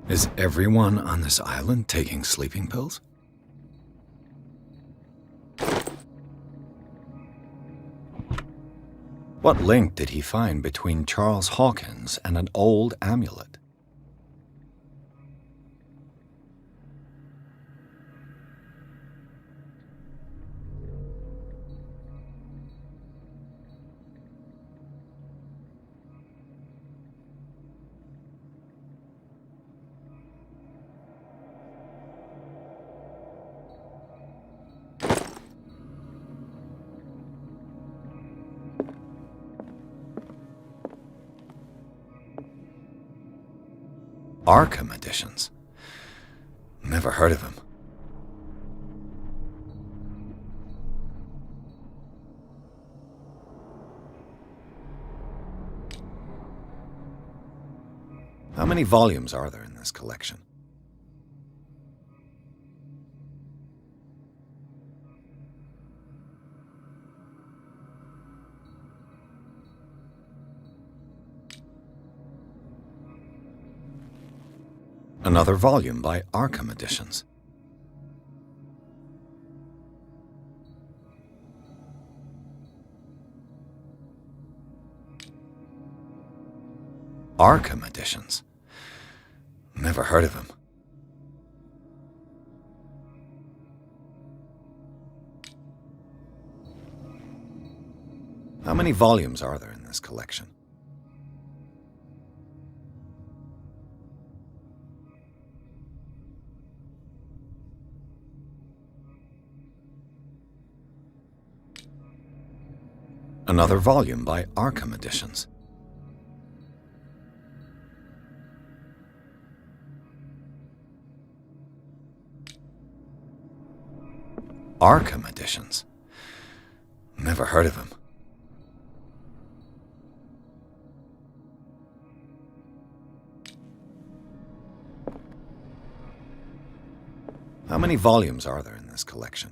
Is everyone on this island taking sleeping pills? What link did he find between Charles Hawkins and an old amulet? Arkham editions. Never heard of him. How many volumes are there in this collection? Another volume by Arkham Editions. Arkham Editions. Never heard of him. How many volumes are there in this collection? Another volume by Arkham Editions. Arkham Editions. Never heard of him. How many volumes are there in this collection?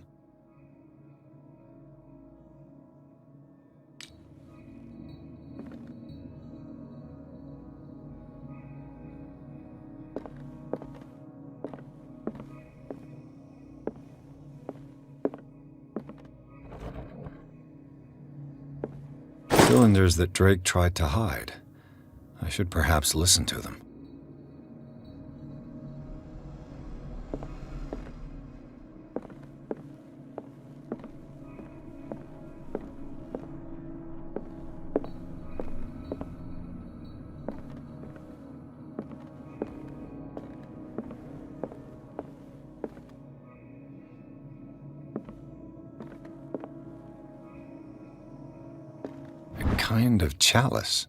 Cylinders that Drake tried to hide. I should perhaps listen to them. Kind of chalice.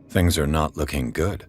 Things are not looking good.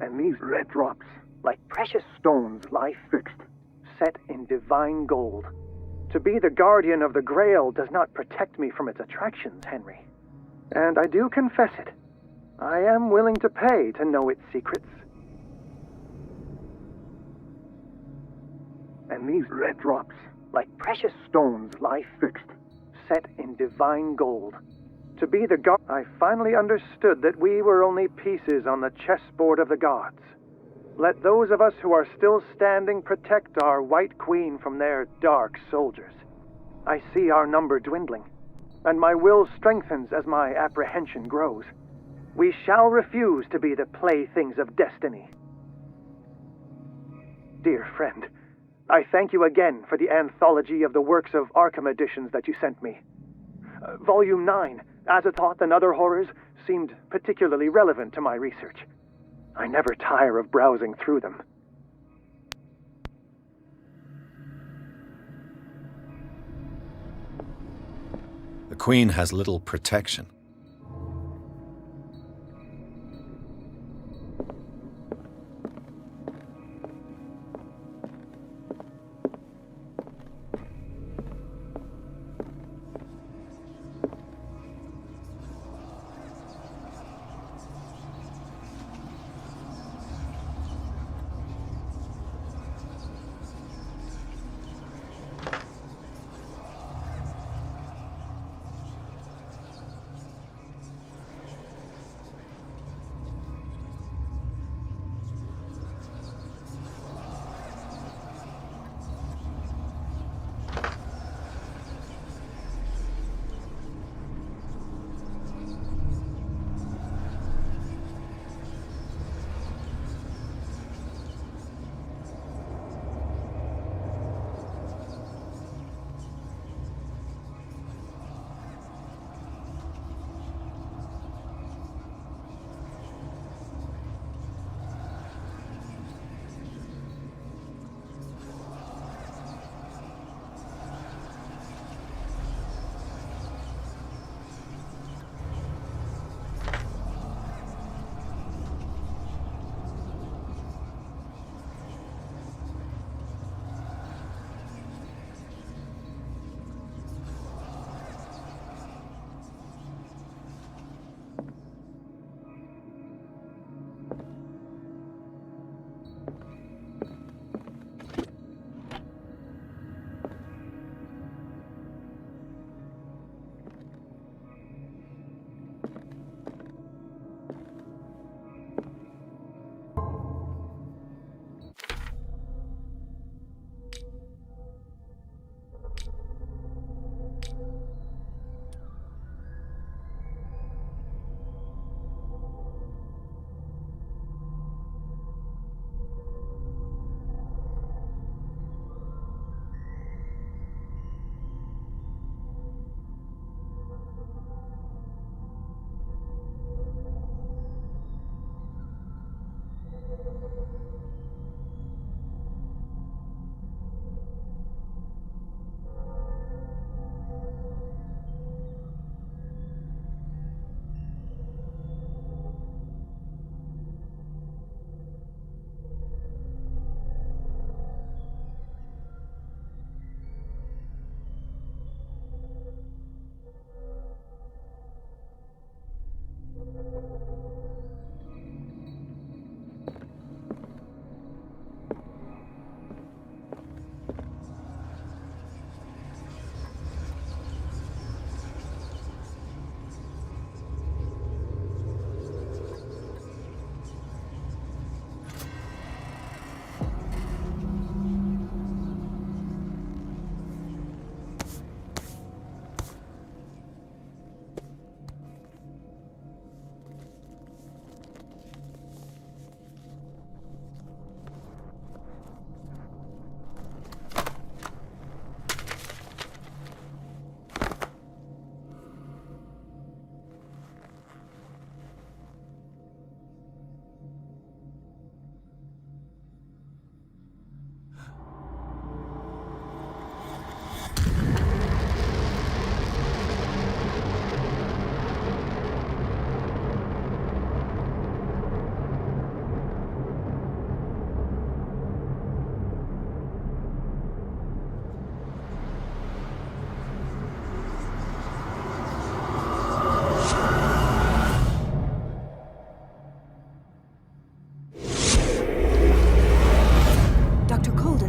And these red drops, like precious stones, lie fixed, set in divine gold. To be the guardian of the Grail does not protect me from its attractions, Henry. And I do confess it. I am willing to pay to know its secrets. And these red drops, like precious stones, lie fixed, set in divine gold. To be the god, I finally understood that we were only pieces on the chessboard of the gods. Let those of us who are still standing protect our White Queen from their dark soldiers. I see our number dwindling, and my will strengthens as my apprehension grows. We shall refuse to be the playthings of destiny. Dear friend, I thank you again for the anthology of the works of Arkham editions that you sent me. Volume 9, Azathoth and Other Horrors, seemed particularly relevant to my research. I never tire of browsing through them. The Queen has little protection.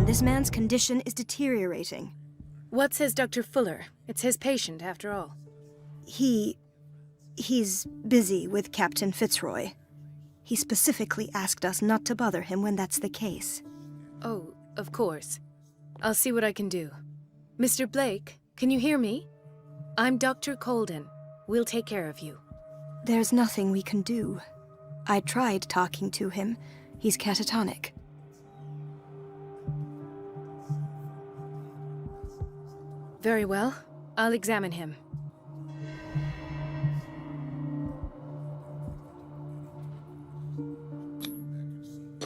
This man's condition is deteriorating. What says Dr. Fuller? It's his patient, after all. He's busy with Captain Fitzroy. He specifically asked us not to bother him when that's the case. Oh, of course. I'll see what I can do. Mr. Blake, can you hear me? I'm Dr. Colden. We'll take care of you. There's nothing we can do. I tried talking to him. He's catatonic. Very well. I'll examine him.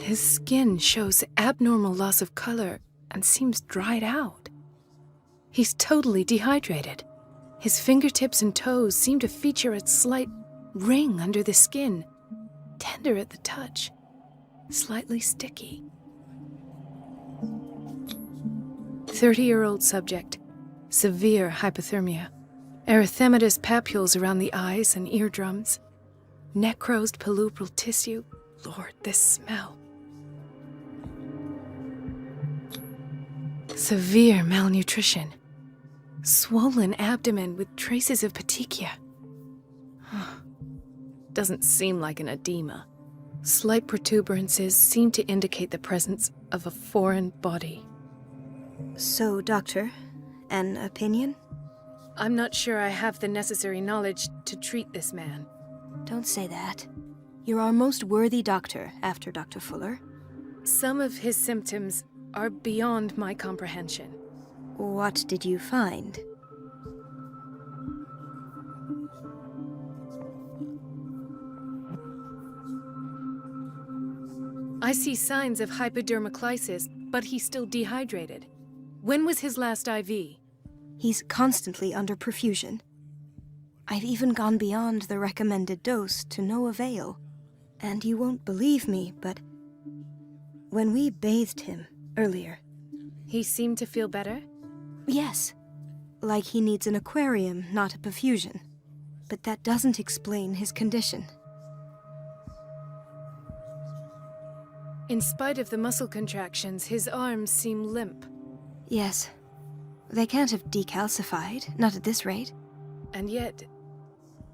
His skin shows abnormal loss of color and seems dried out. He's totally dehydrated. His fingertips and toes seem to feature a slight ring under the skin, tender at the touch, slightly sticky. 30-year-old subject, severe hypothermia, erythematous papules around the eyes and eardrums, necrosed palpebral tissue. Lord, this smell. Severe malnutrition. Swollen abdomen with traces of petechia. Doesn't seem like an edema. Slight protuberances seem to indicate the presence of a foreign body. So, Doctor, an opinion? I'm not sure I have the necessary knowledge to treat this man. Don't say that. You're our most worthy doctor after Dr. Fuller. Some of his symptoms are beyond my comprehension. What did you find? I see signs of hypodermoclysis, but he's still dehydrated. When was his last IV? He's constantly under perfusion. I've even gone beyond the recommended dose to no avail. And you won't believe me, but when we bathed him earlier... He seemed to feel better? Yes. Like he needs an aquarium, not a perfusion. But that doesn't explain his condition. In spite of the muscle contractions, his arms seem limp. Yes. They can't have decalcified, not at this rate. And yet,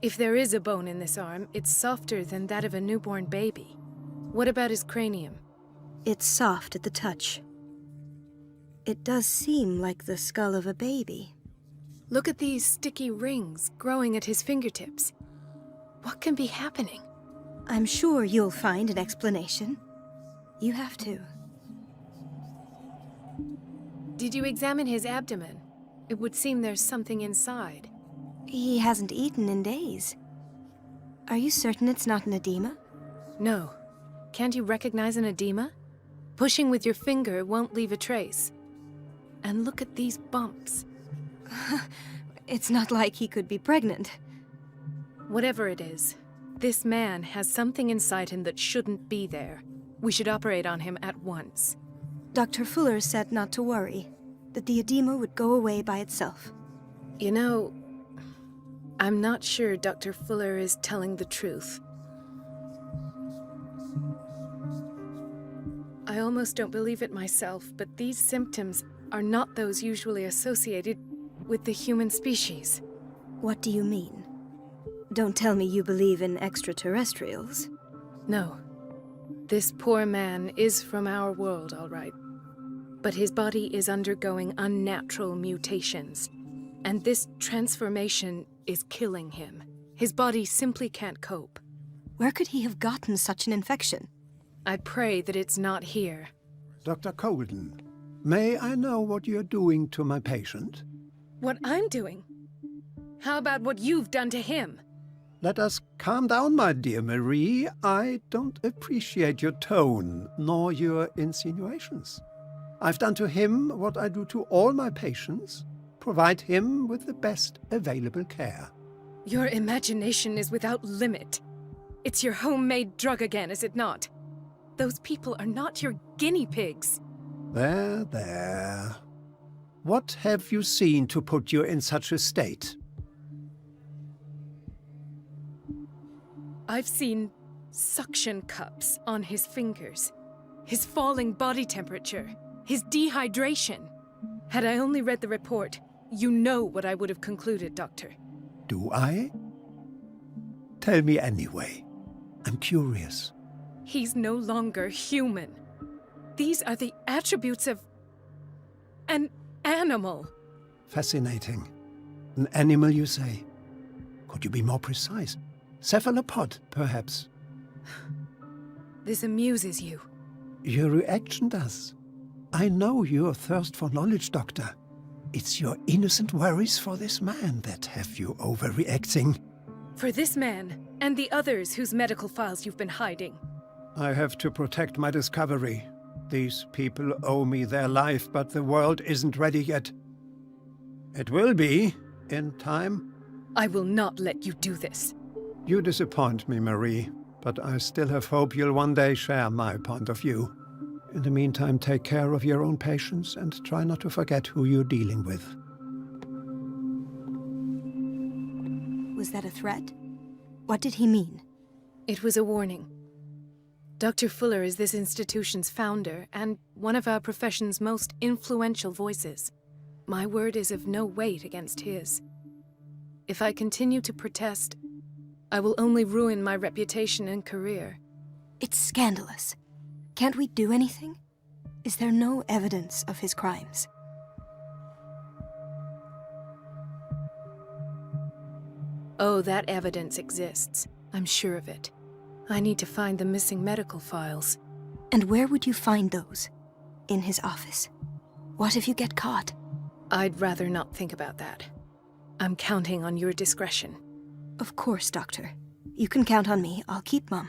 if there is a bone in this arm, it's softer than that of a newborn baby. What about his cranium? It's soft at the touch. It does seem like the skull of a baby. Look at these sticky rings growing at his fingertips. What can be happening? I'm sure you'll find an explanation. You have to. Did you examine his abdomen? It would seem there's something inside. He hasn't eaten in days. Are you certain it's not an edema? No. Can't you recognize an edema? Pushing with your finger won't leave a trace. And look at these bumps. It's not like he could be pregnant. Whatever it is, this man has something inside him that shouldn't be there. We should operate on him at once. Dr. Fuller said not to worry, that the edema would go away by itself. You know, I'm not sure Dr. Fuller is telling the truth. I almost don't believe it myself, but these symptoms are not those usually associated with the human species. What do you mean? Don't tell me you believe in extraterrestrials. No. This poor man is from our world, all right. But his body is undergoing unnatural mutations. And this transformation is killing him. His body simply can't cope. Where could he have gotten such an infection? I pray that it's not here. Dr. Colden, may I know what you're doing to my patient? What I'm doing? How about what you've done to him? Let us calm down, my dear Marie. I don't appreciate your tone, nor your insinuations. I've done to him what I do to all my patients. Provide him with the best available care. Your imagination is without limit. It's your homemade drug again, is it not? Those people are not your guinea pigs. There, there. What have you seen to put you in such a state? I've seen suction cups on his fingers, his falling body temperature, his dehydration. Had I only read the report, you know what I would have concluded, Doctor. Do I? Tell me anyway. I'm curious. He's no longer human. These are the attributes of an animal. Fascinating. An animal, you say? Could you be more precise? Cephalopod, perhaps? This amuses you. Your reaction does. I know your thirst for knowledge, Doctor. It's your innocent worries for this man that have you overreacting. For this man, and the others whose medical files you've been hiding. I have to protect my discovery. These people owe me their life, but the world isn't ready yet. It will be, in time. I will not let you do this. You disappoint me, Marie, but I still have hope you'll one day share my point of view. In the meantime, take care of your own patients and try not to forget who you're dealing with. Was that a threat? What did he mean? It was a warning. Dr. Fuller is this institution's founder and one of our profession's most influential voices. My word is of no weight against his. If I continue to protest, I will only ruin my reputation and career. It's scandalous. Can't we do anything? Is there no evidence of his crimes? Oh, that evidence exists. I'm sure of it. I need to find the missing medical files. And where would you find those? In his office? What if you get caught? I'd rather not think about that. I'm counting on your discretion. Of course, Doctor. You can count on me. I'll keep mum.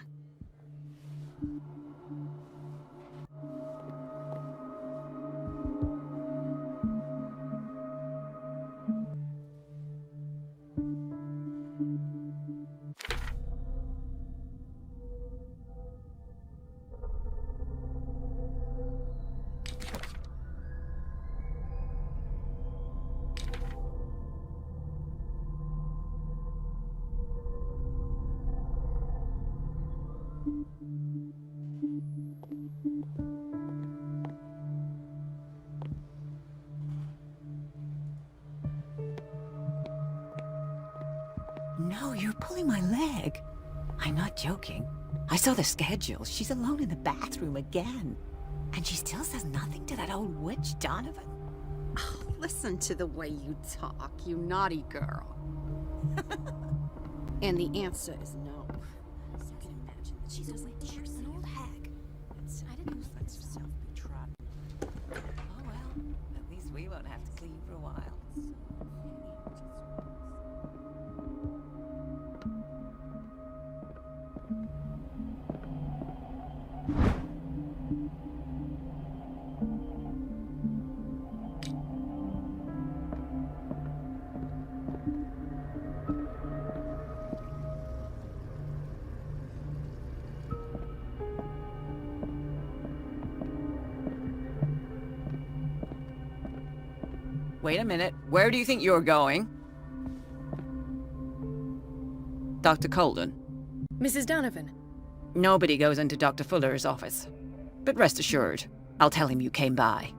No, you're pulling my leg. I'm not joking. I saw the schedule. She's alone in the bathroom again. And she still says nothing to that old witch, Donovan. Oh, listen to the way you talk, you naughty girl. And the answer is no. I can imagine that she's a witch. An old hag. I didn't know let yourself be trapped. Oh well, at least we won't have to clean for a while. Wait a minute. Where do you think you're going? Dr. Colden. Mrs. Donovan. Nobody goes into Dr. Fuller's office. But rest assured, I'll tell him you came by.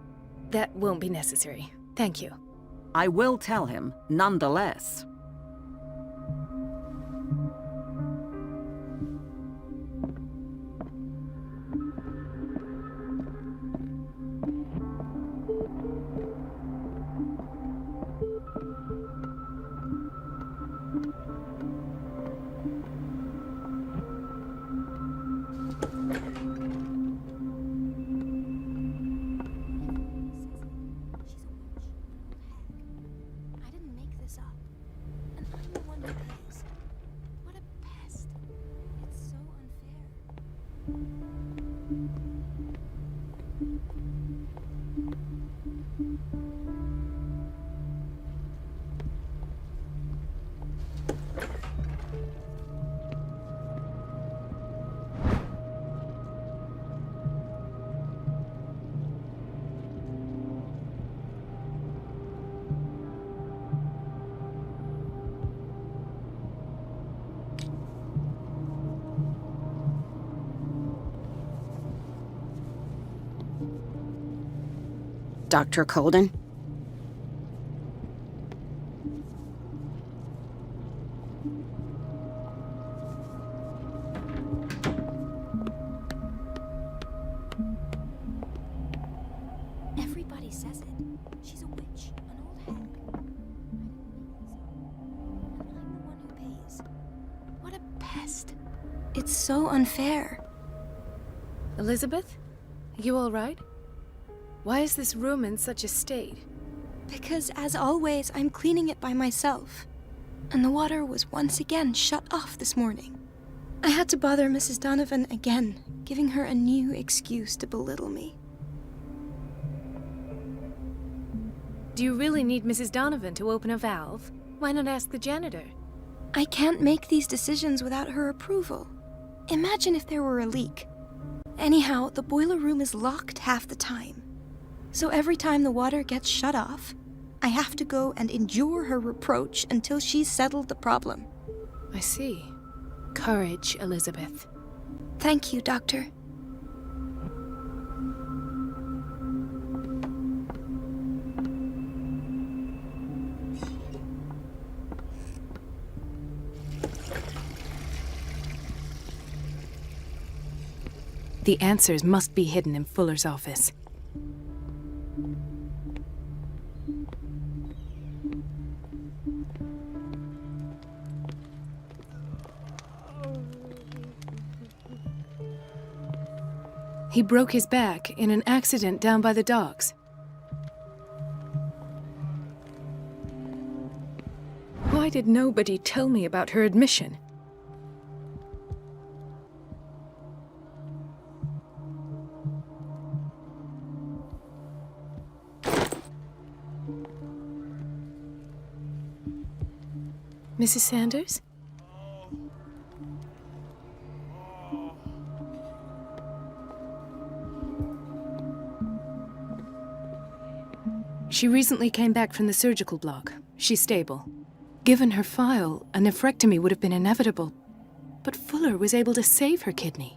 That won't be necessary. Thank you. I will tell him, nonetheless. Dr. Colden? Everybody says it. She's a witch, an old hag. And I'm the one who pays. What a pest. It's so unfair. Elizabeth? You all right? Why is this room in such a state? Because, as always, I'm cleaning it by myself. And the water was once again shut off this morning. I had to bother Mrs. Donovan again, giving her a new excuse to belittle me. Do you really need Mrs. Donovan to open a valve? Why not ask the janitor? I can't make these decisions without her approval. Imagine if there were a leak. Anyhow, the boiler room is locked half the time. So every time the water gets shut off, I have to go and endure her reproach until she's settled the problem. I see. Courage, Elizabeth. Thank you, Doctor. The answers must be hidden in Fuller's office. He broke his back in an accident down by the docks. Why did nobody tell me about her admission? Mrs. Sanders? She recently came back from the surgical block. She's stable. Given her file, a nephrectomy would have been inevitable. But Fuller was able to save her kidney.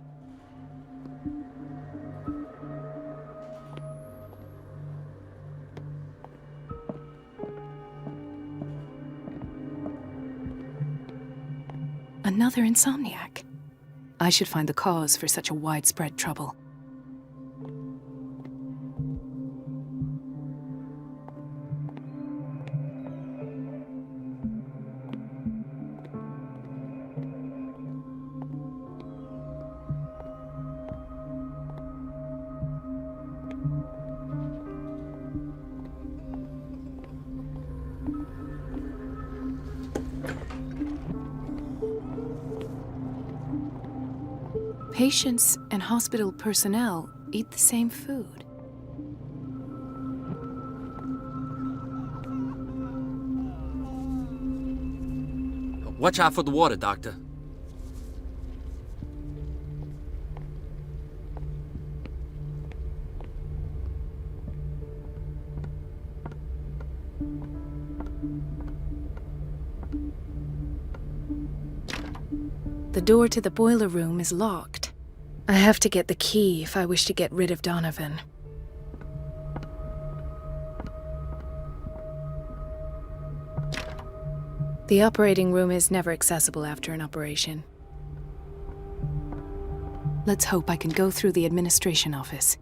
Another insomniac. I should find the cause for such a widespread trouble. Patients and hospital personnel eat the same food. Watch out for the water, Doctor. The door to the boiler room is locked. I have to get the key if I wish to get rid of Donovan. The operating room is never accessible after an operation. Let's hope I can go through the administration office.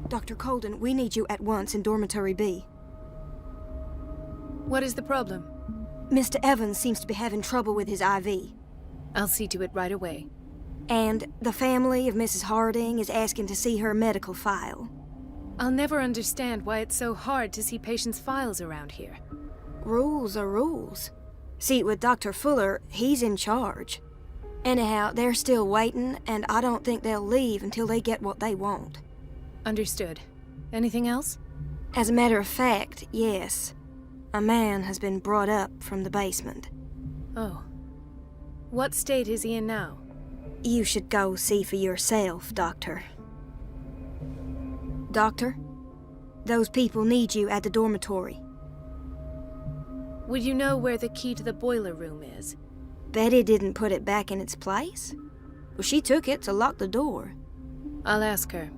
Dr. Colden, we need you at once in Dormitory B. What is the problem? Mr. Evans seems to be having trouble with his IV. I'll see to it right away. And the family of Mrs. Harding is asking to see her medical file. I'll never understand why it's so hard to see patients' files around here. Rules are rules. See, with Dr. Fuller, he's in charge. Anyhow, they're still waiting, and I don't think they'll leave until they get what they want. Understood. Anything else? As a matter of fact, yes. A man has been brought up from the basement. Oh. What state is he in now? You should go see for yourself, Doctor. Doctor, those people need you at the dormitory. Would you know where the key to the boiler room is? Betty didn't put it back in its place. Well, she took it to lock the door. I'll ask her.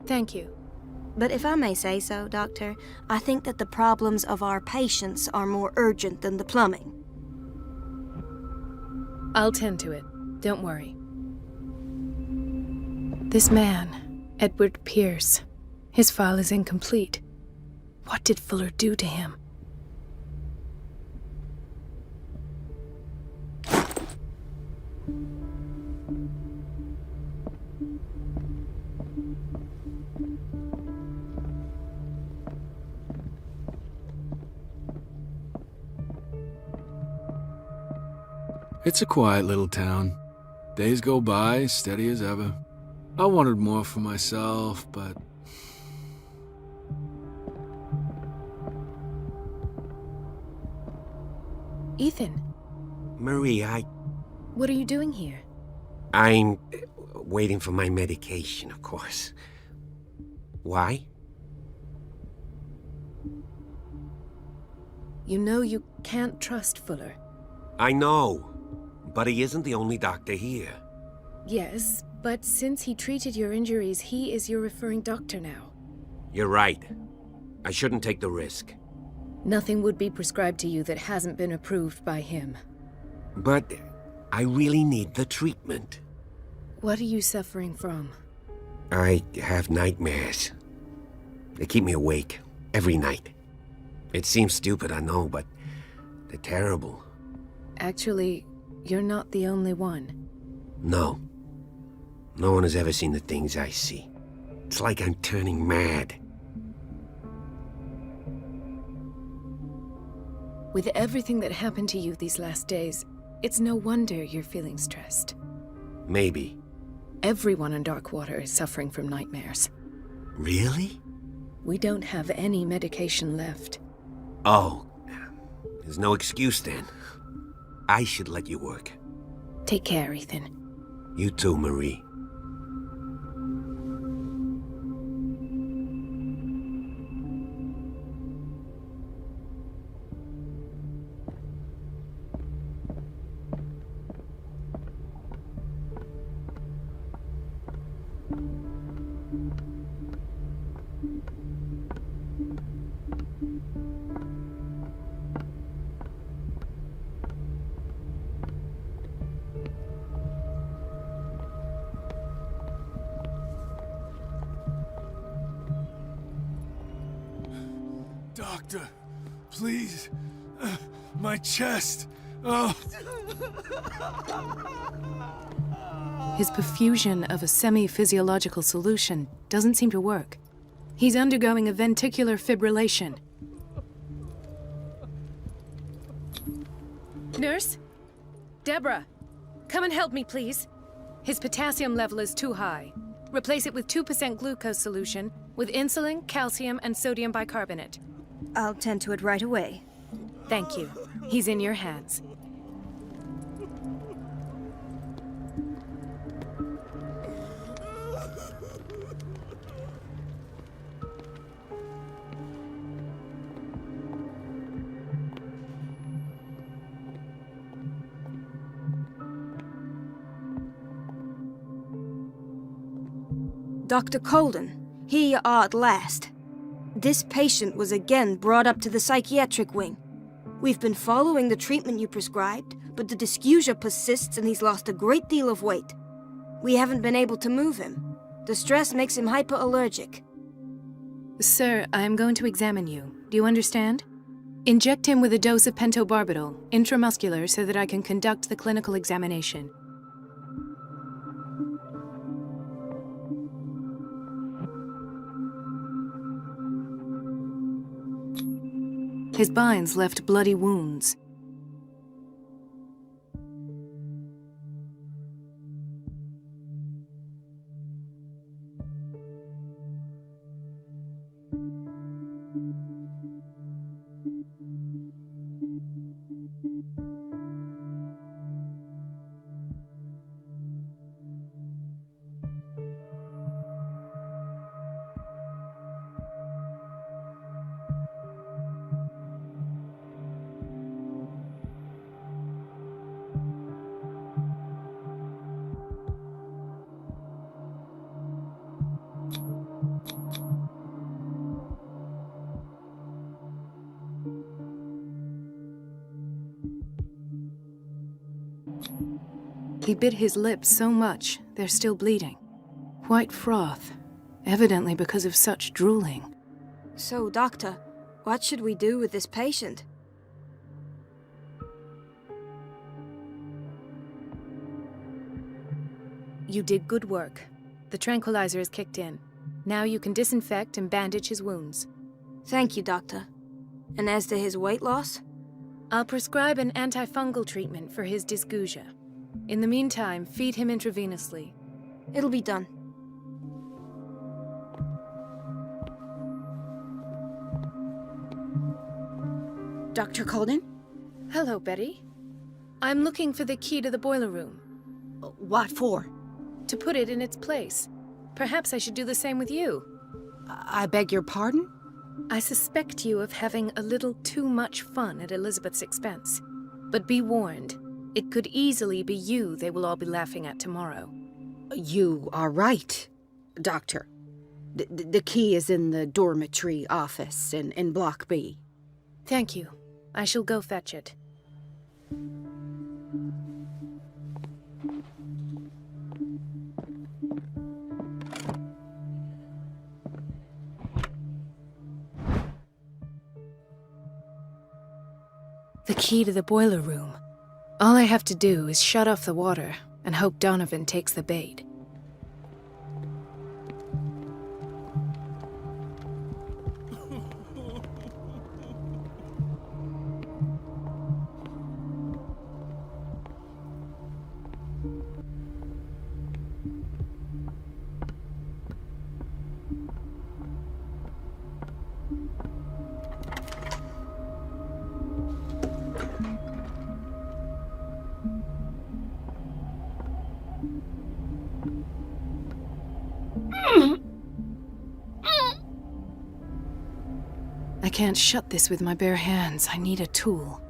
Thank you. But if I may say so, Doctor, I think that the problems of our patients are more urgent than the plumbing. I'll tend to it. Don't worry. This man, Edward Pierce, his file is incomplete. What did Fuller do to him? It's a quiet little town. Days go by, steady as ever. I wanted more for myself, but... Ethan, Marie, what are you doing here? I'm waiting for my medication, of course. Why? You know you can't trust Fuller. I know, but he isn't the only doctor here. Yes, but since he treated your injuries, he is your referring doctor now. You're right. I shouldn't take the risk. Nothing would be prescribed to you that hasn't been approved by him. But I really need the treatment. What are you suffering from? I have nightmares. They keep me awake every night. It seems stupid, I know, but they're terrible. Actually, you're not the only one. No. No one has ever seen the things I see. It's like I'm turning mad. With everything that happened to you these last days, it's no wonder you're feeling stressed. Maybe. Everyone in Darkwater is suffering from nightmares. Really? We don't have any medication left. Oh. There's no excuse then. I should let you work. Take care, Ethan. You too, Marie. Doctor, please. My chest. Oh. His perfusion of a semi-physiological solution doesn't seem to work. He's undergoing a ventricular fibrillation. Nurse? Deborah, come and help me, please. His potassium level is too high. Replace it with 2% glucose solution with insulin, calcium, and sodium bicarbonate. I'll tend to it right away. Thank you. He's in your hands. Dr. Colden, here you are at last. This patient was again brought up to the psychiatric wing. We've been following the treatment you prescribed, but the dysgeusia persists and he's lost a great deal of weight. We haven't been able to move him. The stress makes him hyperallergic. Sir, I am going to examine you. Do you understand? Inject him with a dose of pentobarbital, intramuscular, so that I can conduct the clinical examination. His binds left bloody wounds. He bit his lips so much, they're still bleeding. White froth, evidently because of such drooling. So, Doctor, what should we do with this patient? You did good work. The tranquilizer is kicked in. Now you can disinfect and bandage his wounds. Thank you, Doctor. And as to his weight loss? I'll prescribe an antifungal treatment for his dysgeusia. In the meantime, feed him intravenously. It'll be done. Dr. Colden? Hello, Betty. I'm looking for the key to the boiler room. What for? To put it in its place. Perhaps I should do the same with you. I beg your pardon? I suspect you of having a little too much fun at Elizabeth's expense. But be warned, it could easily be you they will all be laughing at tomorrow. You are right, Doctor. The key is in the dormitory office in Block B. Thank you. I shall go fetch it. The key to the boiler room. All I have to do is shut off the water and hope Donovan takes the bait. I can't shut this with my bare hands. I need a tool.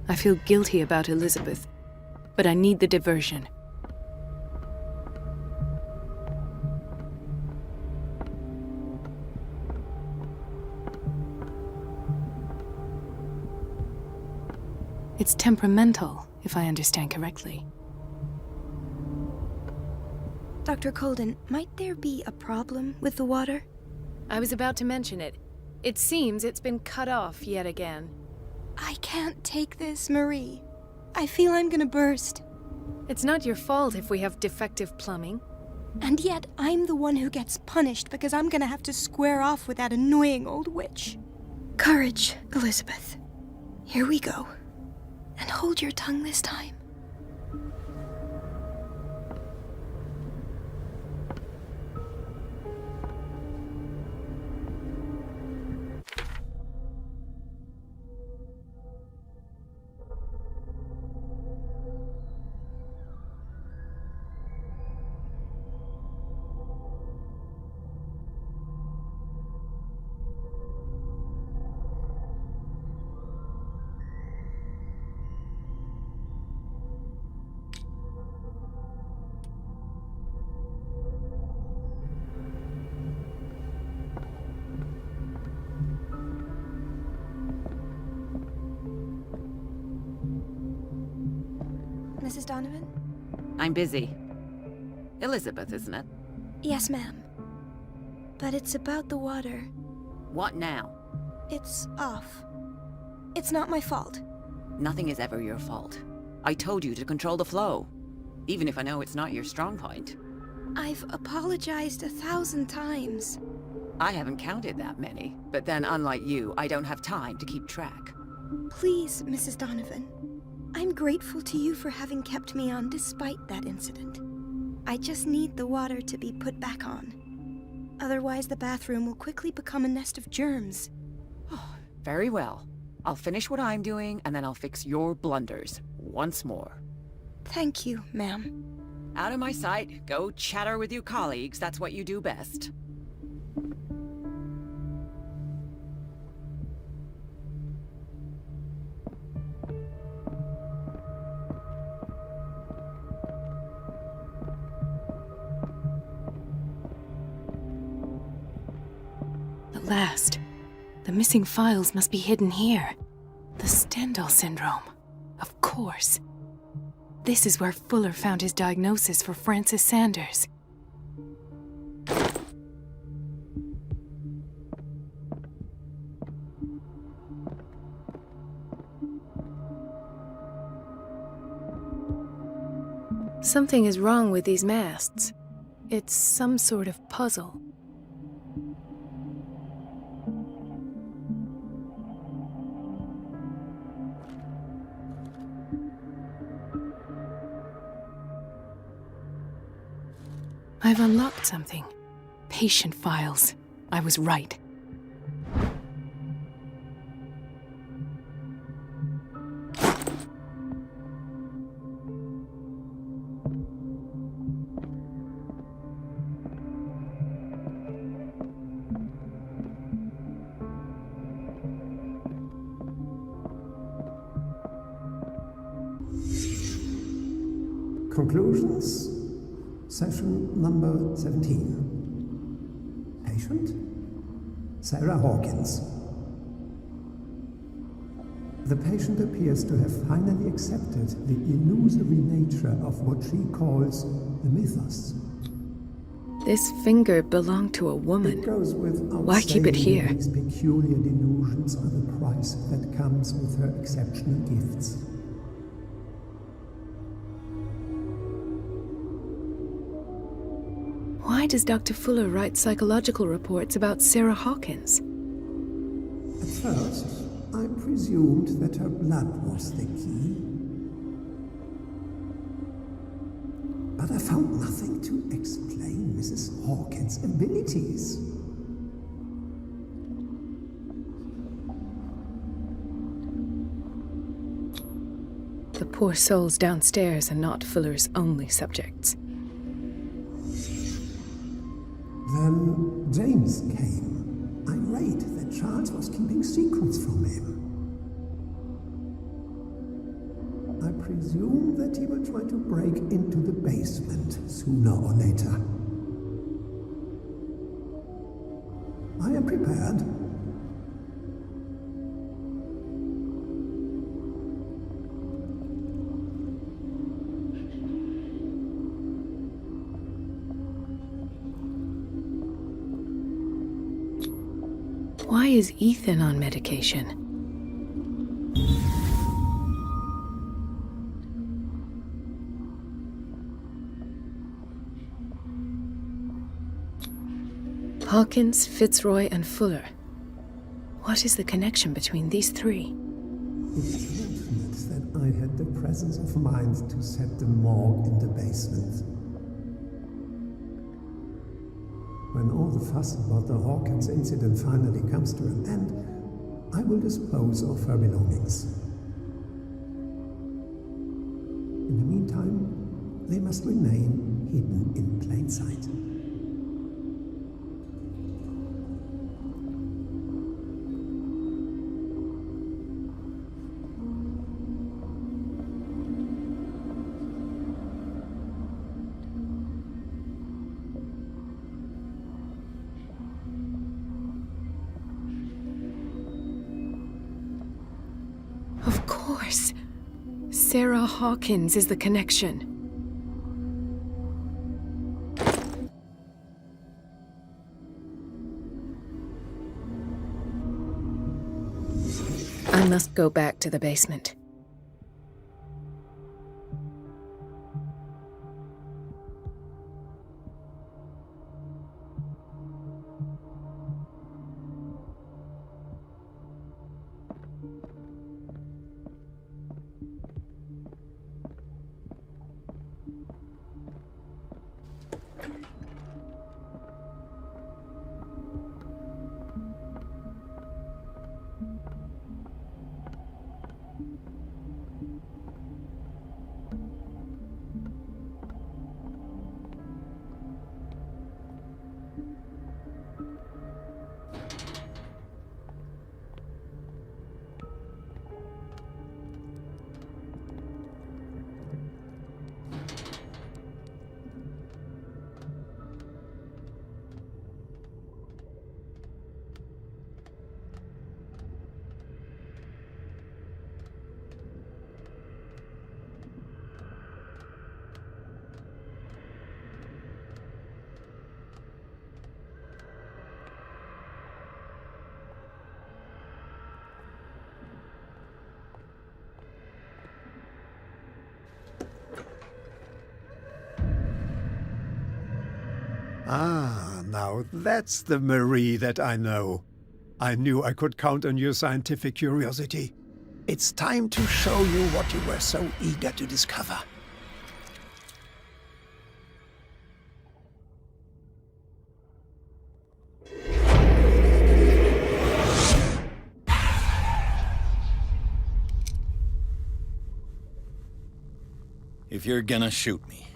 I feel guilty about Elizabeth, but I need the diversion. It's temperamental, if I understand correctly. Dr. Colden, might there be a problem with the water? I was about to mention it. It seems it's been cut off yet again. I can't take this, Marie. I feel I'm gonna burst. It's not your fault if we have defective plumbing. And yet, I'm the one who gets punished because I'm gonna have to square off with that annoying old witch. Courage, Elizabeth. Here we go. And hold your tongue this time. Mrs. Donovan? I'm busy. Elizabeth, isn't it? Yes, ma'am. But it's about the water. What now? It's off. It's not my fault. Nothing is ever your fault. I told you to control the flow. Even if I know it's not your strong point. I've apologized 1,000 times. I haven't counted that many, but then unlike you, I don't have time to keep track. Please, Mrs. Donovan. I'm grateful to you for having kept me on despite that incident. I just need the water to be put back on. Otherwise, the bathroom will quickly become a nest of germs. Very well. I'll finish what I'm doing, and then I'll fix your blunders once more. Thank you, ma'am. Out of my sight. Go chatter with your colleagues. That's what you do best. At last. The missing files must be hidden here. The Stendhal syndrome. Of course. This is where Fuller found his diagnosis for Francis Sanders. Something is wrong with these masts. It's some sort of puzzle. I've unlocked something. Patient files. I was right. Conclusions? Session number 17. Patient? Sarah Hawkins. The patient appears to have finally accepted the illusory nature of what she calls the mythos. This finger belonged to a woman. It goes without Why keep it saying here? These peculiar delusions are the price that comes with her exceptional gifts. Why does Dr. Fuller write psychological reports about Sarah Hawkins? At first, I presumed that her blood was the key. But I found nothing to explain Mrs. Hawkins' abilities. The poor souls downstairs are not Fuller's only subjects. Then James came, irate that Charles was keeping secrets from him. I presume that he will try to break into the basement sooner or later. I am prepared. Why is Ethan on medication? Hawkins, Fitzroy, and Fuller. What is the connection between these three? It's fortunate that I had the presence of mind to set the morgue in the basement. When all the fuss about the Hawkins incident finally comes to an end, I will dispose of her belongings. In the meantime, they must remain hidden in plain sight. Of course. Sarah Hawkins is the connection. I must go back to the basement. Ah, now that's the Marie that I know. I knew I could count on your scientific curiosity. It's time to show you what you were so eager to discover. If you're gonna shoot me,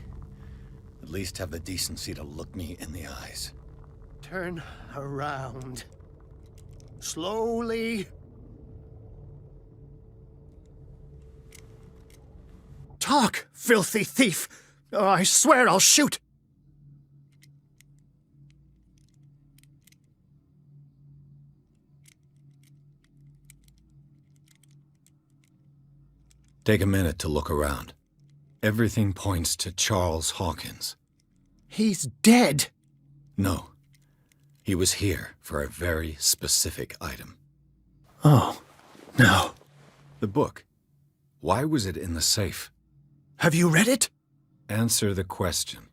at least have the decency to look me in the eyes. Turn around. Slowly. Talk, filthy thief! Oh, I swear I'll shoot! Take a minute to look around. Everything points to Charles Hawkins. He's dead! No. He was here for a very specific item. Oh, no. The book. Why was it in the safe? Have you read it? Answer the question.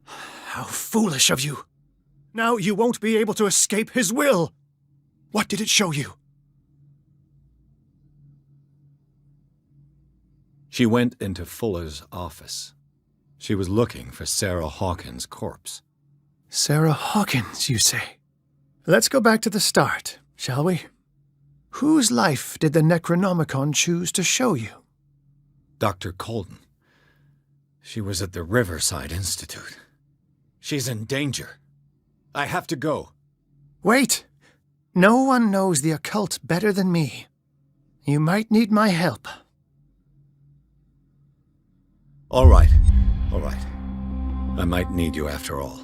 How foolish of you. Now you won't be able to escape his will. What did it show you? She went into Fuller's office. She was looking for Sarah Hawkins' corpse. Sarah Hawkins, you say? Let's go back to the start, shall we? Whose life did the Necronomicon choose to show you? Dr. Colden. She was at the Riverside Institute. She's in danger. I have to go. Wait! No one knows the occult better than me. You might need my help. All right. All right. I might need you after all.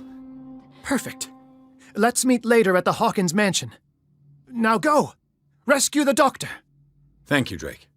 Perfect. Let's meet later at the Hawkins mansion. Now go! Rescue the doctor! Thank you, Drake.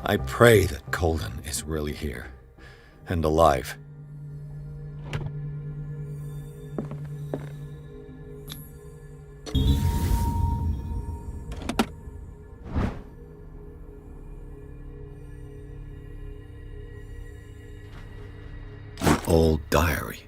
I pray that Colden is really here, and alive. An old diary.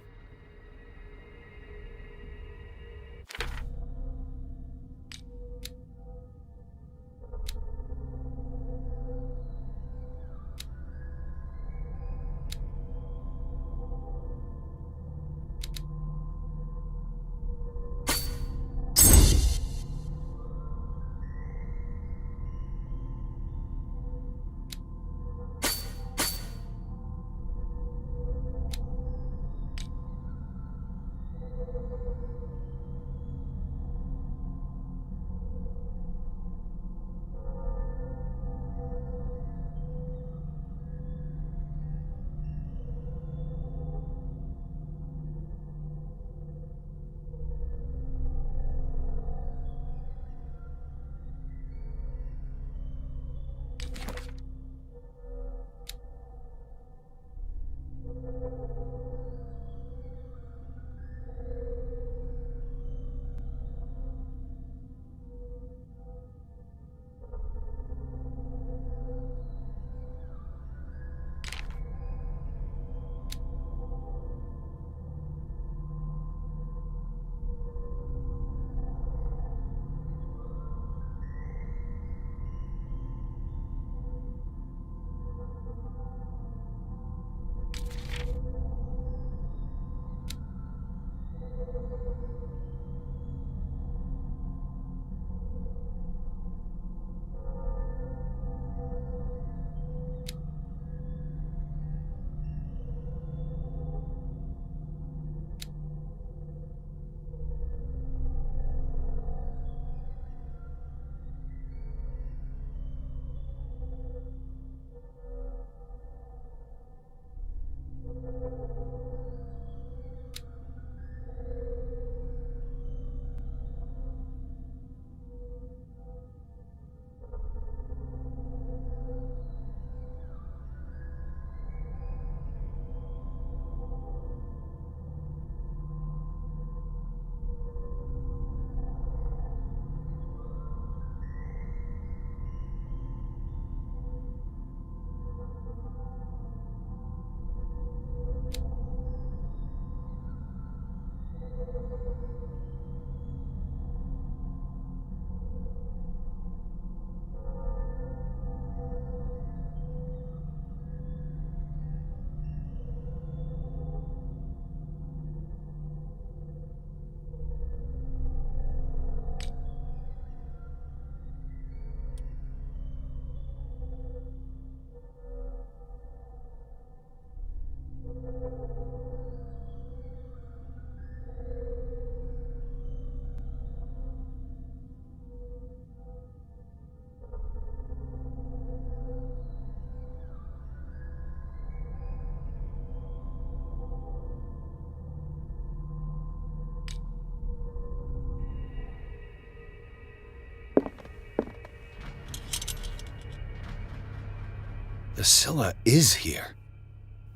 The Scylla is here.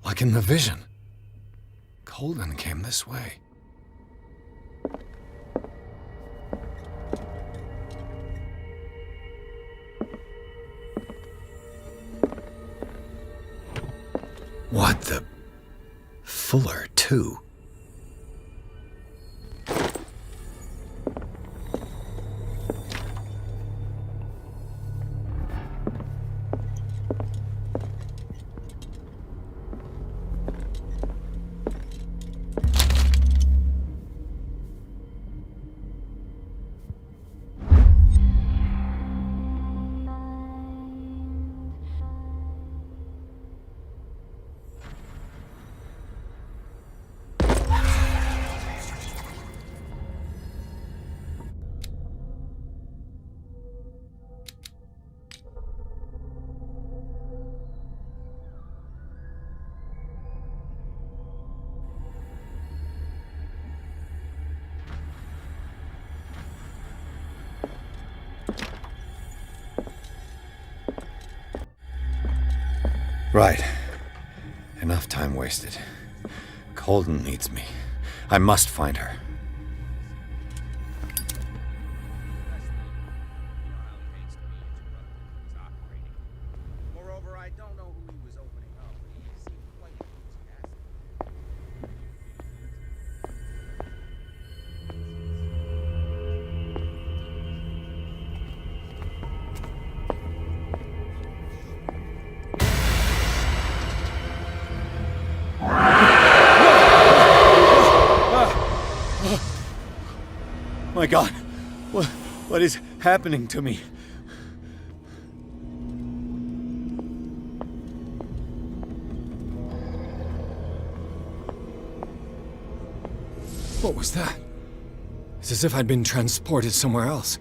Like in the vision. Colden came this way. What the... Fuller, too. Right. Enough time wasted. Colden needs me. I must find her. Moreover, I don't know who he was opening up, but he seemed quite enthusiastic. My God, what is happening to me? What was that? It's as if I'd been transported somewhere else.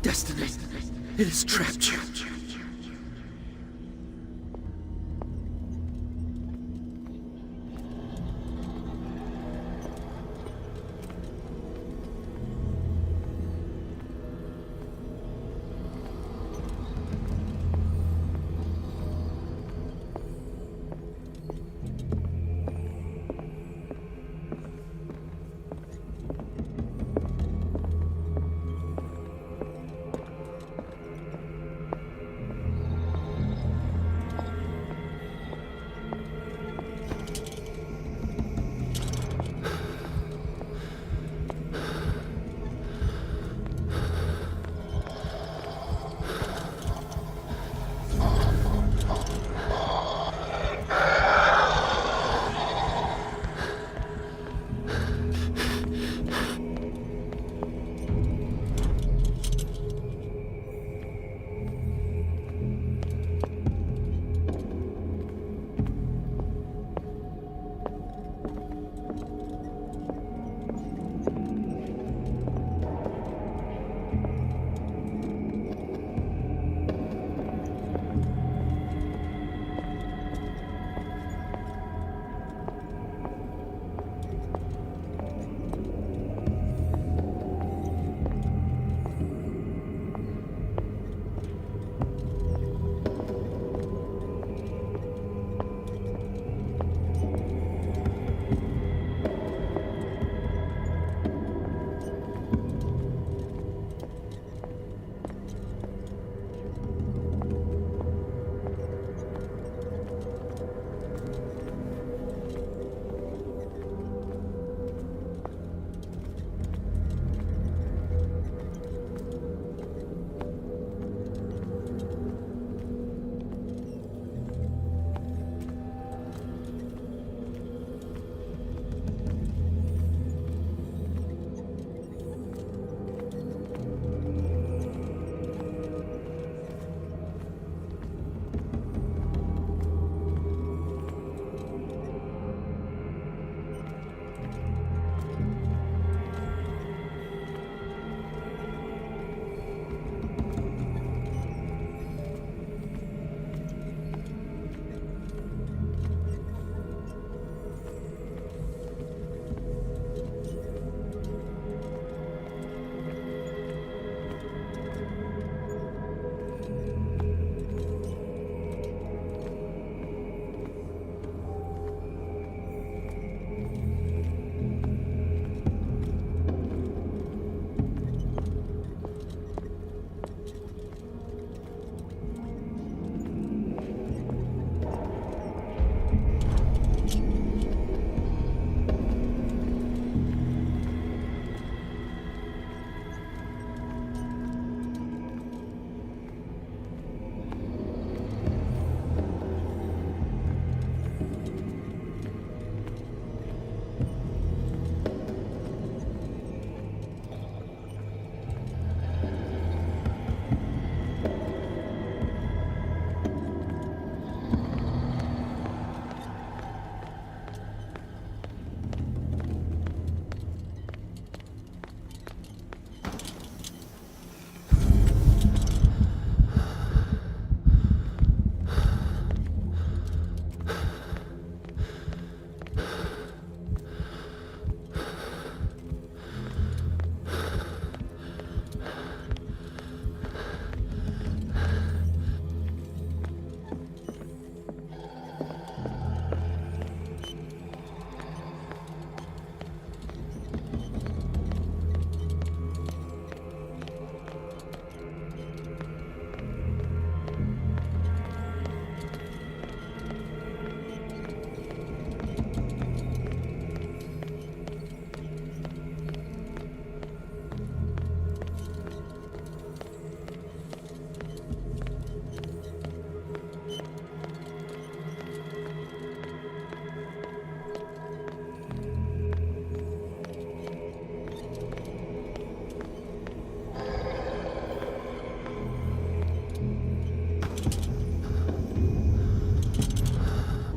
Destiny, it has trapped you.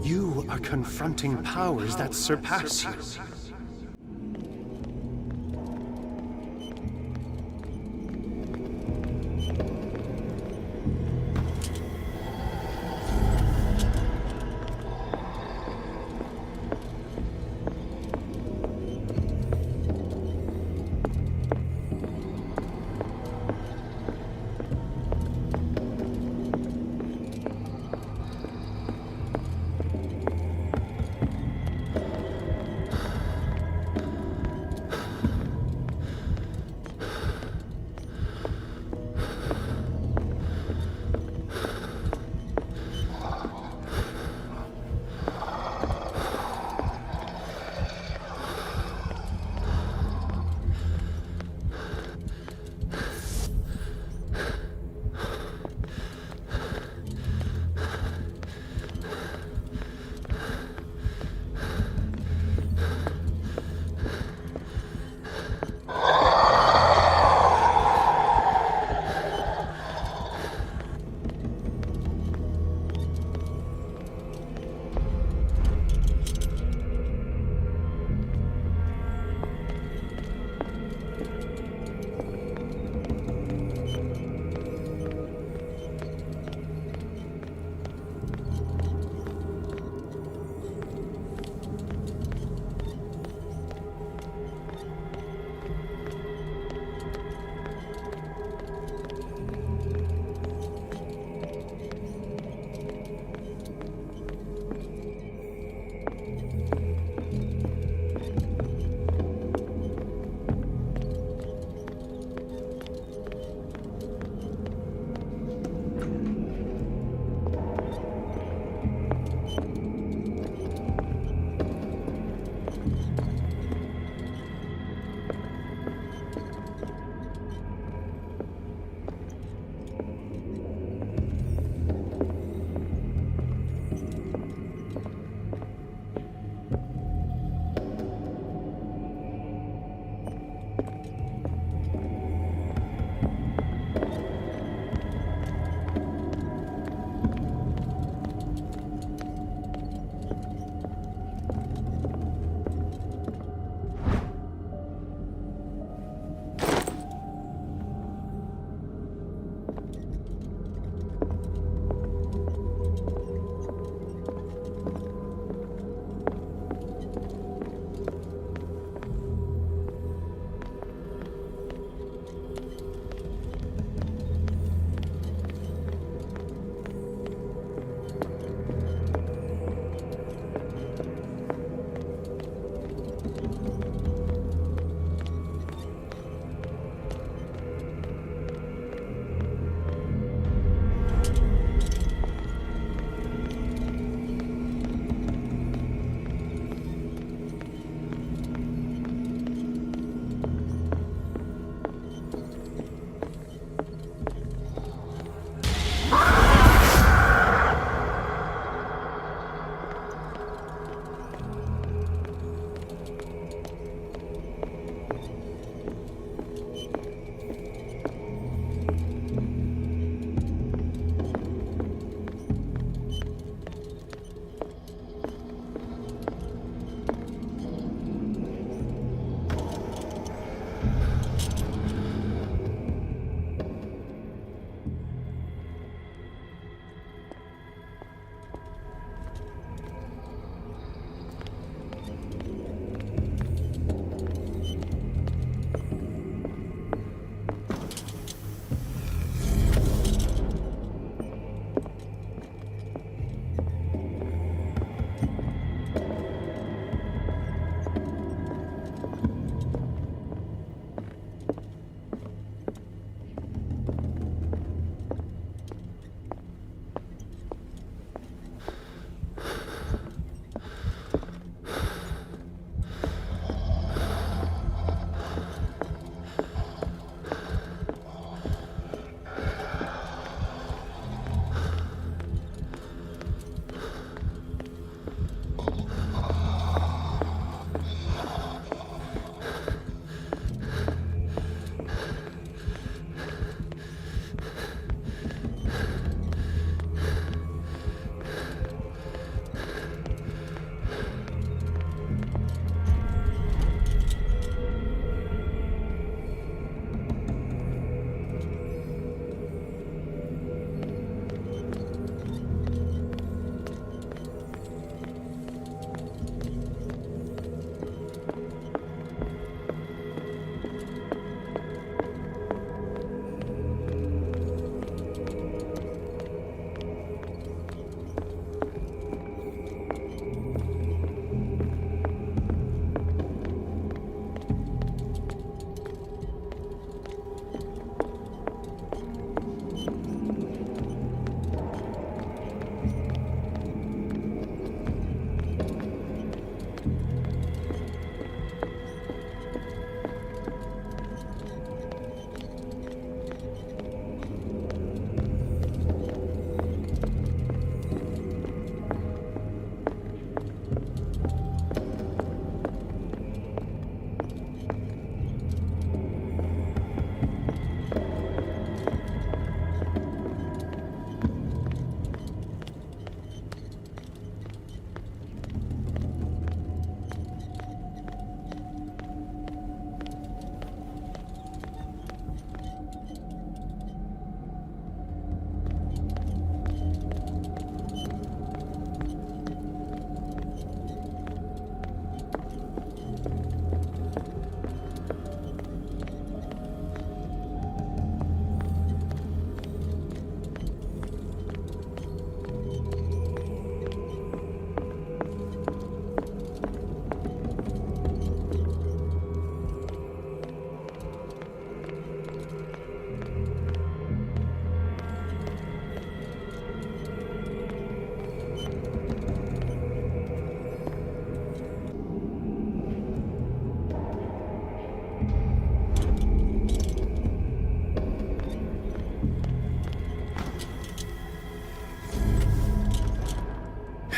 You are confronting powers that surpass you.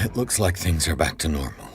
It looks like things are back to normal.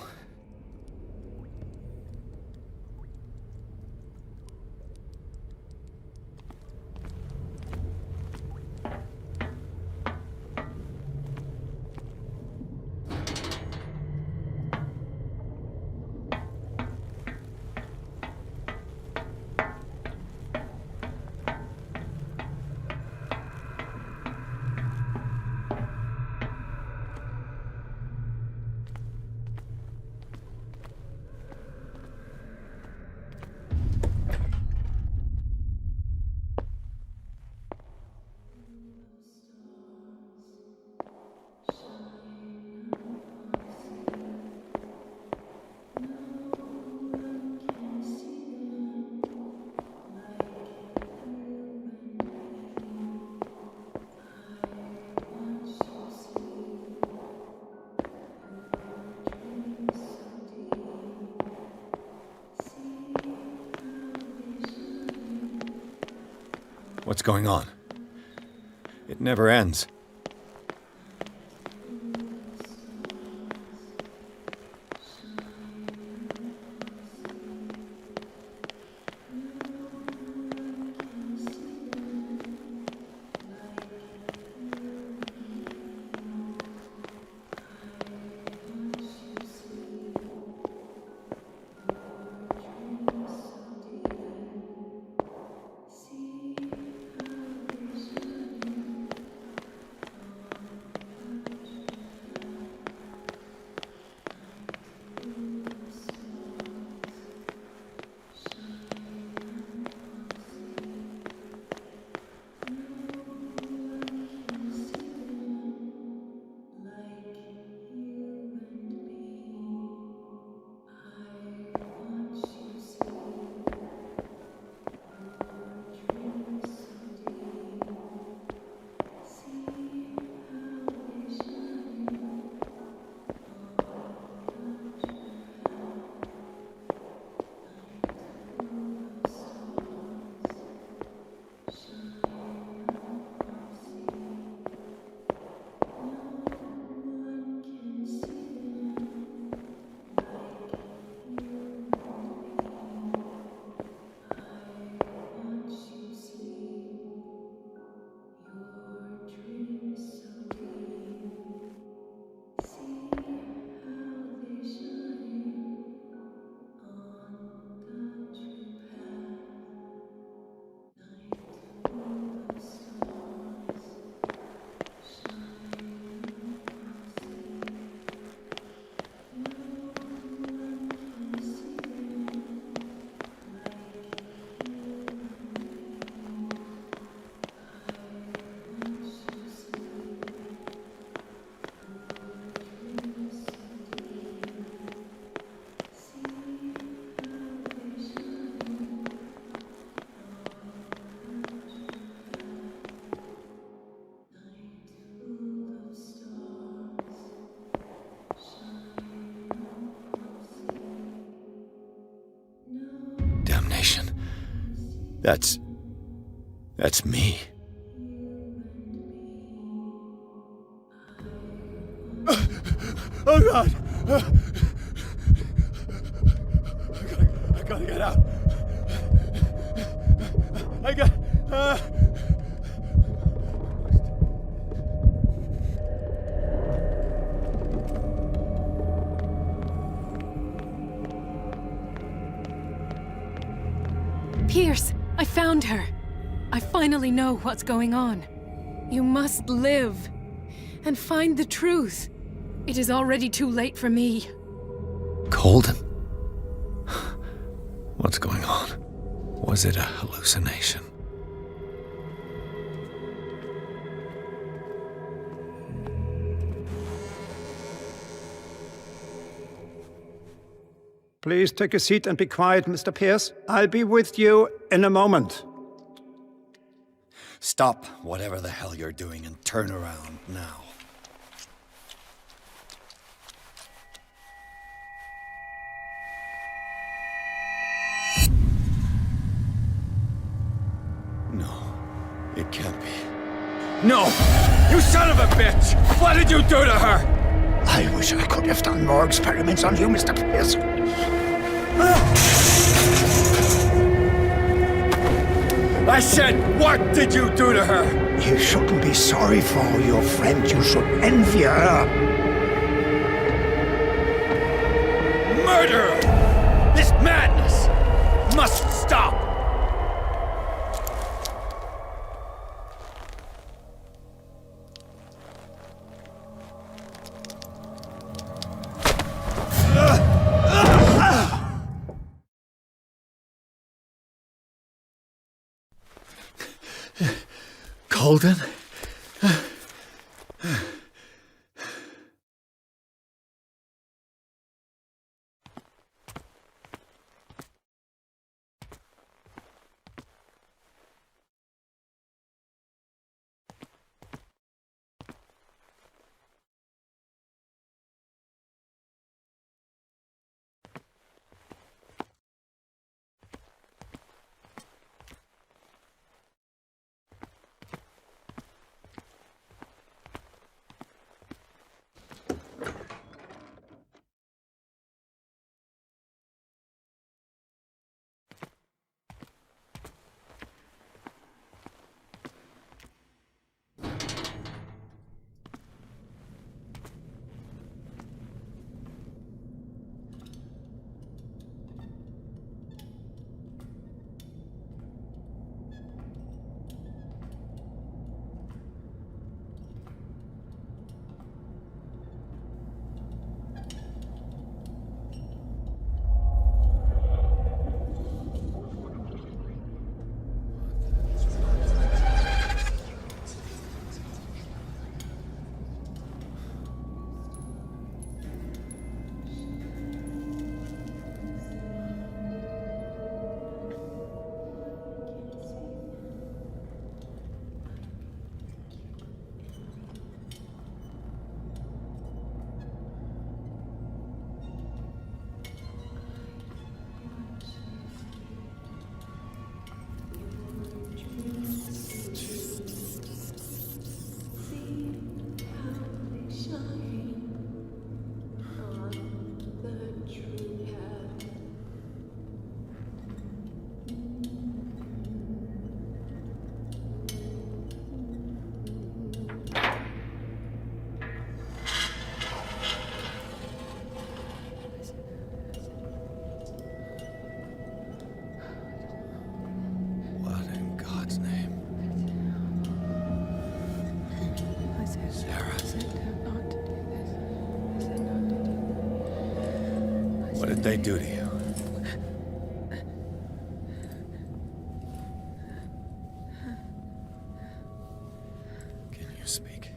What's going on? It never ends. Damnation. That's me. Oh God! I gotta get out. Pierce, I found her. I finally know what's going on. You must live and find the truth. It is already too late for me. Colden? What's going on? Was it a hallucination? Please take a seat and be quiet, Mr. Pierce. I'll be with you in a moment. Stop whatever the hell you're doing and turn around now. No, it can't be. No! You son of a bitch! What did you do to her? I wish I could have done more experiments on you, Mr. Pierce. I said, what did you do to her? You shouldn't be sorry for your friend. You should envy her. Murderer! This madness must stop! Colden? they do to you? Can you speak?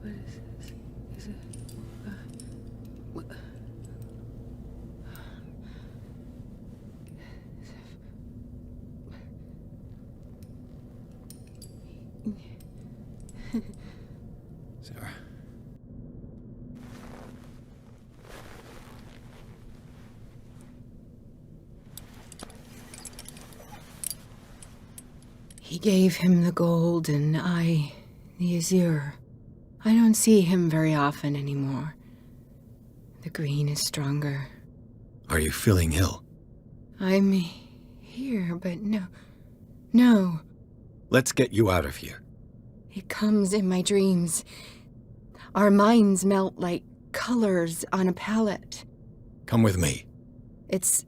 What is this? Is it... what? Sarah. He gave him the gold and I the azure. I don't see him very often anymore. The green is stronger. Are you feeling ill? I'm here, but no. Let's get you out of here. It comes in my dreams. Our minds melt like colors on a palette. Come with me. It's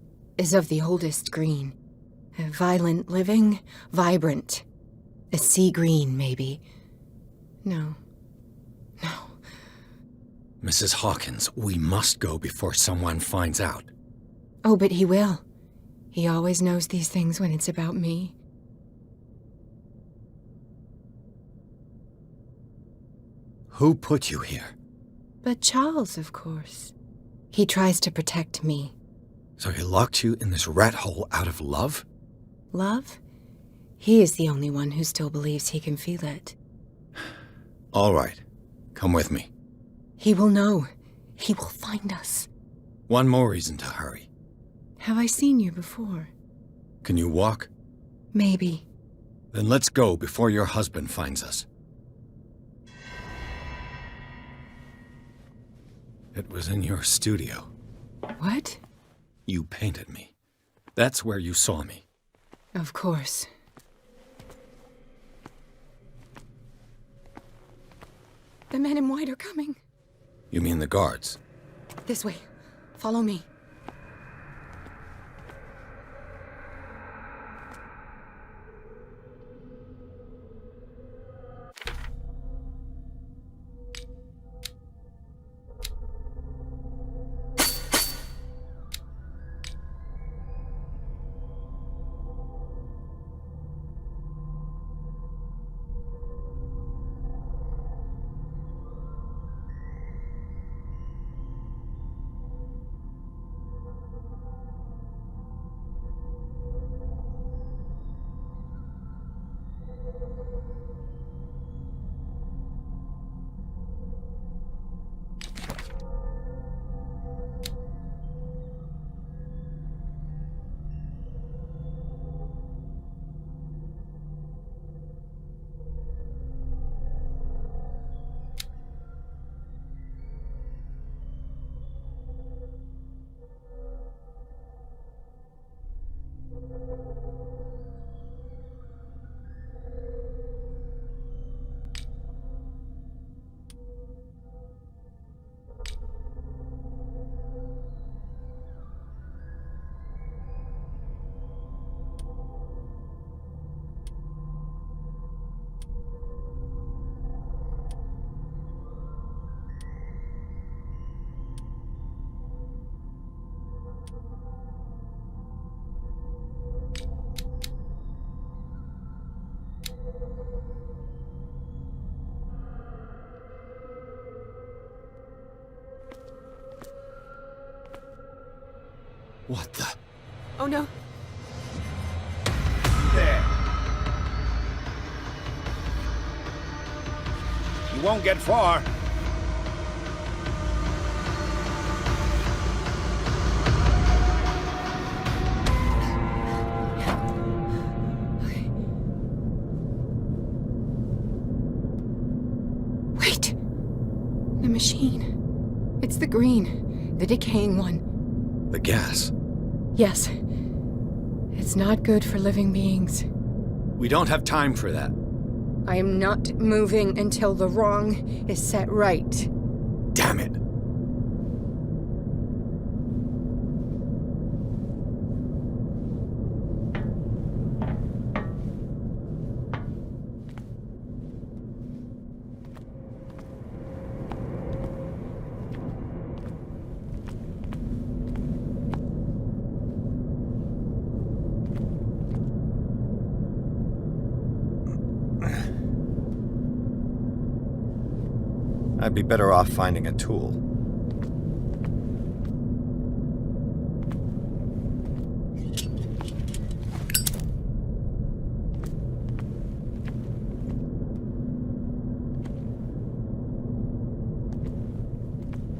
of the oldest green. A violent living, vibrant. A sea green, maybe. No. Mrs. Hawkins, we must go before someone finds out. Oh, but he will. He always knows these things when it's about me. Who put you here? But Charles, of course. He tries to protect me. So he locked you in this rat hole out of love? Love? He is the only one who still believes he can feel it. All right. Come with me. He will know. He will find us. One more reason to hurry. Have I seen you before? Can you walk? Maybe. Then let's go before your husband finds us. It was in your studio. What? You painted me. That's where you saw me. Of course. The men in white are coming. You mean the guards? This way. Follow me. What the? Oh no. There. You won't get far. Wait. The machine. It's the green. The decaying one. The gas. Yes. It's not good for living beings. We don't have time for that. I am not moving until the wrong is set right. Damn it. I'd be better off finding a tool.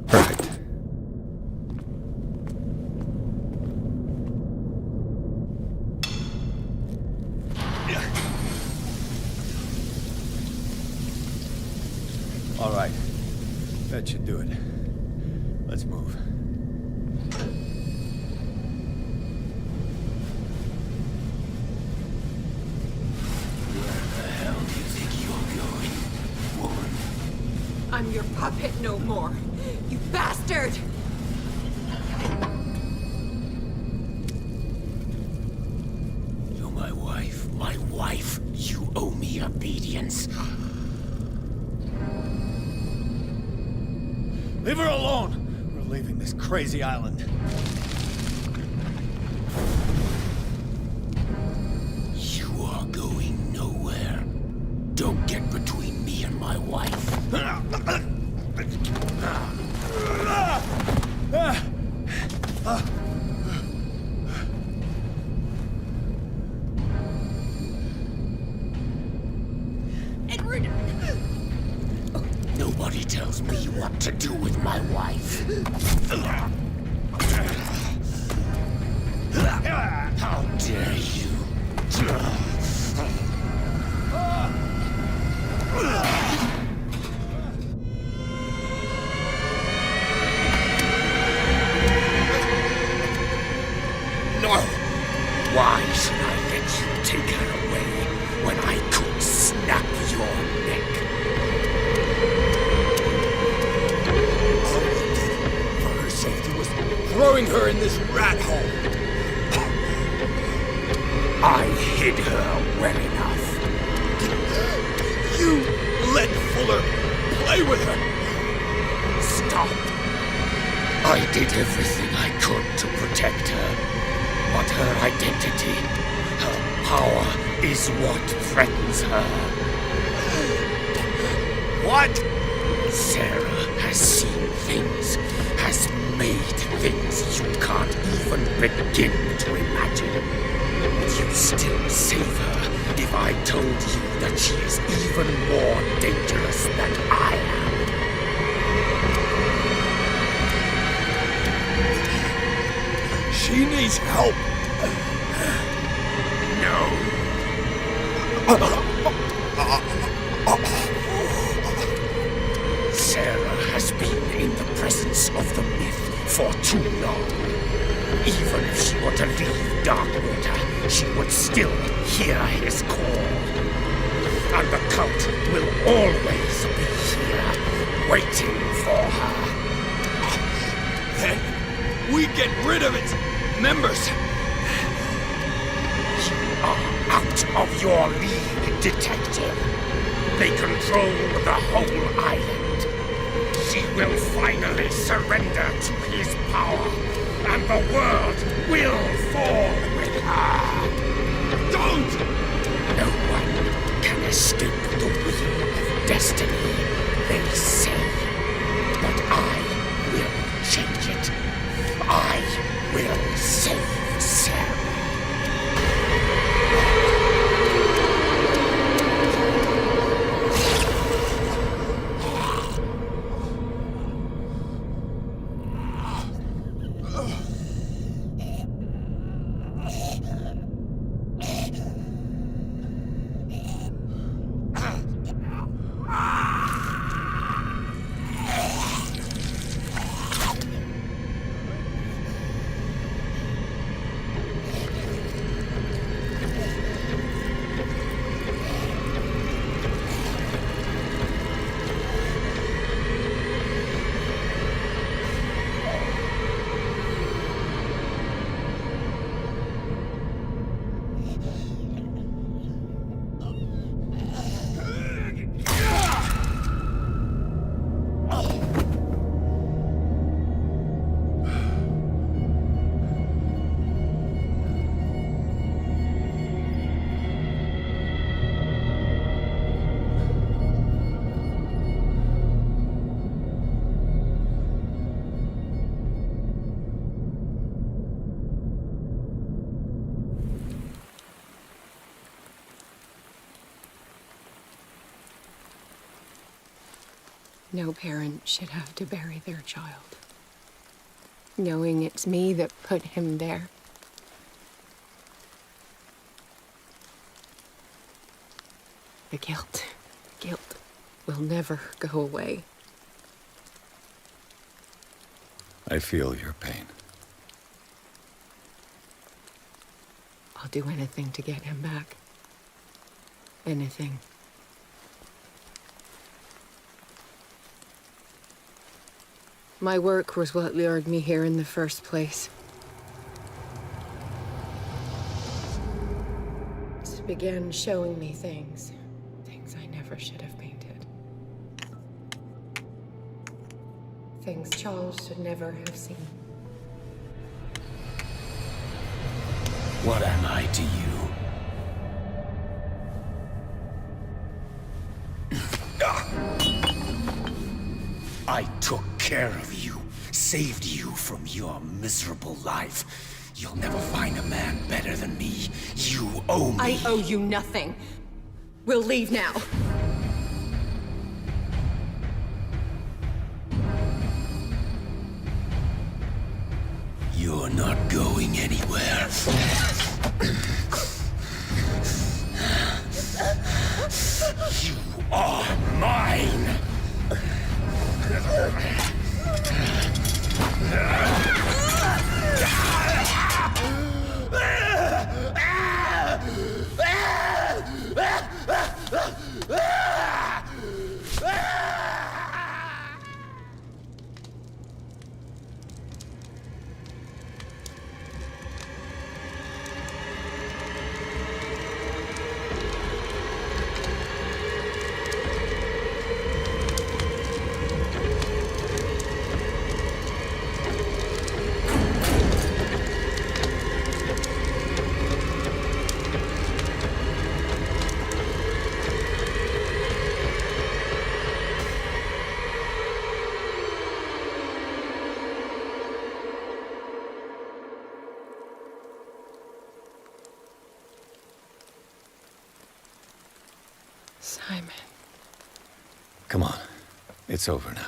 Perfect. All right. That should do it. Let's move. Where the hell do you think you're going, woman? I'm your puppet no more, you bastard! You're my wife. My wife. You owe me obedience. Leave her alone! We're leaving this crazy island. You are going nowhere. Don't get between me and my wife. Edward! Nobody tells me what to do with my wife. How dare you? No! Why should I let you take her away when I could snap your neck? All I did for her safety was throwing her in this rat hole. I hid her well enough. You let Fuller play with her. Stop. I did everything I could to protect her. But her identity, her power, is what threatens her. What? Sarah has seen things, has made things you can't even begin to imagine. Would you still save her if I told you that she is even more dangerous than I am? She needs help. No. Sarah has been in the presence of the myth for too long. Even if she were to leave Darkwater, she would still hear his call. And the cult will always be here, waiting for her. Then we get rid of its members. You are out of your league, detective. They control the whole island. She will finally surrender to his power, and the world will fall with her. Don't! No one can escape the wheel of destiny, they say. But I will change it. I will save Sarah. No parent should have to bury their child, knowing it's me that put him there. The guilt will never go away. I feel your pain. I'll do anything to get him back. Anything. My work was what lured me here in the first place. It began showing me things I never should have painted. Things Charles should never have seen. What am I to you? I took care of you, saved you from your miserable life. You'll never find a man better than me. You owe me. I owe you nothing. We'll leave now. You're not going anywhere. You are mine! Simon. Come on. It's over now.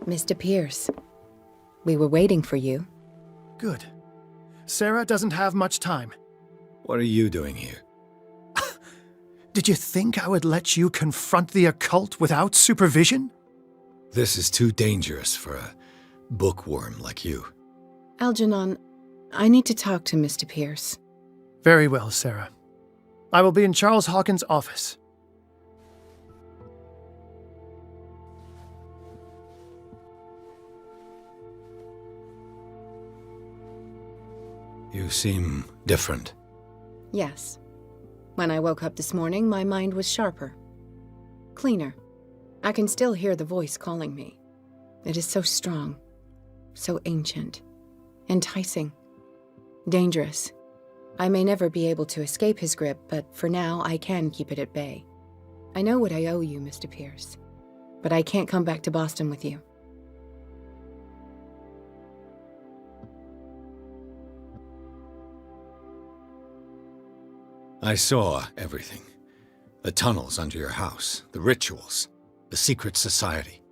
Mr. Pierce, we were waiting for you. Good. Sarah doesn't have much time. What are you doing here? Did you think I would let you confront the occult without supervision? This is too dangerous for a bookworm like you. Algernon, I need to talk to Mr. Pierce. Very well, Sarah. I will be in Charles Hawkins' office. You seem different. Yes. When I woke up this morning, my mind was sharper. Cleaner. I can still hear the voice calling me. It is so strong, so ancient, enticing, dangerous. I may never be able to escape his grip, but for now I can keep it at bay. I know what I owe you, Mr. Pierce, but I can't come back to Boston with you. I saw everything. The tunnels under your house, the rituals, the secret society.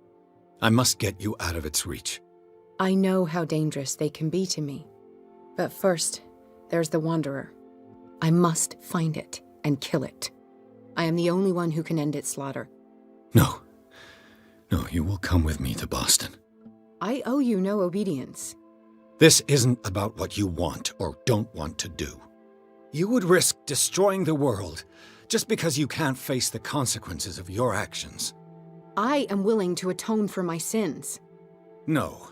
I must get you out of its reach. I know how dangerous they can be to me. But first, there's the Wanderer. I must find it and kill it. I am the only one who can end its slaughter. No. No, you will come with me to Boston. I owe you no obedience. This isn't about what you want or don't want to do. You would risk destroying the world just because you can't face the consequences of your actions. I am willing to atone for my sins. No,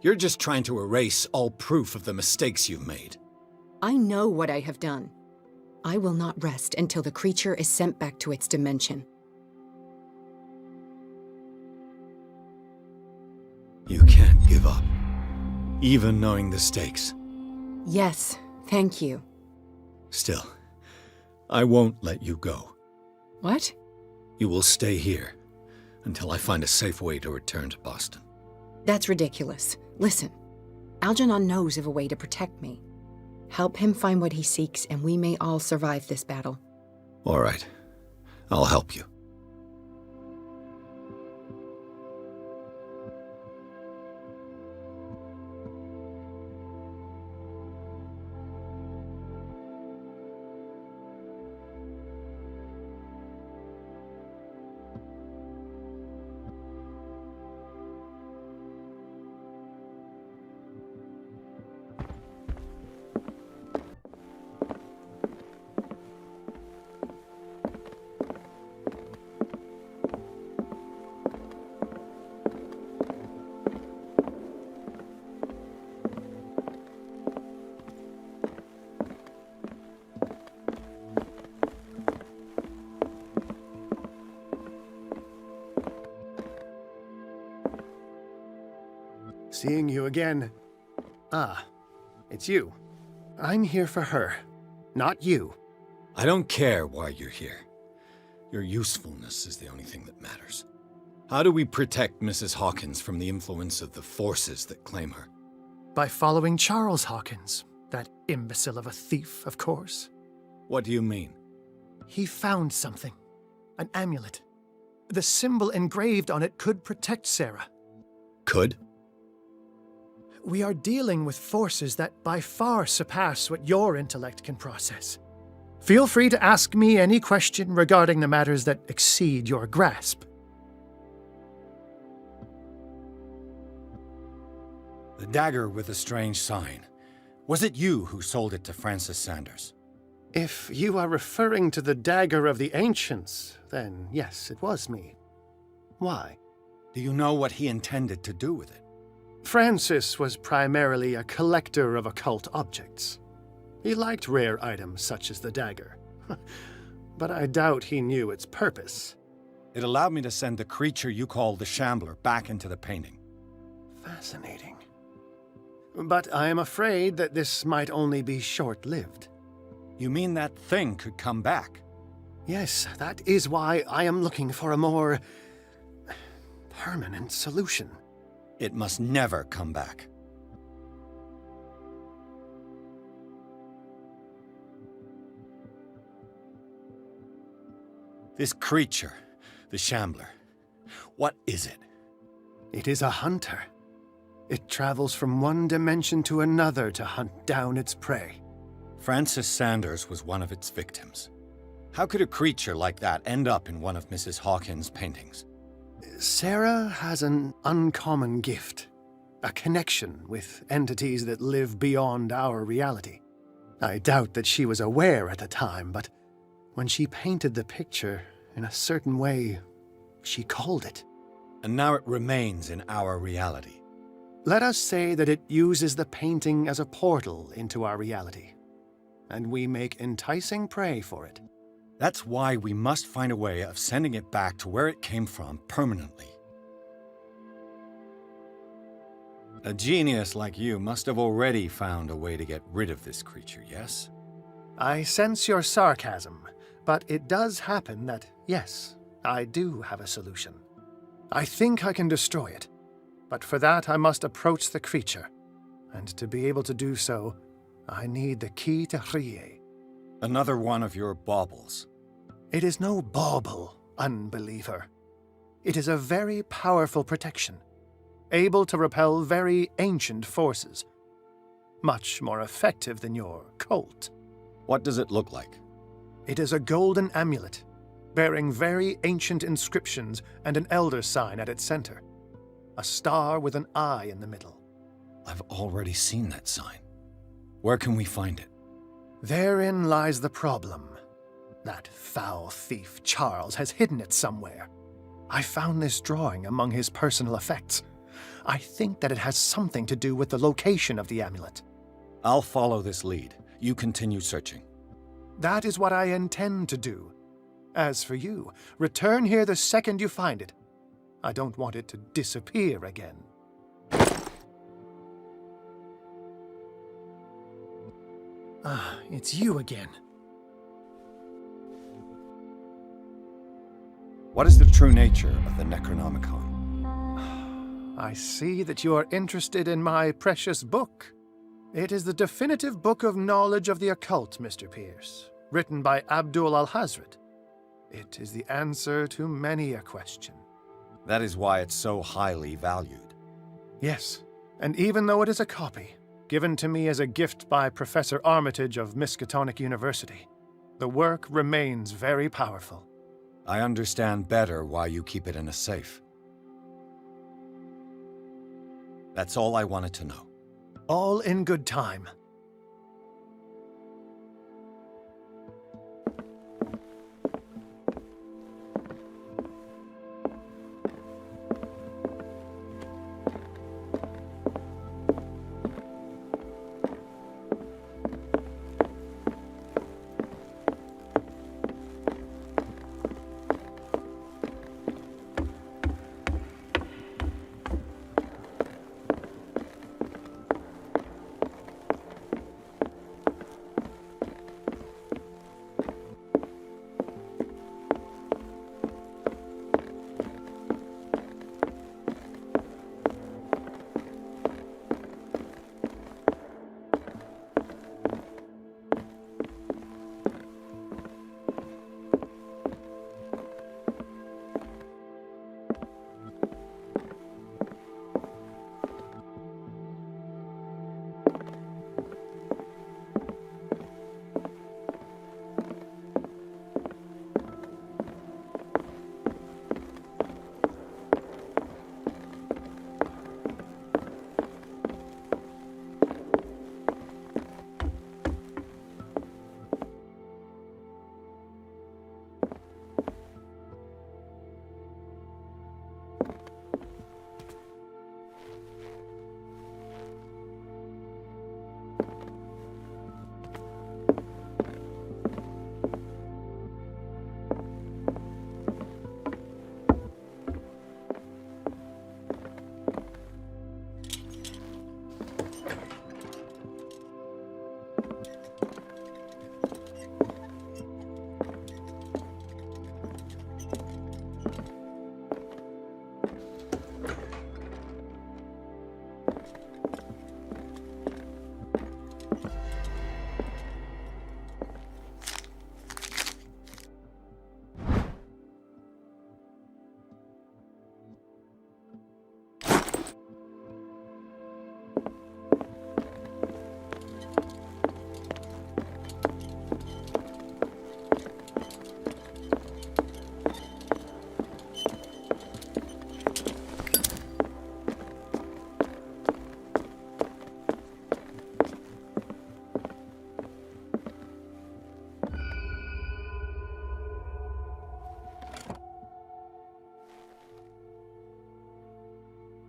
you're just trying to erase all proof of the mistakes you've made. I know what I have done. I will not rest until the creature is sent back to its dimension. You can't give up, even knowing the stakes. Yes, thank you. Still, I won't let you go. What? You will stay here until I find a safe way to return to Boston. That's ridiculous. Listen, Algernon knows of a way to protect me. Help him find what he seeks, and we may all survive this battle. All right. I'll help you. Seeing you again. Ah, it's you. I'm here for her, not you. I don't care why you're here. Your usefulness is the only thing that matters. How do we protect Mrs. Hawkins from the influence of the forces that claim her? By following Charles Hawkins, that imbecile of a thief, of course. What do you mean? He found something. An amulet. The symbol engraved on it could protect Sarah. Could? We are dealing with forces that by far surpass what your intellect can process. Feel free to ask me any question regarding the matters that exceed your grasp. The dagger with the strange sign. Was it you who sold it to Francis Sanders? If you are referring to the dagger of the ancients, then yes, it was me. Why? Do you know what he intended to do with it? Francis was primarily a collector of occult objects. He liked rare items such as the dagger. But I doubt he knew its purpose. It allowed me to send the creature you call the Shambler back into the painting. Fascinating. But I am afraid that this might only be short-lived. You mean that thing could come back? Yes, that is why I am looking for a more permanent solution. It must never come back. This creature, the Shambler, what is it? It is a hunter. It travels from one dimension to another to hunt down its prey. Francis Sanders was one of its victims. How could a creature like that end up in one of Mrs. Hawkins' paintings? Sarah has an uncommon gift. A connection with entities that live beyond our reality. I doubt that she was aware at the time, but when she painted the picture in a certain way, she called it. And now it remains in our reality. Let us say that it uses the painting as a portal into our reality, and we make enticing prey for it. That's why we must find a way of sending it back to where it came from permanently. A genius like you must have already found a way to get rid of this creature, yes? I sense your sarcasm, but it does happen that, yes, I do have a solution. I think I can destroy it, but for that I must approach the creature, and to be able to do so, I need the key to Rie. Another one of your baubles. It is no bauble, unbeliever. It is a very powerful protection, able to repel very ancient forces. Much more effective than your cult. What does it look like? It is a golden amulet, bearing very ancient inscriptions and an elder sign at its center. A star with an eye in the middle. I've already seen that sign. Where can we find it? Therein lies the problem. That foul thief Charles has hidden it somewhere. I found this drawing among his personal effects. I think that it has something to do with the location of the amulet. I'll follow this lead. You continue searching. That is what I intend to do. As for you, return here the second you find it. I don't want it to disappear again. Ah, it's you again. What is the true nature of the Necronomicon? I see that you are interested in my precious book. It is the definitive book of knowledge of the occult, Mr. Pierce, written by Abdul al-Hazred. It is the answer to many a question. That is why it's so highly valued. Yes, and even though it is a copy, given to me as a gift by Professor Armitage of Miskatonic University, the work remains very powerful. I understand better why you keep it in a safe. That's all I wanted to know. All in good time.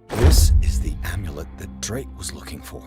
This is the amulet that Drake was looking for.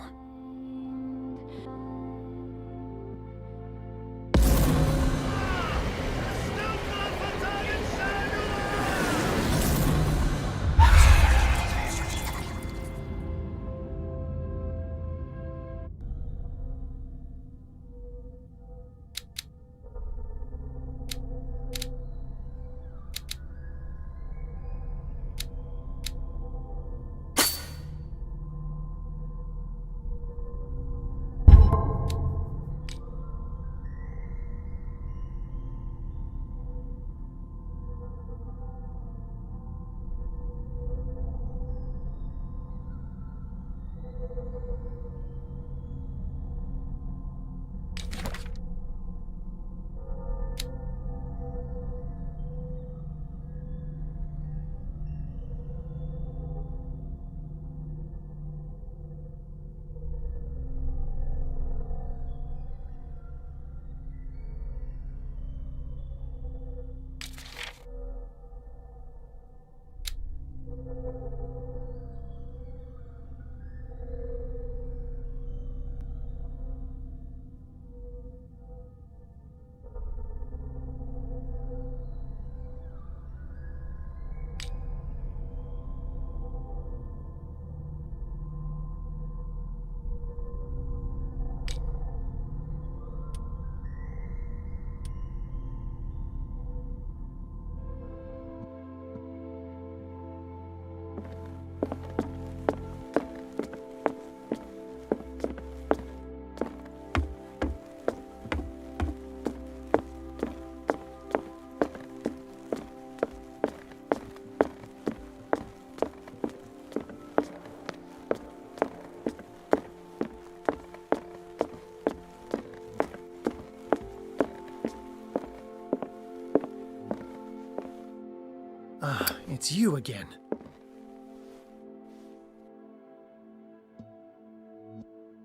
It's you again.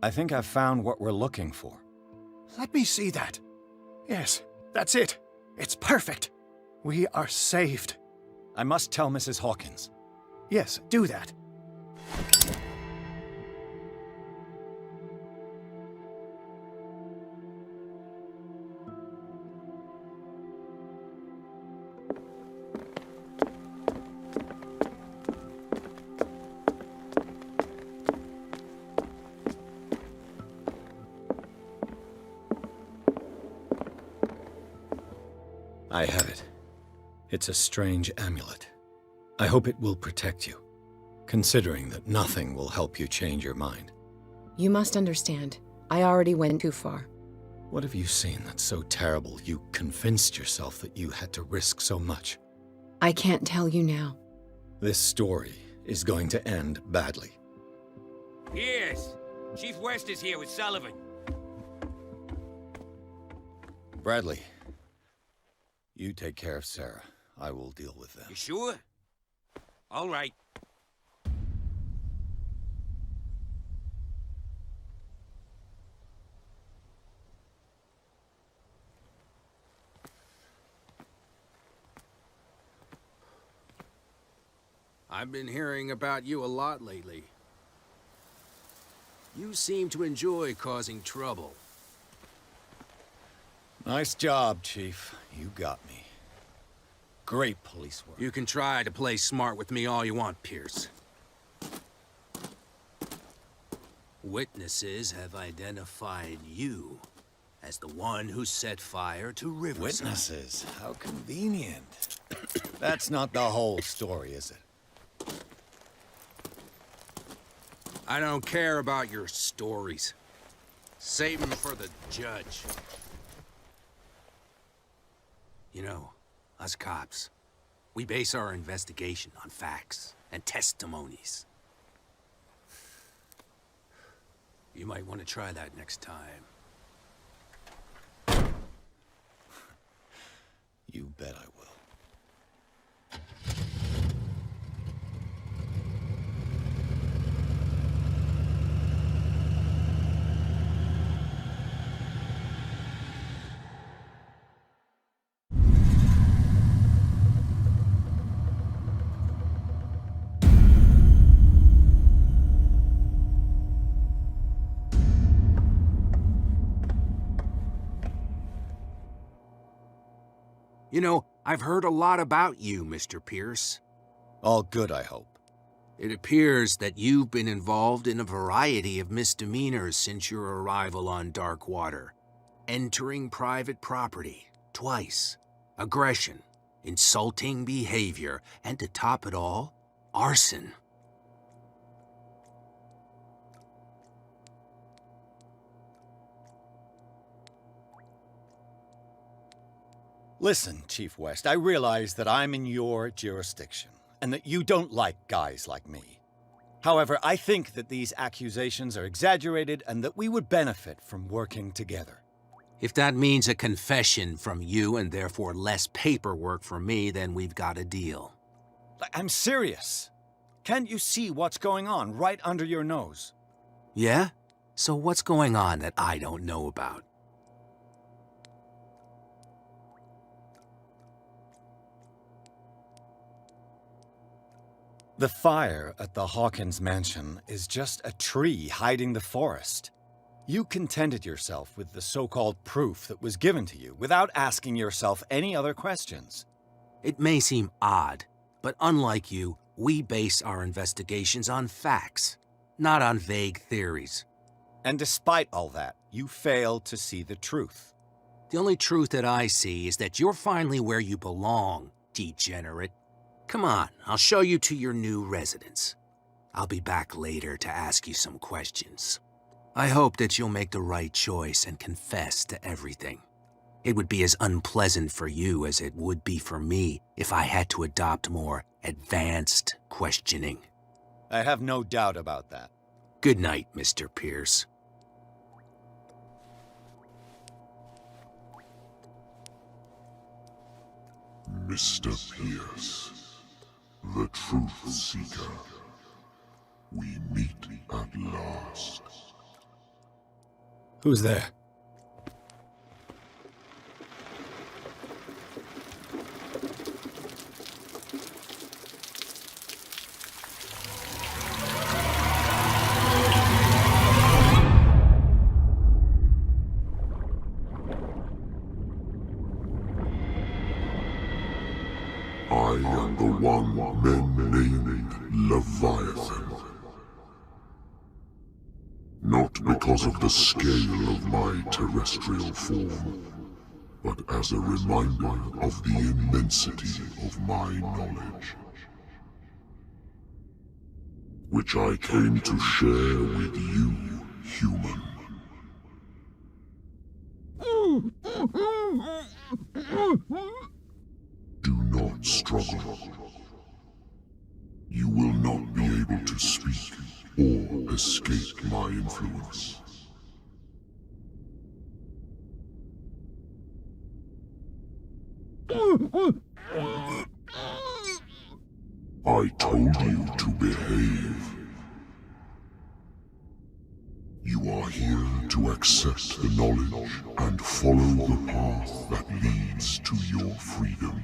I think I've found what we're looking for. Let me see that. Yes, that's it. It's perfect. We are saved. I must tell Mrs. Hawkins. Yes, do that. I have it. It's a strange amulet. I hope it will protect you, considering that nothing will help you change your mind. You must understand. I already went too far. What have you seen that's so terrible you convinced yourself that you had to risk so much? I can't tell you now. This story is going to end badly. Pierce! Chief West is here with Sullivan. Bradley, you take care of Sarah. I will deal with them. You sure? All right. I've been hearing about you a lot lately. You seem to enjoy causing trouble. Nice job, Chief. You got me. Great police work. You can try to play smart with me all you want, Pierce. Witnesses have identified you as the one who set fire to Riverside. Witnesses? How convenient. That's not the whole story, is it? I don't care about your stories. Save them for the judge. You know, us cops, we base our investigation on facts and testimonies. You might want to try that next time. You bet I will. You know, I've heard a lot about you, Mr. Pierce. All good, I hope. It appears that you've been involved in a variety of misdemeanors since your arrival on Darkwater. Entering private property, twice. Aggression, insulting behavior, and to top it all, arson. Listen, Chief West, I realize that I'm in your jurisdiction, and that you don't like guys like me. However, I think that these accusations are exaggerated and that we would benefit from working together. If that means a confession from you and therefore less paperwork for me, then we've got a deal. I'm serious. Can't you see what's going on right under your nose? Yeah? So what's going on that I don't know about? The fire at the Hawkins mansion is just a tree hiding the forest. You contented yourself with the so-called proof that was given to you without asking yourself any other questions. It may seem odd, but unlike you, we base our investigations on facts, not on vague theories. And despite all that, you failed to see the truth. The only truth that I see is that you're finally where you belong, degenerate. Come on, I'll show you to your new residence. I'll be back later to ask you some questions. I hope that you'll make the right choice and confess to everything. It would be as unpleasant for you as it would be for me if I had to adopt more advanced questioning. I have no doubt about that. Good night, Mr. Pierce. Mr. Pierce, the Truth Seeker. We meet at last. Who's there? I am the one men name Leviathan. Not because of the scale of my terrestrial form, but as a reminder of the immensity of my knowledge, which I came to share with you, human. Do not struggle. You will not be able to speak or escape my influence. I told you to behave. You are here to accept the knowledge and follow the path that leads to your freedom.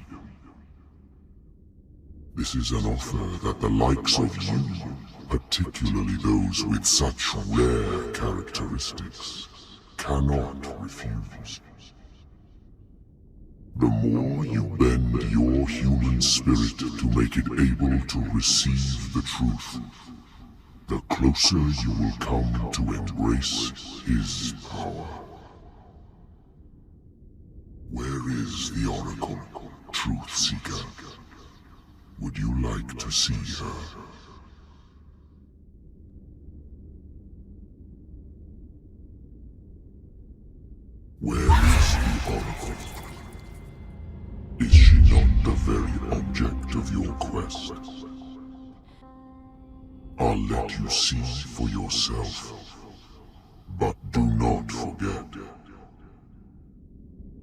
This is an offer that the likes of you, particularly those with such rare characteristics, cannot refuse. The more you bend your human spirit to make it able to receive the truth, the closer you will come to embrace his power. Where is the Oracle, Truth Seeker? Would you like to see her? Where is the Oracle? Is she not the very object of your quest? I'll let you see for yourself. But do not forget,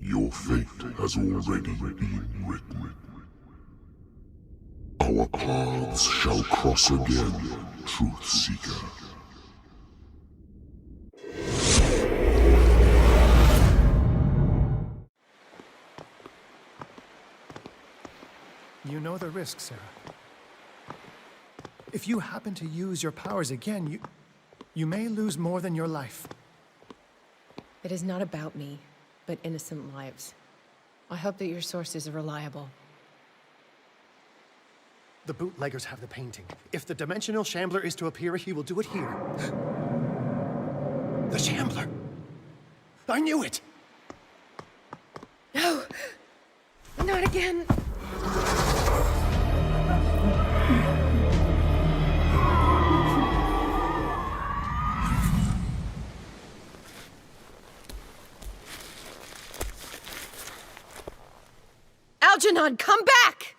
your fate has already been written. Our paths shall cross again, Truth Seeker. You know the risk, Sarah. If you happen to use your powers again, you may lose more than your life. It is not about me, but innocent lives. I hope that your sources are reliable. The bootleggers have the painting. If the dimensional shambler is to appear, he will do it here. The shambler! I knew it! No! Not again! Algernon, come back!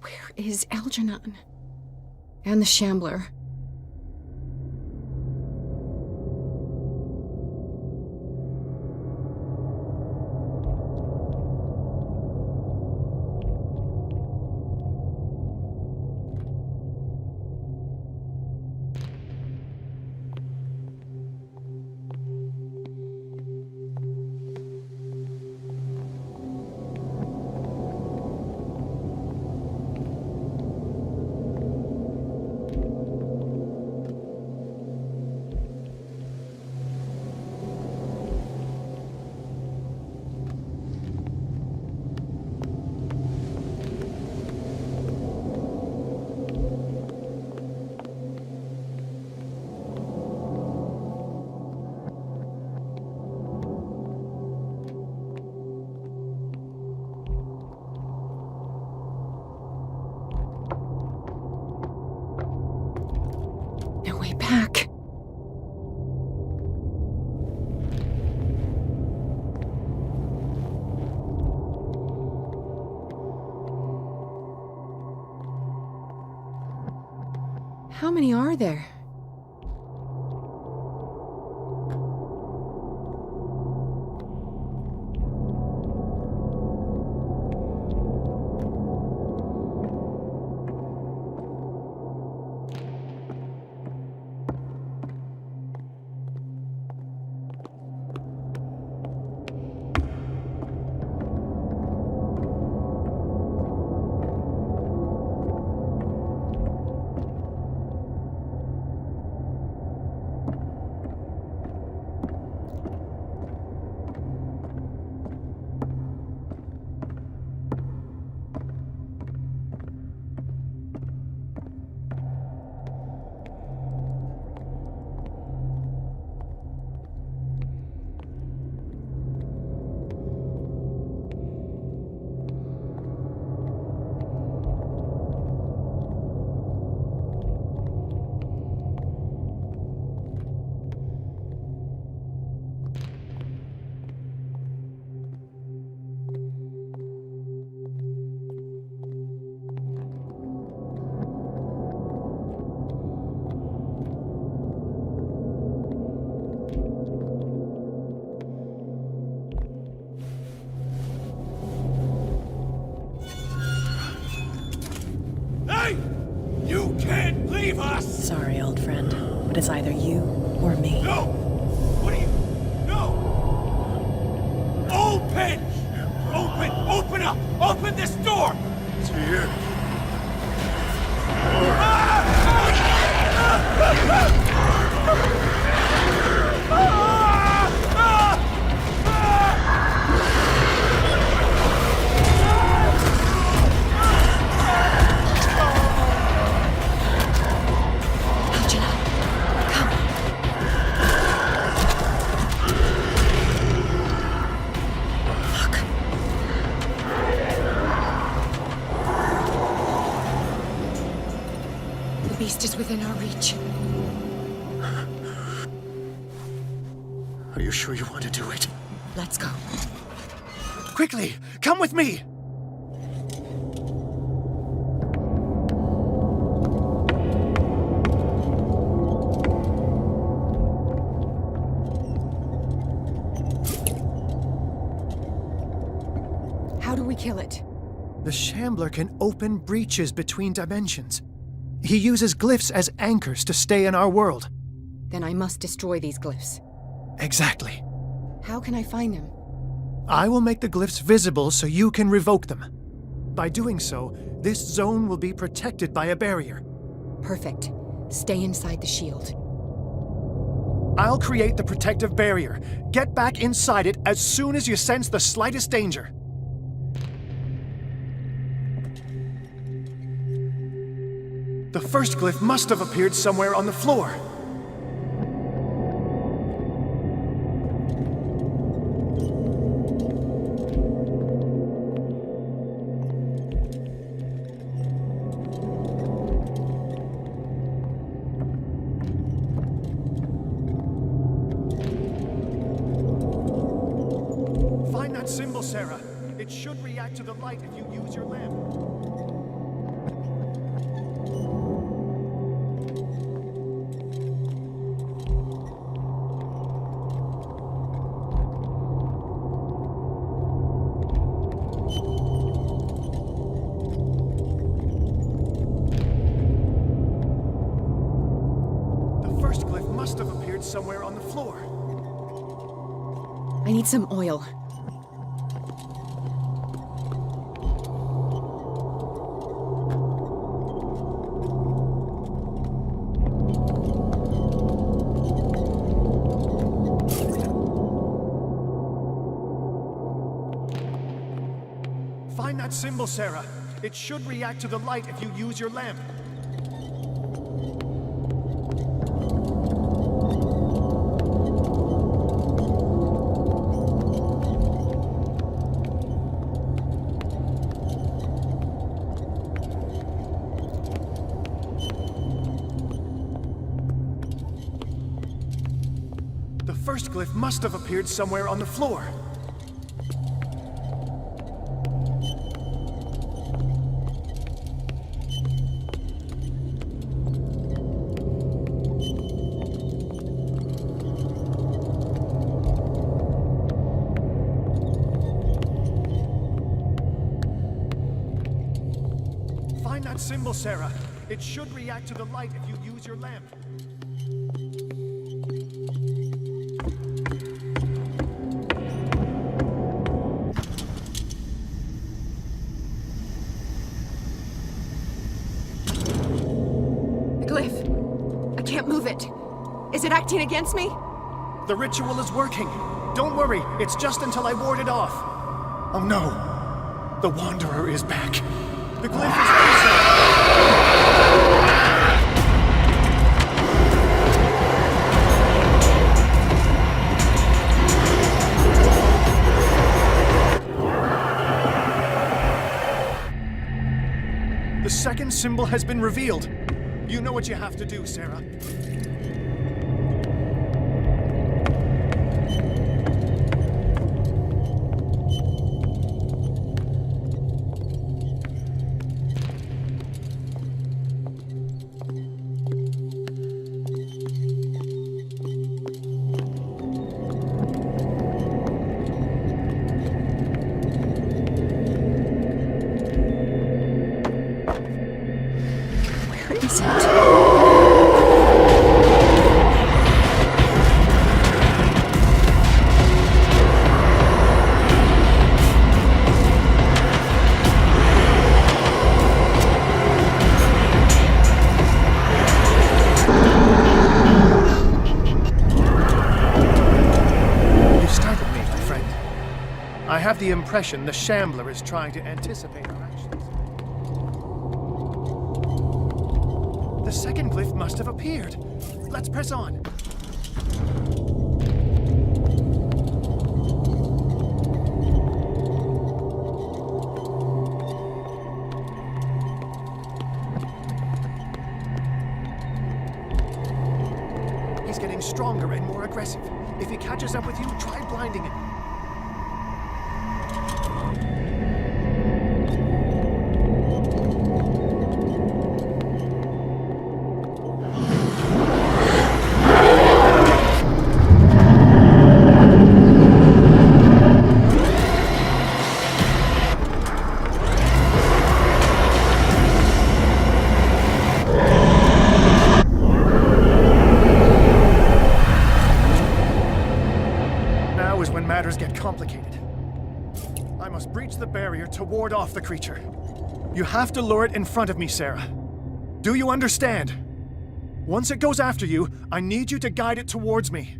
Where is Algernon? And the Shambler? back. How many are there? Sorry, old friend, but it's either you or me. No! What are you... No! Open! Open up! Open this door! It's here. The beast is within our reach. Are you sure you want to do it? Let's go. Quickly, come with me! How do we kill it? The Shambler can open breaches between dimensions. He uses glyphs as anchors to stay in our world. Then I must destroy these glyphs. Exactly. How can I find them? I will make the glyphs visible so you can revoke them. By doing so, this zone will be protected by a barrier. Perfect. Stay inside the shield. I'll create the protective barrier. Get back inside it as soon as you sense the slightest danger. The first glyph must have appeared somewhere on the floor. Find that symbol, Sarah. It should react to the light if you use your lamp. Must have appeared somewhere on the floor. I need some oil. Find that symbol, Sarah. It should react to the light if you use your lamp. first glyph must have appeared somewhere on the floor. Find that symbol, Sarah. It should react to the light if you use your lamp. The glyph. I can't move it. Is it acting against me? The ritual is working. Don't worry, it's just until I ward it off. Oh no. The Wanderer is back. The glyph is The second symbol has been revealed. You know what you have to do, Sarah. I have the impression the Shambler is trying to anticipate our actions. The second glyph must have appeared. Let's press on. He's getting stronger and more aggressive. If he catches up with you, try blinding him. Matters get complicated. I must breach the barrier to ward off the creature. You have to lure it in front of me, Sarah. Do you understand? Once it goes after you, I need you to guide it towards me.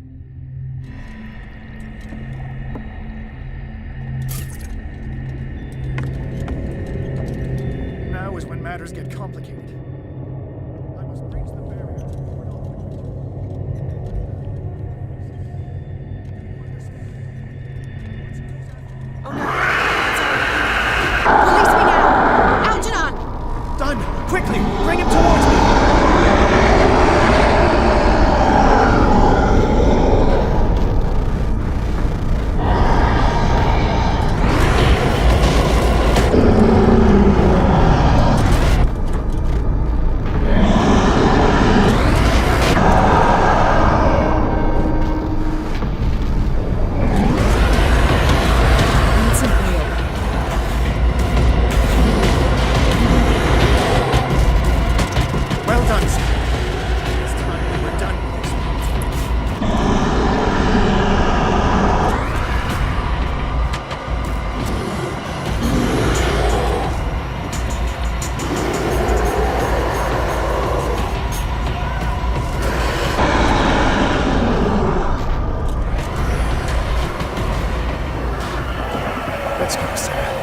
Now is when matters get complicated. I must breach the barrier to ward off the creature. Release me now! Algernon! Done! Quickly! Bring him towards me! Let's go, Sarah.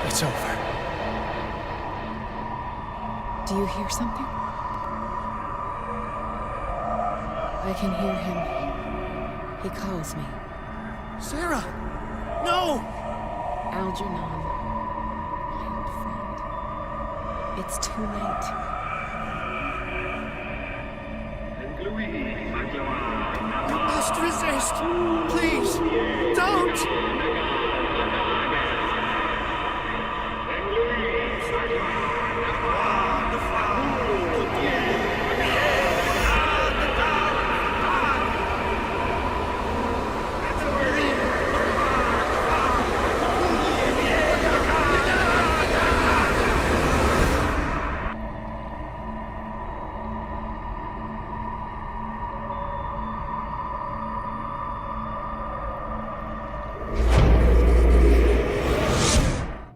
It's over. Do you hear something? I can hear him. He calls me. Sarah! No! Algernon, my old friend. It's too late. You must resist! Please, don't!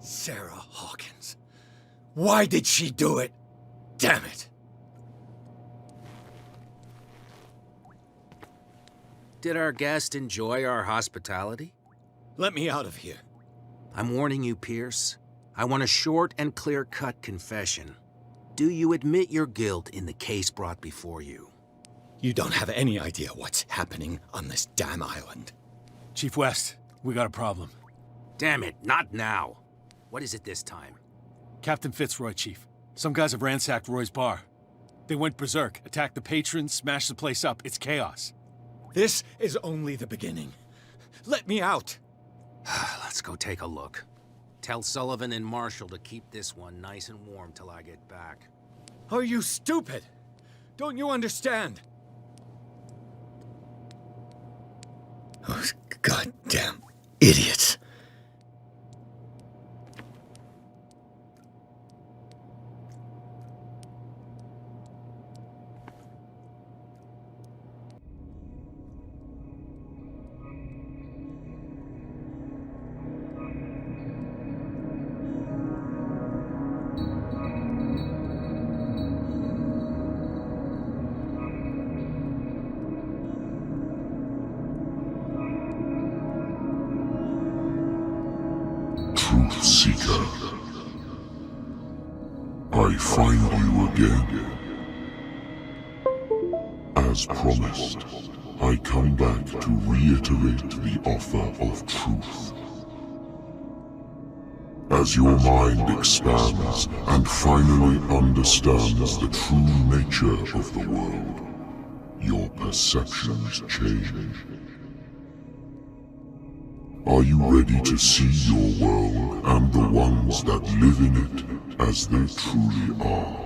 Sarah Hawkins. Why did she do it? Damn it! Did our guest enjoy our hospitality? Let me out of here. I'm warning you, Pierce. I want a short and clear-cut confession. Do you admit your guilt in the case brought before you? You don't have any idea what's happening on this damn island. Chief West, we got a problem. Damn it, not now. What is it this time? Captain Fitzroy, Chief. Some guys have ransacked Roy's bar. They went berserk, attacked the patrons, smashed the place up. It's chaos. This is only the beginning. Let me out. Let's go take a look. Tell Sullivan and Marshall to keep this one nice and warm till I get back. Are you stupid? Don't you understand? Those goddamn idiots. Truth Seeker. I find you again. As promised, I come back to reiterate the offer of truth. As your mind expands and finally understands the true nature of the world, your perceptions change. Are you ready to see your world and the ones that live in it as they truly are?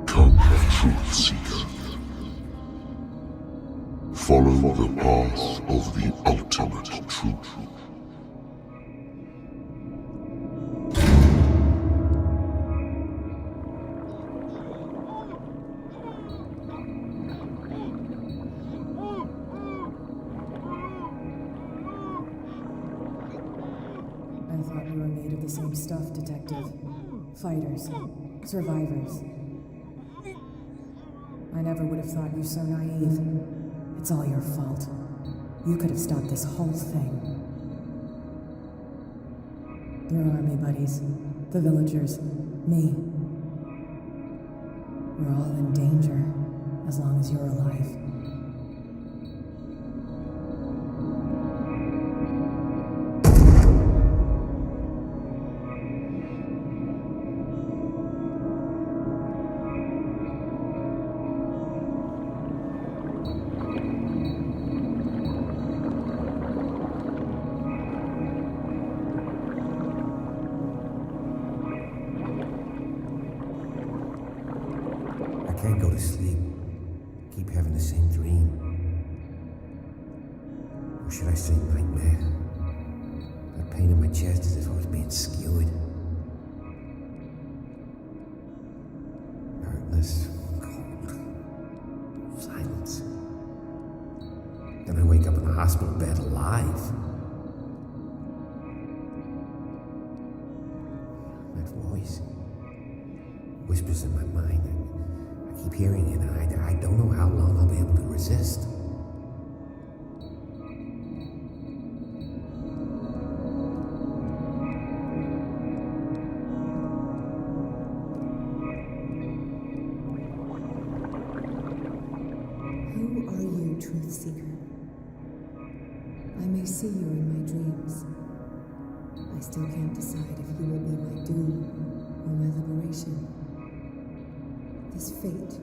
Come, Truth Seeker. Follow the path of the ultimate truth. I thought we were made of the same stuff, Detective. Fighters. Survivors. I never would have thought you so naive. It's all your fault. You could have stopped this whole thing. Your army buddies, the villagers, me. We're all in danger, as long as you're alive. I can't go to sleep. Keep having the same dream. Or should I say nightmare? That pain in my chest as if I was being skewered. Hurtless, cold, silence. Then I wake up in a hospital bed alive. That voice whispers in my mind. I keep hearing it, and I don't know how long I'll be able to resist. Who are you, Truth Seeker? I may see you in my dreams, still can't decide if you will be my doom or my liberation. This fate,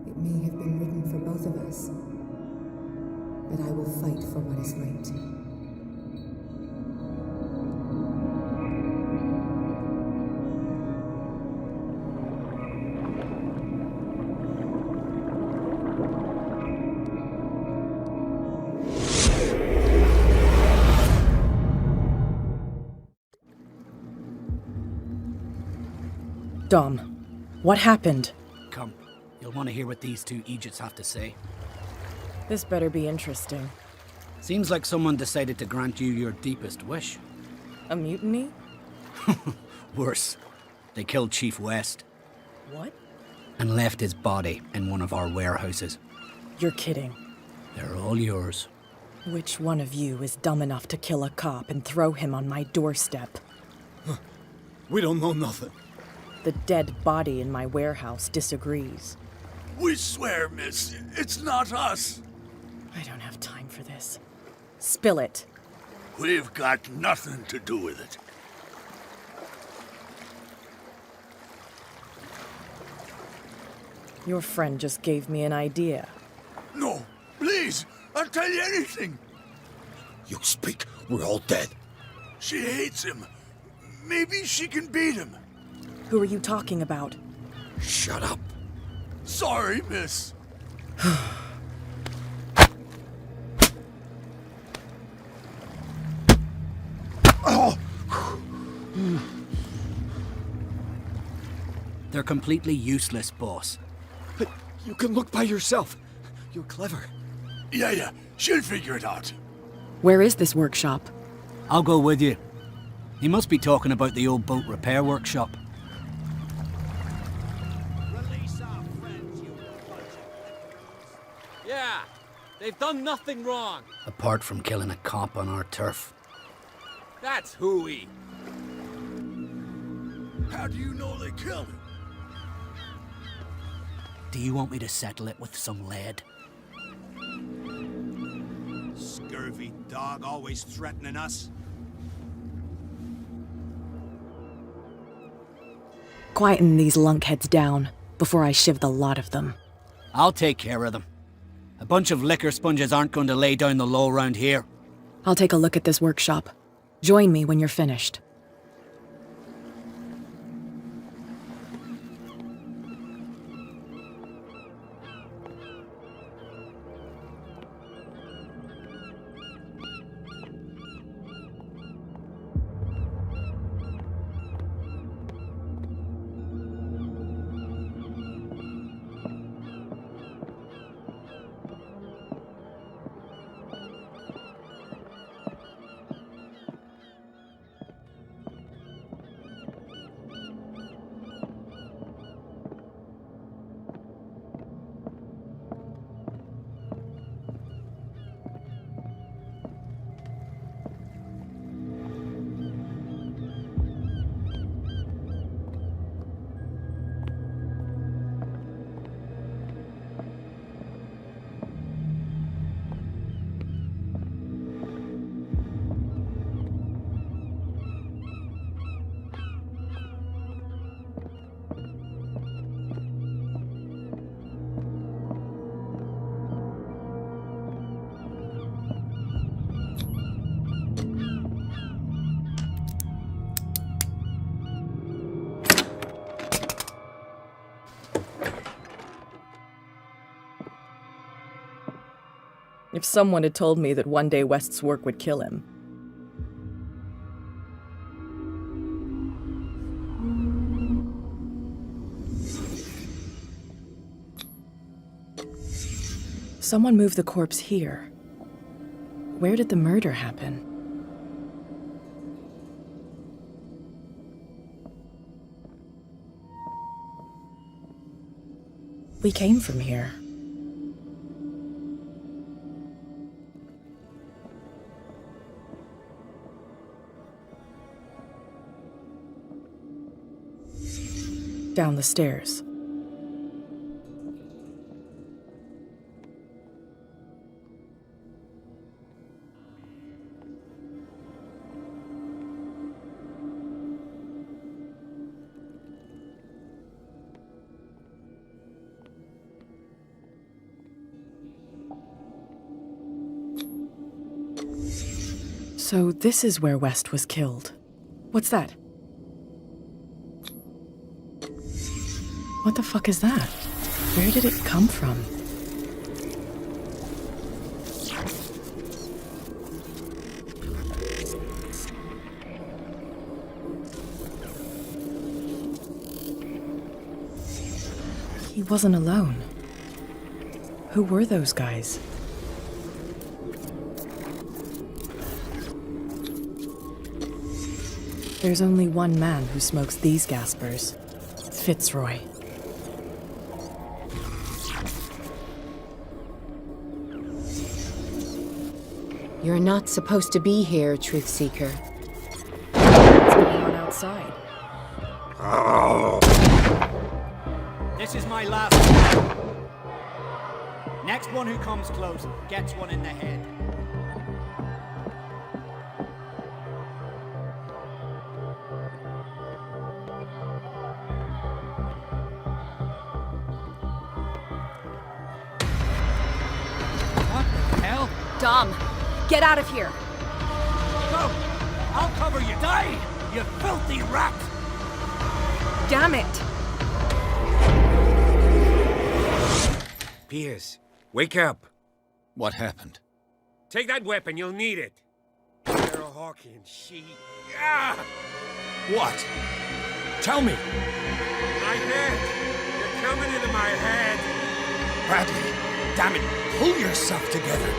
it may have been written for both of us, but I will fight for what is right. Dom, what happened? Come, you'll want to hear what these two Egypts have to say. This better be interesting. Seems like someone decided to grant you your deepest wish. A mutiny? Worse. They killed Chief West. What? And left his body in one of our warehouses. You're kidding. They're all yours. Which one of you is dumb enough to kill a cop and throw him on my doorstep? We don't know nothing. The dead body in my warehouse disagrees. We swear, miss, it's not us. I don't have time for this. Spill it. We've got nothing to do with it. Your friend just gave me an idea. No, please, I'll tell you anything. You speak, we're all dead. She hates him. Maybe she can beat him. Who are you talking about? Shut up. Sorry, miss. They're completely useless, boss. But you can look by yourself. You're clever. Yeah, she'll figure it out. Where is this workshop? I'll go with you. He must be talking about the old boat repair workshop. Yeah, they've done nothing wrong. Apart from killing a cop on our turf. That's hooey. How do you know they killed him? Do you want me to settle it with some lead? Scurvy dog, always threatening us. Quieten these lunkheads down before I shiv the lot of them. I'll take care of them. A bunch of liquor sponges aren't going to lay down the law round here. I'll take a look at this workshop. Join me when you're finished. If someone had told me that one day West's work would kill him. Someone moved the corpse here. Where did the murder happen? We came from here. Down the stairs. So this is where West was killed. What's that? What the fuck is that? Where did it come from? He wasn't alone. Who were those guys? There's only one man who smokes these gaspers. Fitzroy. You're not supposed to be here, Truth Seeker. What's going on outside? This is my last one. Next one who comes close gets one in the head. What the hell? Dom, get out of here. Go! I'll cover you. Die, you filthy rat! Damn it! Pierce, wake up. What happened? Take that weapon, you'll need it. Sarah Hawkins, she... Ah! What? Tell me. My head. You're coming into my head. Bradley, damn it, pull yourself together.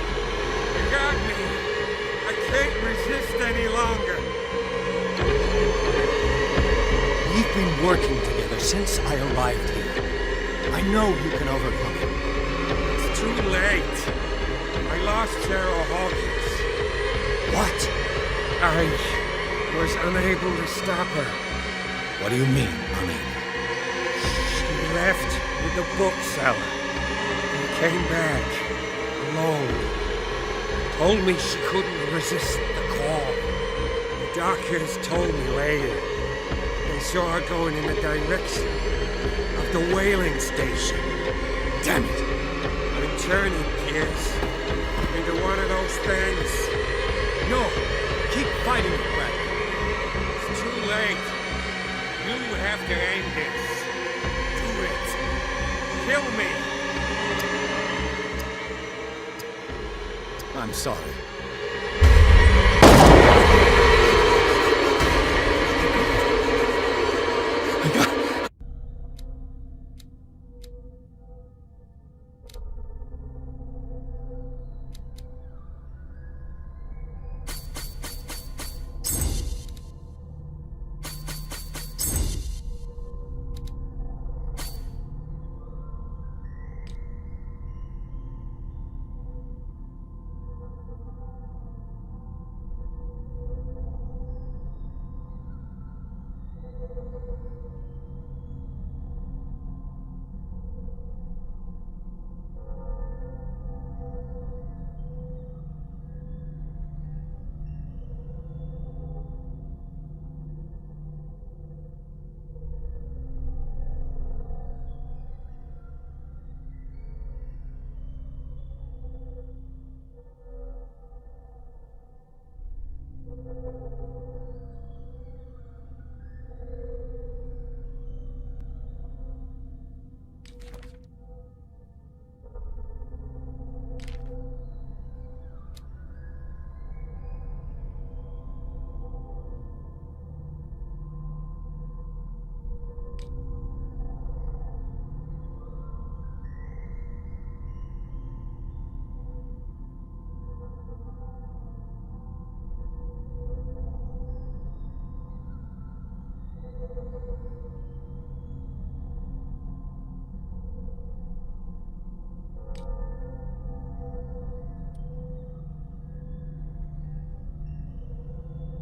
You got me. I can't resist any longer. We've been working together since I arrived here. I know you can overcome it. It's too late. I lost Sarah Hawkins. What? I was unable to stop her. What do you mean, unable? She left with the bookseller and came back alone. Told me she couldn't resist the call. The doctors told me later they saw her going in the direction of the whaling station. Damn it! I'm turning, Pierce, into one of those things. No! Keep fighting it, Bradley. It's too late. You have to end this. Do it. Kill me. I'm sorry.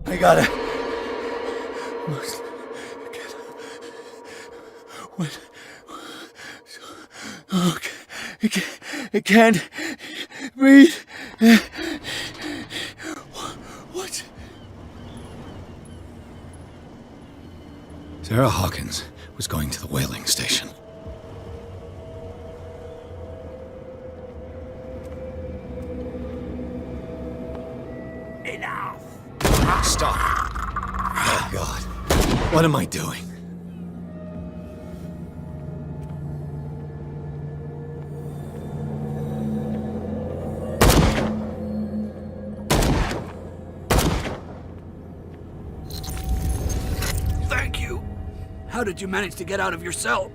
I gotta... Must get... What... Okay. I can't breathe. What? Sarah Hawkins was going to the whaling station. Enough! Stop. Oh, God. What am I doing? Thank you. How did you manage to get out of your cell?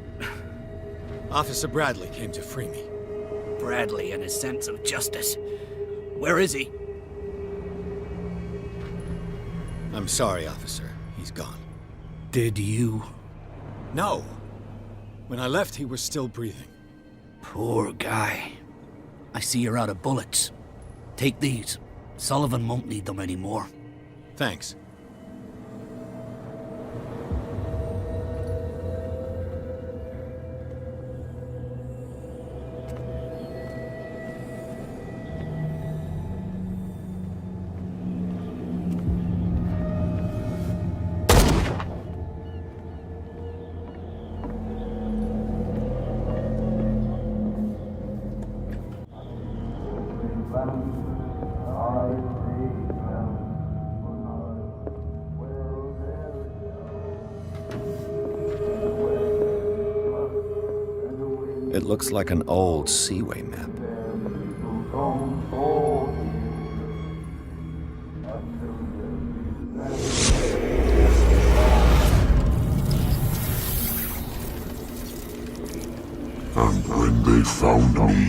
Officer Bradley came to free me. Bradley and his sense of justice. Where is he? I'm sorry, officer. He's gone. Did you? No. When I left, he was still breathing. Poor guy. I see you're out of bullets. Take these. Sullivan won't need them anymore. Thanks. It looks like an old Seaway map. And when they found me,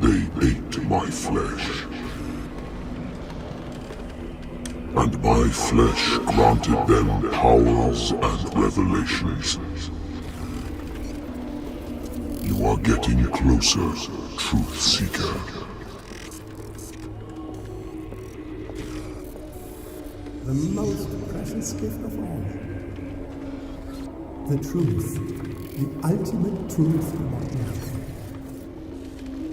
they ate my flesh. And my flesh granted them powers and revelations. You are getting closer, Truth Seeker. The most precious gift of all. The truth. The ultimate truth about life.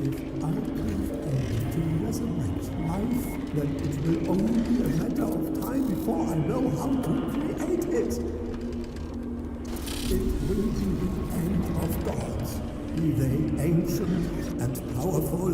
If I prove able to resurrect life, then it will only be a matter of time before I know how to create it. It will be the end of gods, be they ancient and powerful.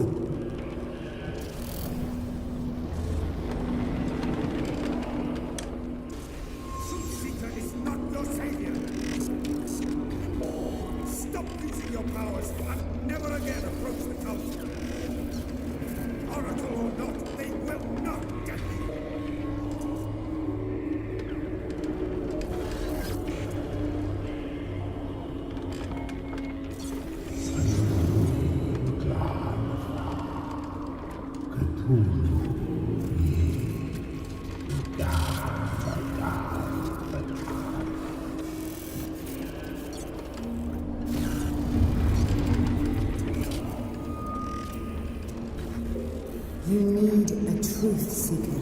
You need a truth seeker.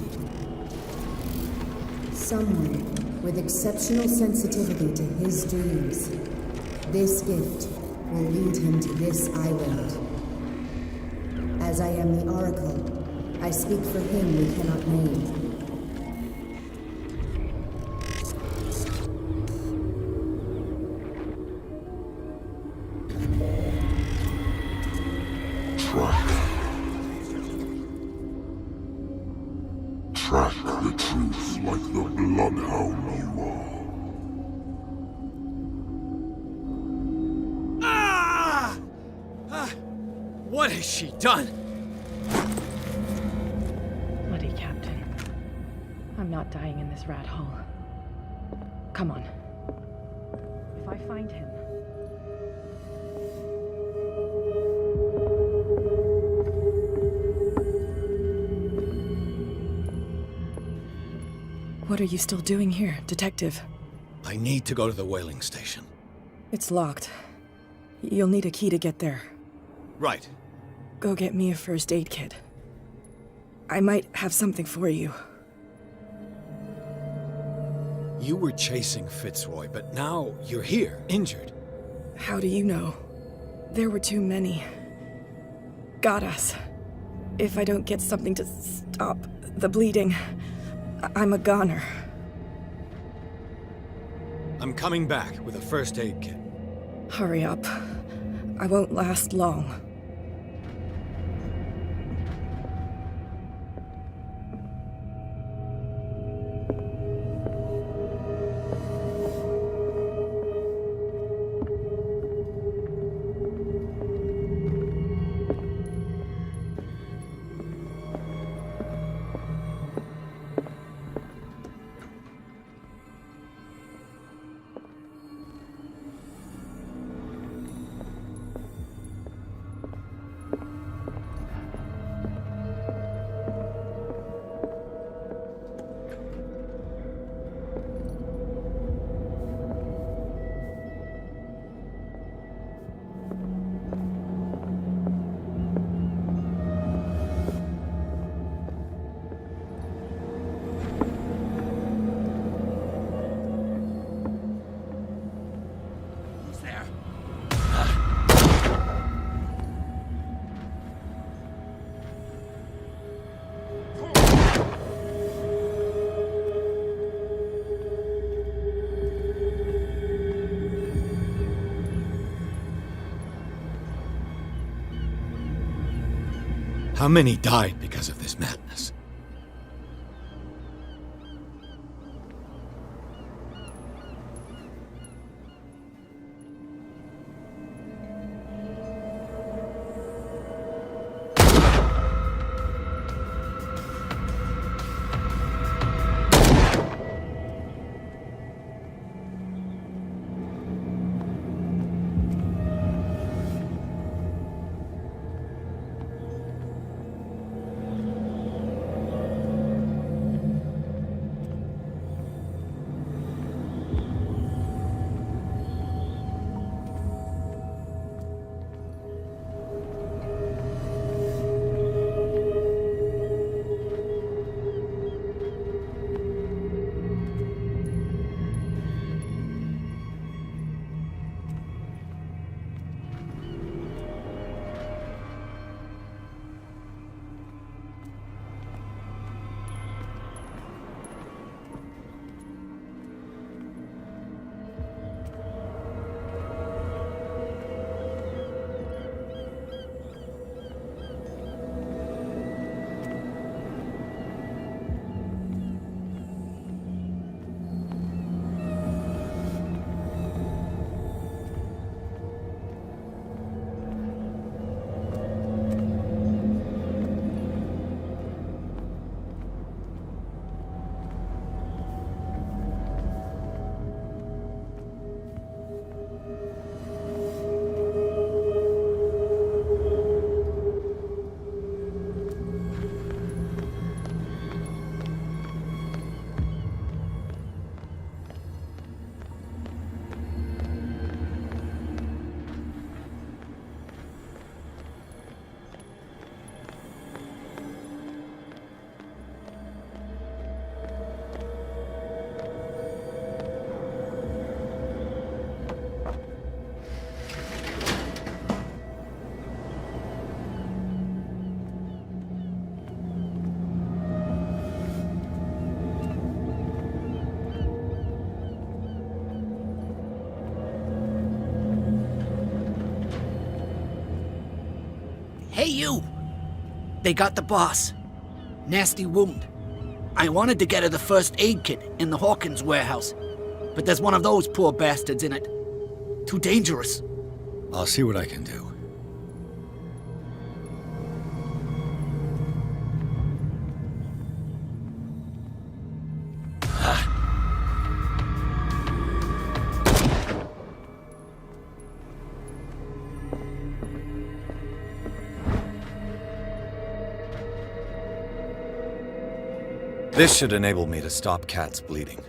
Someone with exceptional sensitivity to his dreams. This gift will lead him to this island. As I am the Oracle, I speak for him we cannot name. Track the truth like the bloodhound you are. What has she done? Bloody Captain. I'm not dying in this rat hole. Come on. If I find him... What are you still doing here, Detective? I need to go to the whaling station. It's locked. You'll need a key to get there. Right. Go get me a first aid kit. I might have something for you. You were chasing Fitzroy, but now you're here, injured. How do you know? There were too many. Got us. If I don't get something to stop the bleeding, I'm a goner. I'm coming back with a first aid kit. Hurry up. I won't last long. How many died because of this madness? Hey, you! They got the boss. Nasty wound. I wanted to get her the first aid kit in the Hawkins warehouse, but there's one of those poor bastards in it. Too dangerous. I'll see what I can do. This should enable me to stop Kat's bleeding.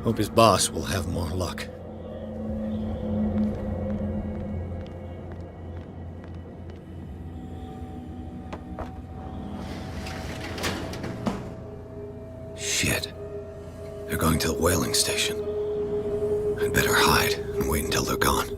Hope his boss will have more luck. Shit. They're going to the whaling station. I'd better hide and wait until they're gone.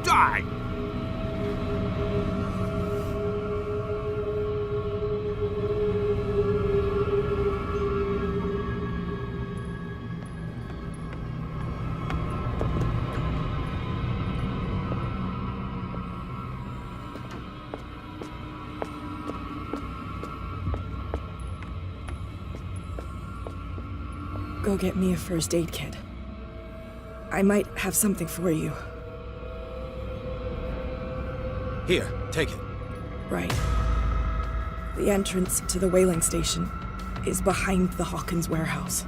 die! Go get me a first aid kit. I might have something for you. Here, take it. Right. The entrance to the whaling station is behind the Hawkins warehouse.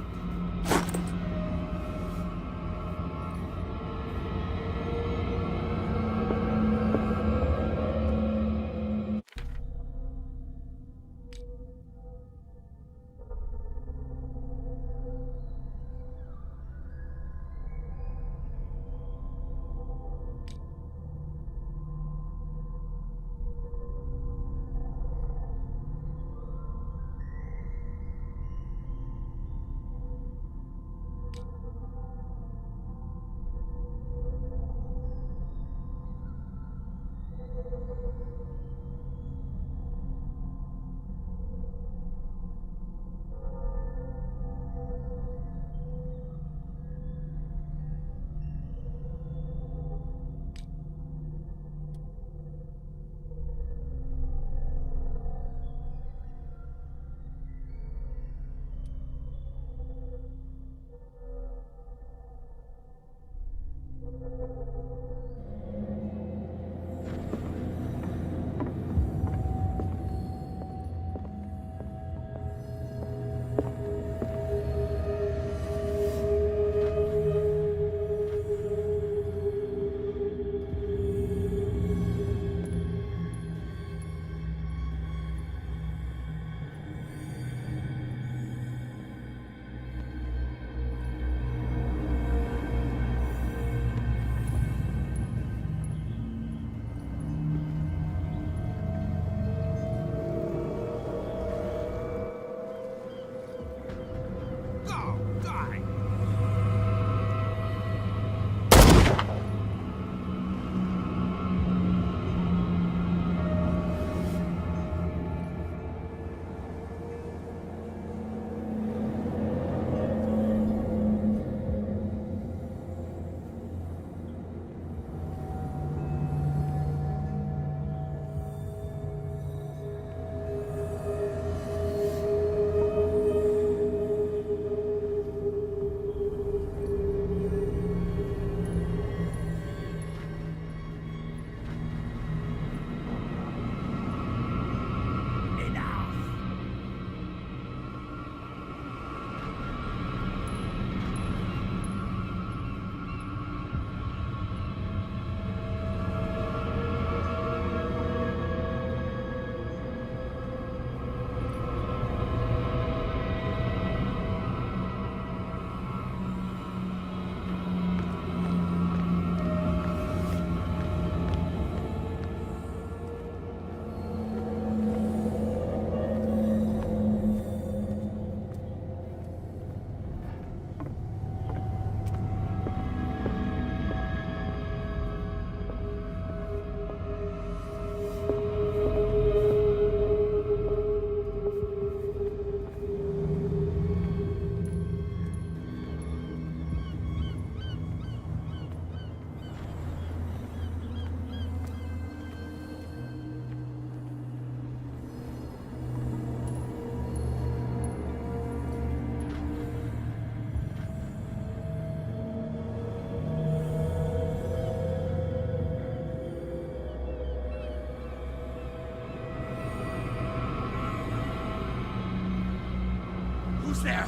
Who's there?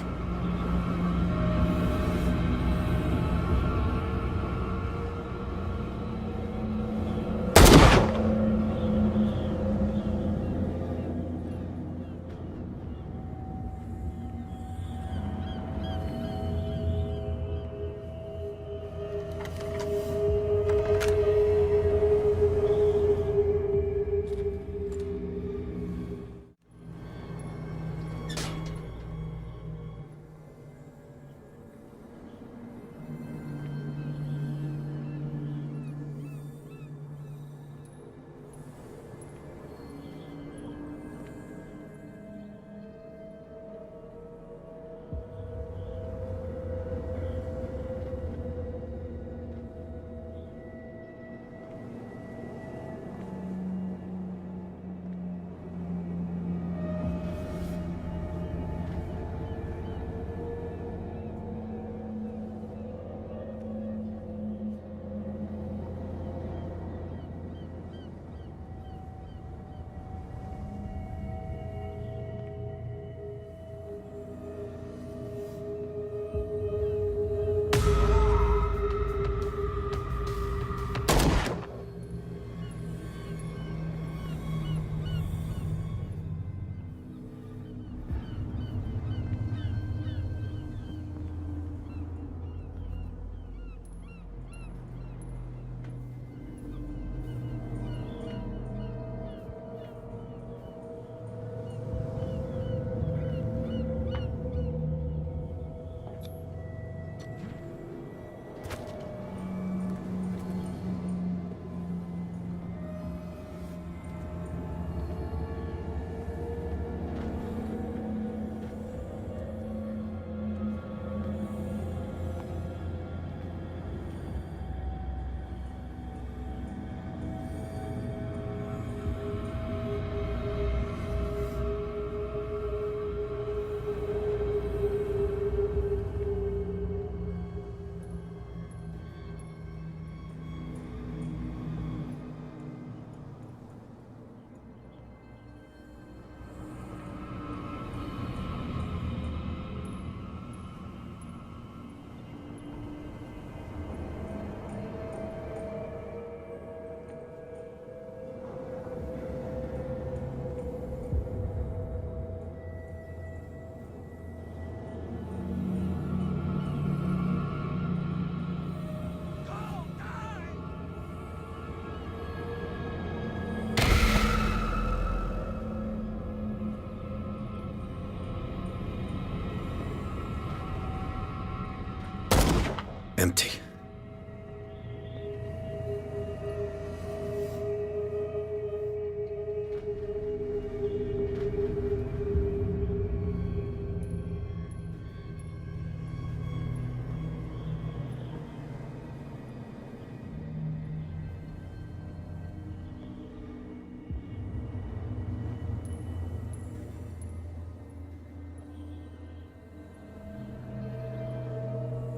Empty.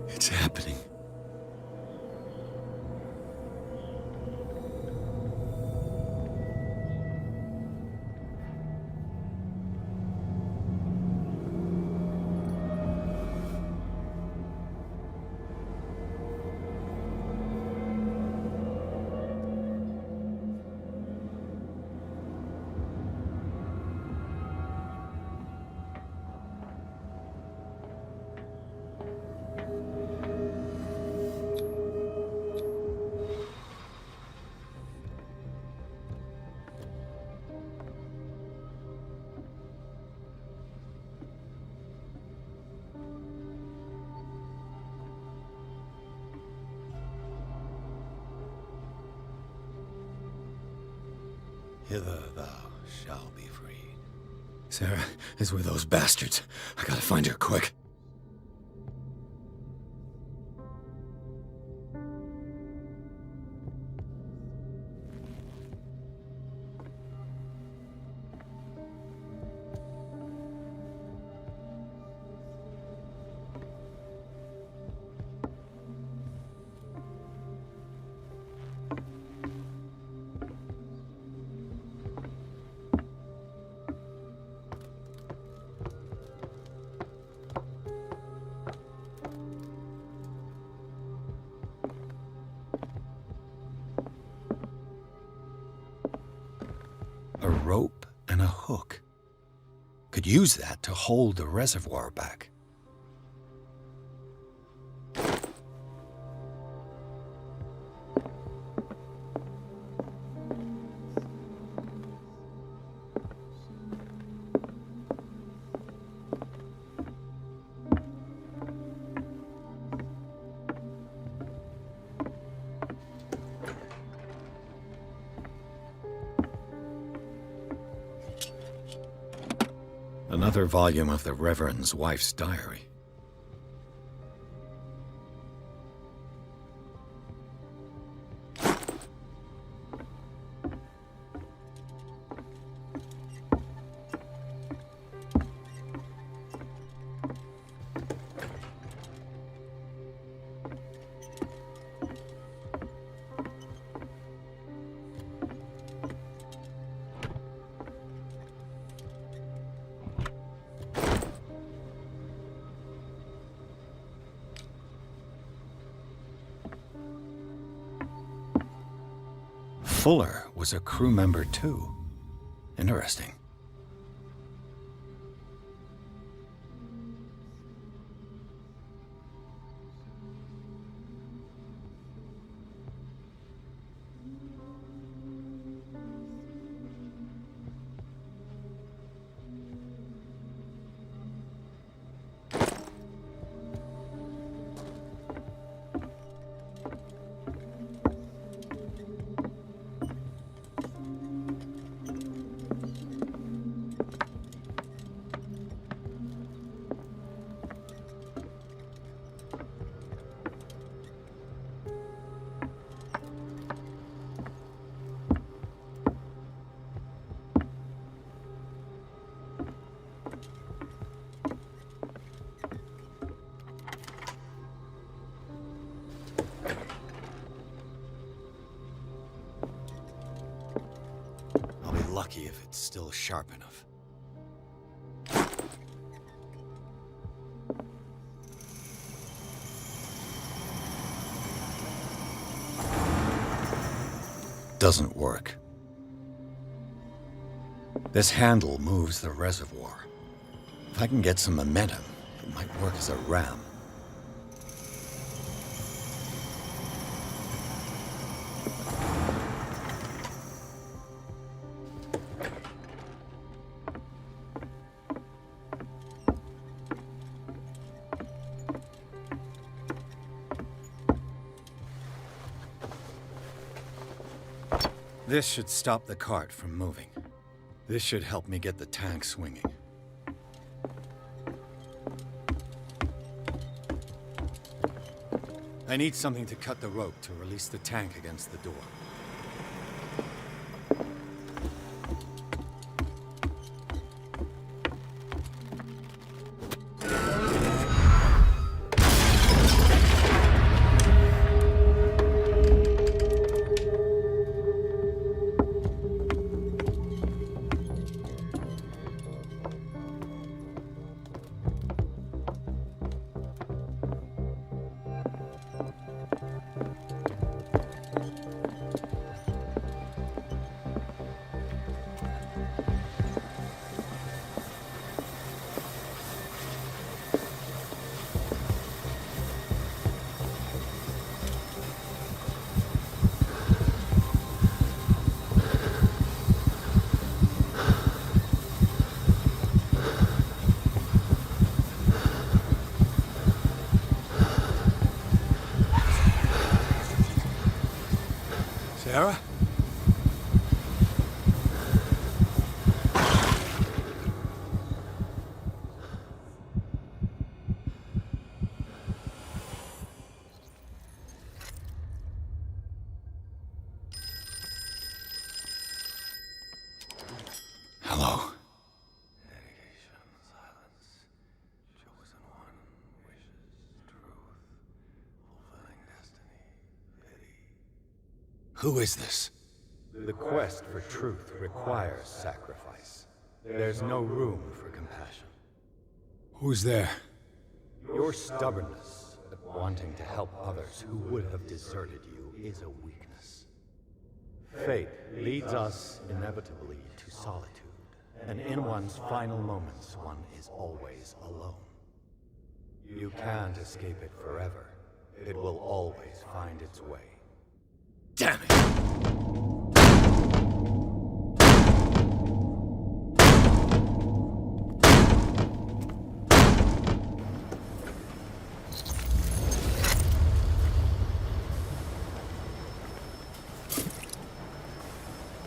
It's happening. Hither thou shalt be freed. Sarah is with those bastards. I gotta find her quick. A rope and a hook. Could use that to hold the reservoir back. Another volume of the Reverend's wife's diary. Fuller was a crew member too. Interesting. Lucky if it's still sharp enough. Doesn't work. This handle moves the reservoir. If I can get some momentum, it might work as a ram. This should stop the cart from moving. This should help me get the tank swinging. I need something to cut the rope to release the tank against the door. Sarah? Hello. Who is this? The quest for truth requires sacrifice. There's no room for compassion. Who's there? Your stubbornness, wanting to help others who would have deserted you, is a weakness. Fate leads us inevitably to solitude, and in one's final moments, one is always alone. You can't escape it forever. It will always find its way. Damn it!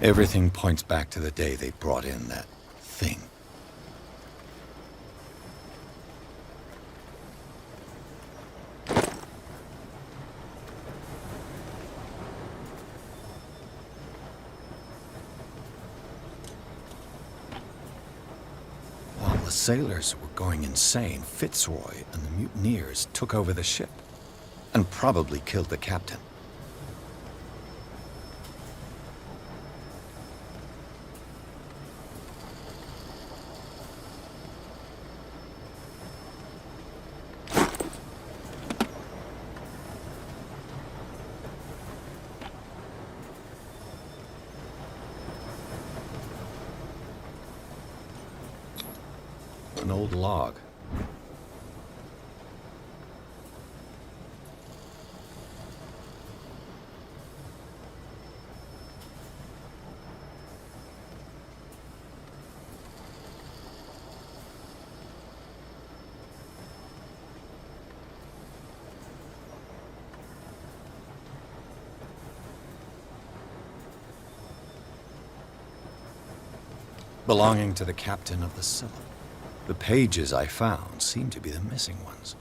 Everything points back to the day they brought in that thing. While the sailors were going insane, Fitzroy and the mutineers took over the ship and probably killed the captain. An old log. Belonging to the captain of the Scylla. The pages I found seem to be the missing ones.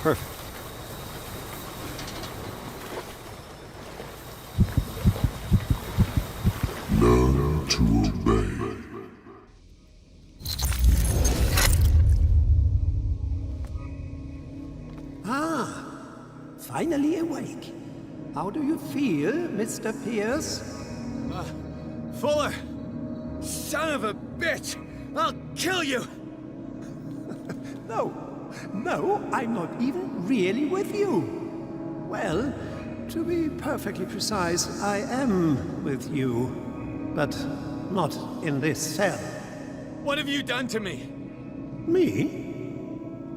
Perfect. Learn to obey. Ah, finally awake. How do you feel, Mr. Pierce? Fuller! Son of a bitch! I'll kill you! No, I'm not even really with you. Well, to be perfectly precise, I am with you, but not in this cell. What have you done to me? Me?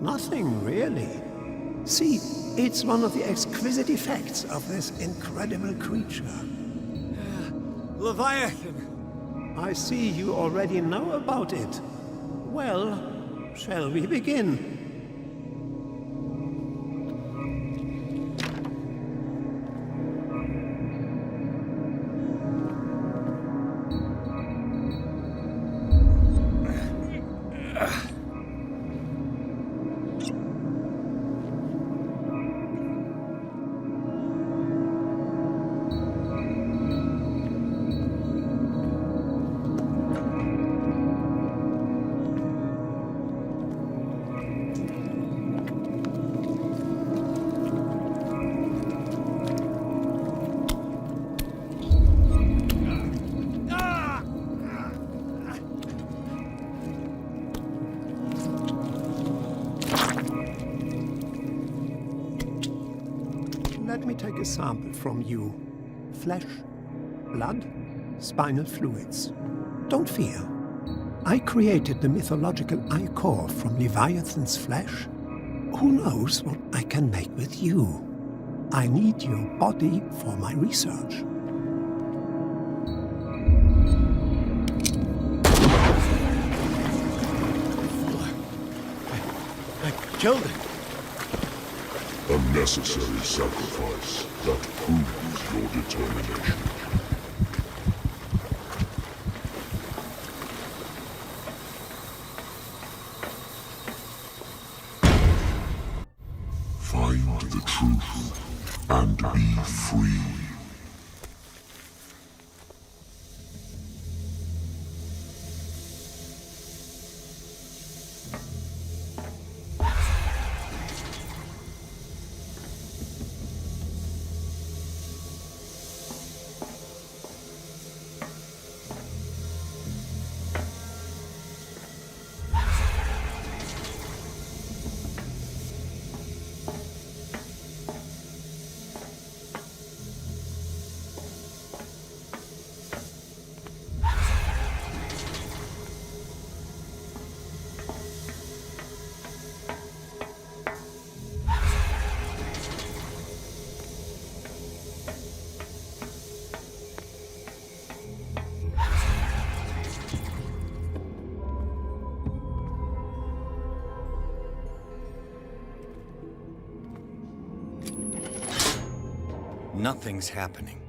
Nothing, really. See, it's one of the exquisite effects of this incredible creature. Leviathan! I see you already know about it. Well, shall we begin? Let me take a sample from you. Flesh, blood, spinal fluids. Don't fear. I created the mythological ichor from Leviathan's flesh. Who knows what I can make with you? I need your body for my research. I killed it. A necessary sacrifice that proves your determination. Find the truth and be free. Nothing's happening.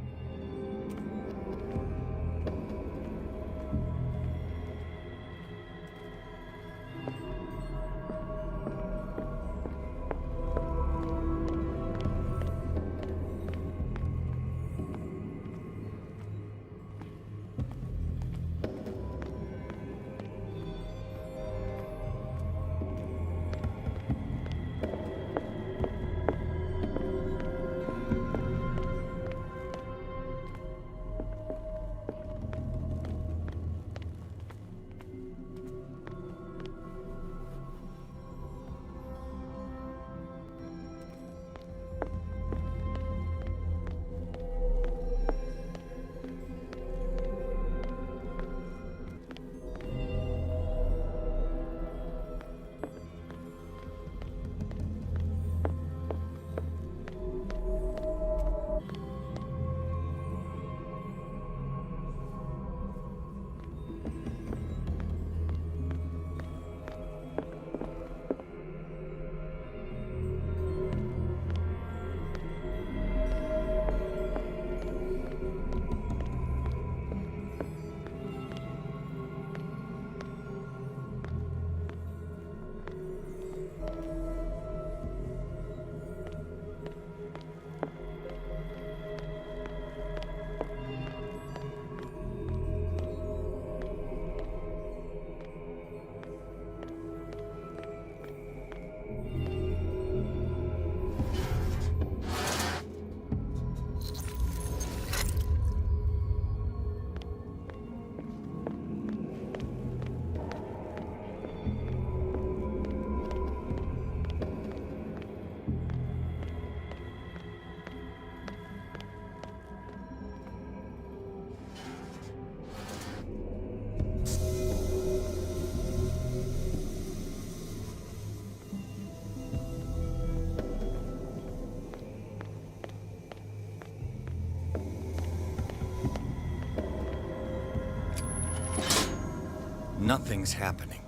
Nothing's happening.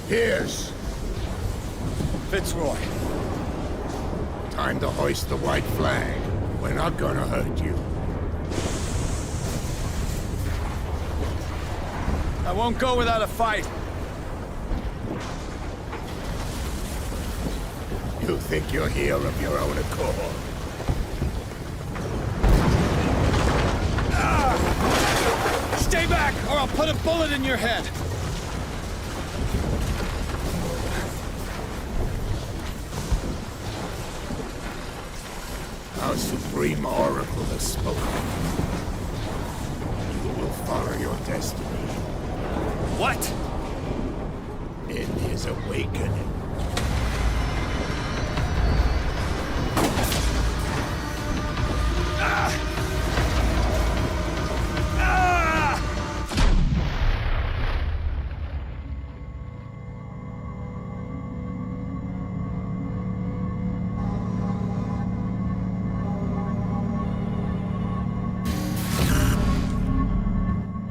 Pierce! Fitzroy. Time to hoist the white flag. We're not gonna hurt you. I won't go without a fight. You think you're here of your own accord? Stay back, or I'll put a bullet in your head! Our supreme oracle has spoken. You will follow your destiny. What? In his awakening.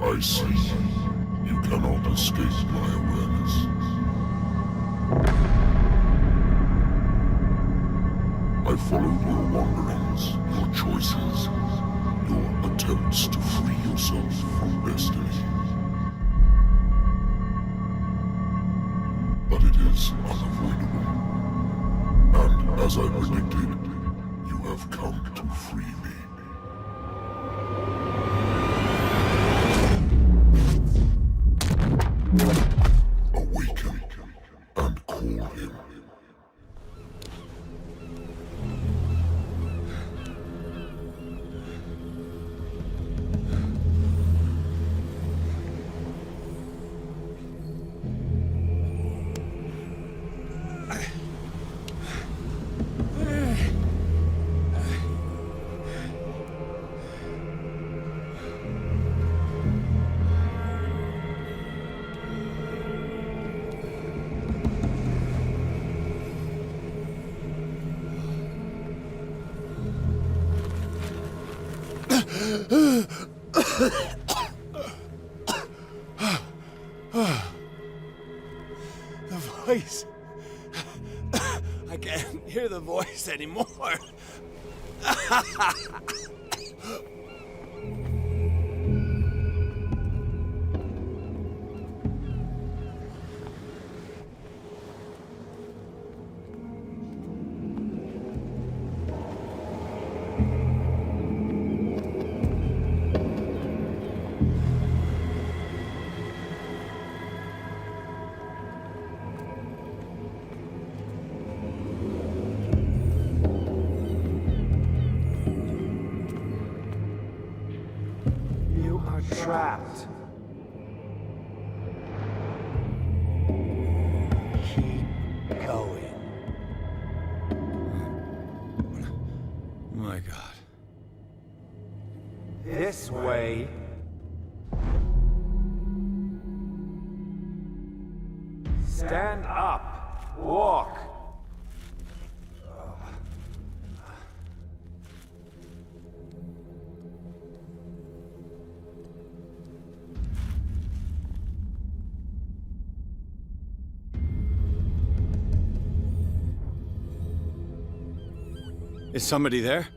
I see. You cannot escape my awareness. I followed your wanderings, your choices, your attempts to free yourself from destiny. But it is unavoidable. And as I predicted, you have come to free me. Awaken and call him. The voice. I can't hear the voice anymore. Trapped. Keep going. My God. Stand up. Walk. Is somebody there?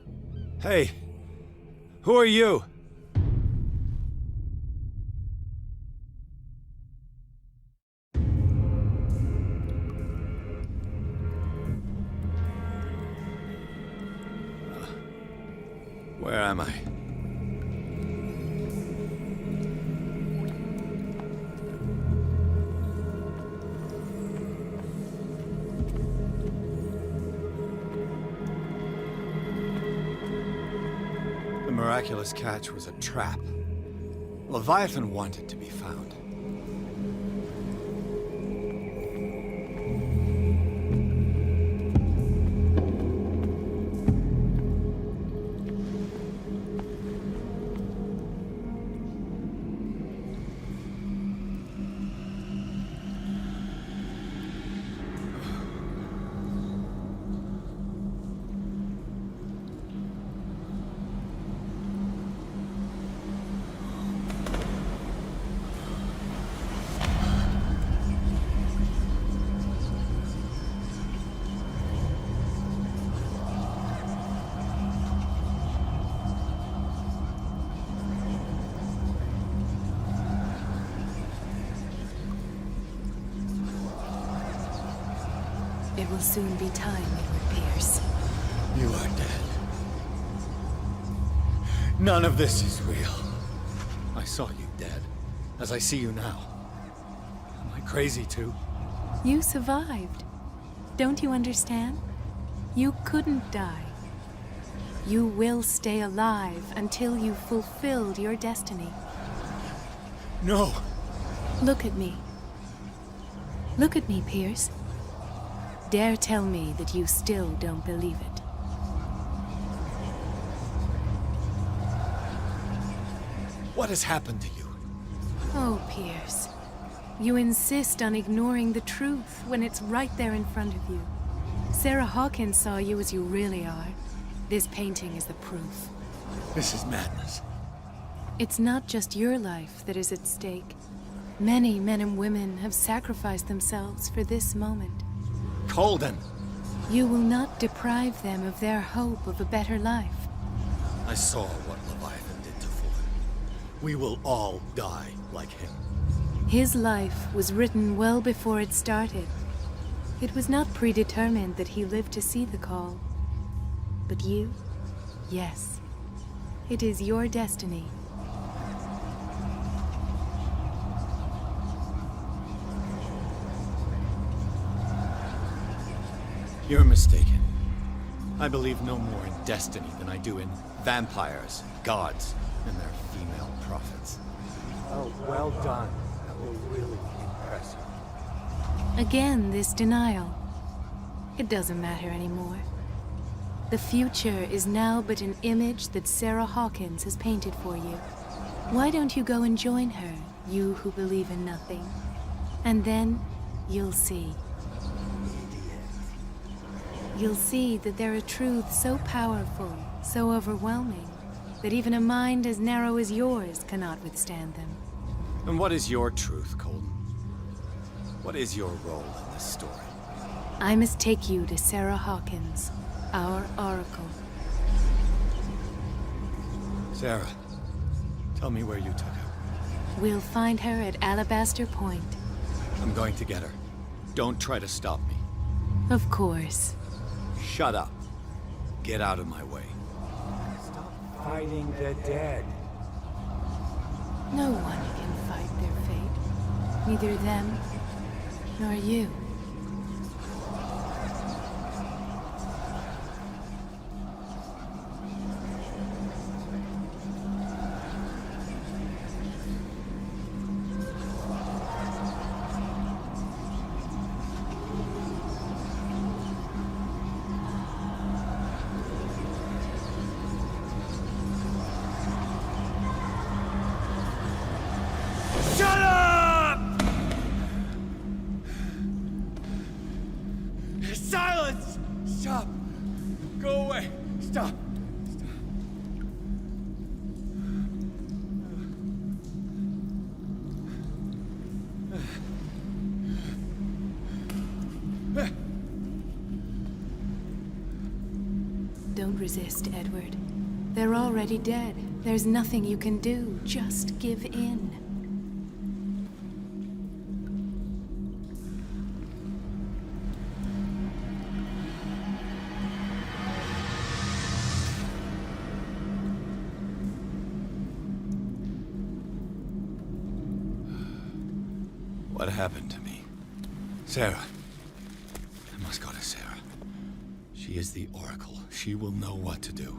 Hey, who are you? Where am I? The miraculous catch was a trap. Leviathan wanted to be found. It will soon be time, Edward Pierce. You are dead. None of this is real. I saw you dead, as I see you now. Am I crazy too? You survived. Don't you understand? You couldn't die. You will stay alive until you've fulfilled your destiny. No! Look at me. Look at me, Pierce. Dare tell me that you still don't believe it. What has happened to you? Oh, Pierce. You insist on ignoring the truth when it's right there in front of you. Sarah Hawkins saw you as you really are. This painting is the proof. This is madness. It's not just your life that is at stake. Many men and women have sacrificed themselves for this moment. Colden! You will not deprive them of their hope of a better life. I saw what Leviathan did to Fuller. We will all die like him. His life was written well before it started. It was not predetermined that he lived to see the call. But you? Yes. It is your destiny. You're mistaken. I believe no more in destiny than I do in vampires, gods, and their female prophets. Oh, well done. That will really impress you. Again, this denial. It doesn't matter anymore. The future is now but an image that Sarah Hawkins has painted for you. Why don't you go and join her, you who believe in nothing? And then, you'll see. You'll see that there are truths so powerful, so overwhelming, that even a mind as narrow as yours cannot withstand them. And what is your truth, Colden? What is your role in this story? I must take you to Sarah Hawkins, our oracle. Sarah, tell me where you took her. We'll find her at Alabaster Point. I'm going to get her. Don't try to stop me. Of course. Shut up. Get out of my way. Stop fighting the dead. No one can fight their fate. Neither them, nor you. Don't resist, Edward. They're already dead. There's nothing you can do. Just give in. What happened to me? Sarah. I must go to Sarah. She is the Oracle. She will know what to do.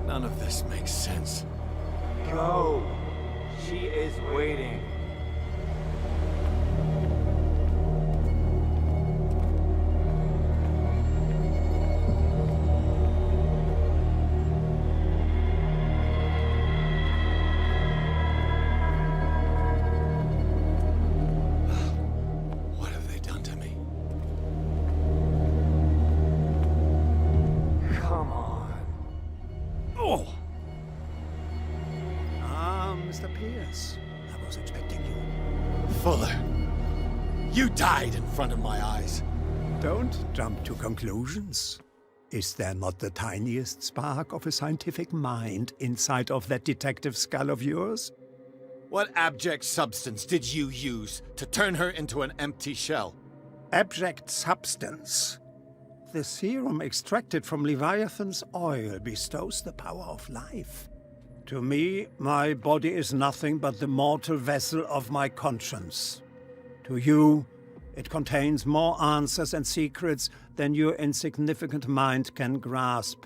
None of this makes sense. Go! She is waiting. What have they done to me? Come on. Oh! Mr. Pierce, I was expecting you. Fuller, you died in front of my eyes. Don't jump to conclusions. Is there not the tiniest spark of a scientific mind inside of that detective skull of yours? What abject substance did you use to turn her into an empty shell? Abject substance. The serum extracted from Leviathan's oil bestows the power of life. To me, my body is nothing but the mortal vessel of my conscience. To you, it contains more answers and secrets than your insignificant mind can grasp.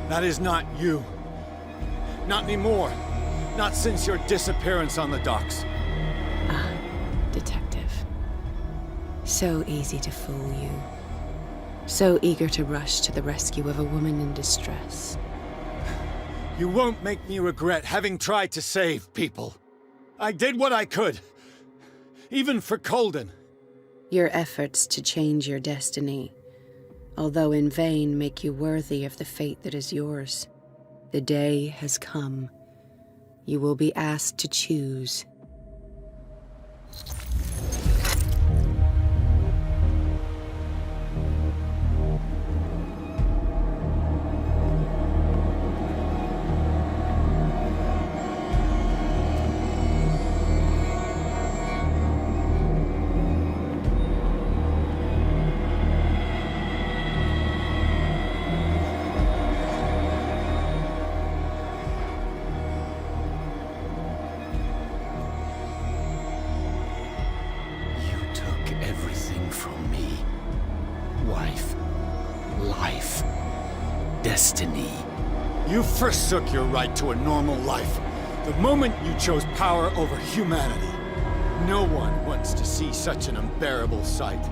That is not you. Not anymore. Not since your disappearance on the docks. Ah, detective. So easy to fool you. So eager to rush to the rescue of a woman in distress. You won't make me regret having tried to save people. I did what I could. Even for Colden. Your efforts to change your destiny, although in vain, make you worthy of the fate that is yours. The day has come. You will be asked to choose. Destiny. You forsook your right to a normal life the moment you chose power over humanity. No one wants to see such an unbearable sight.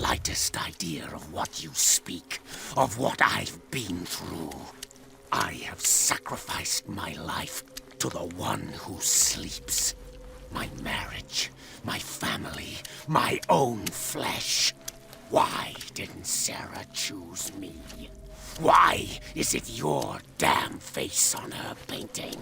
slightest idea of what you speak, of what I've been through. I have sacrificed my life to the one who sleeps. My marriage, my family, my own flesh. Why didn't Sarah choose me? Why is it your damn face on her painting?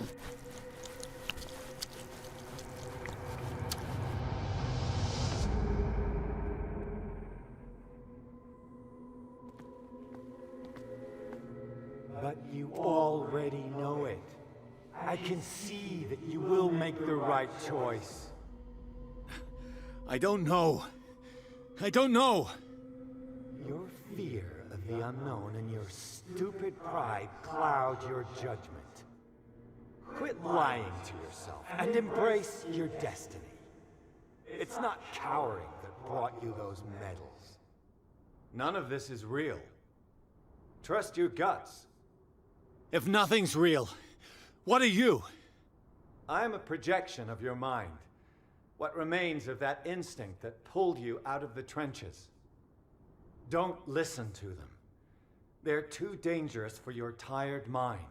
But you already know it. I can see that you will make the right choice. I don't know. I don't know. Your fear of the unknown and your stupid pride cloud your judgment. Quit lying to yourself and embrace your destiny. It's not cowering that brought you those medals. None of this is real. Trust your guts. If nothing's real, what are you? I am a projection of your mind. What remains of that instinct that pulled you out of the trenches. Don't listen to them. They're too dangerous for your tired mind.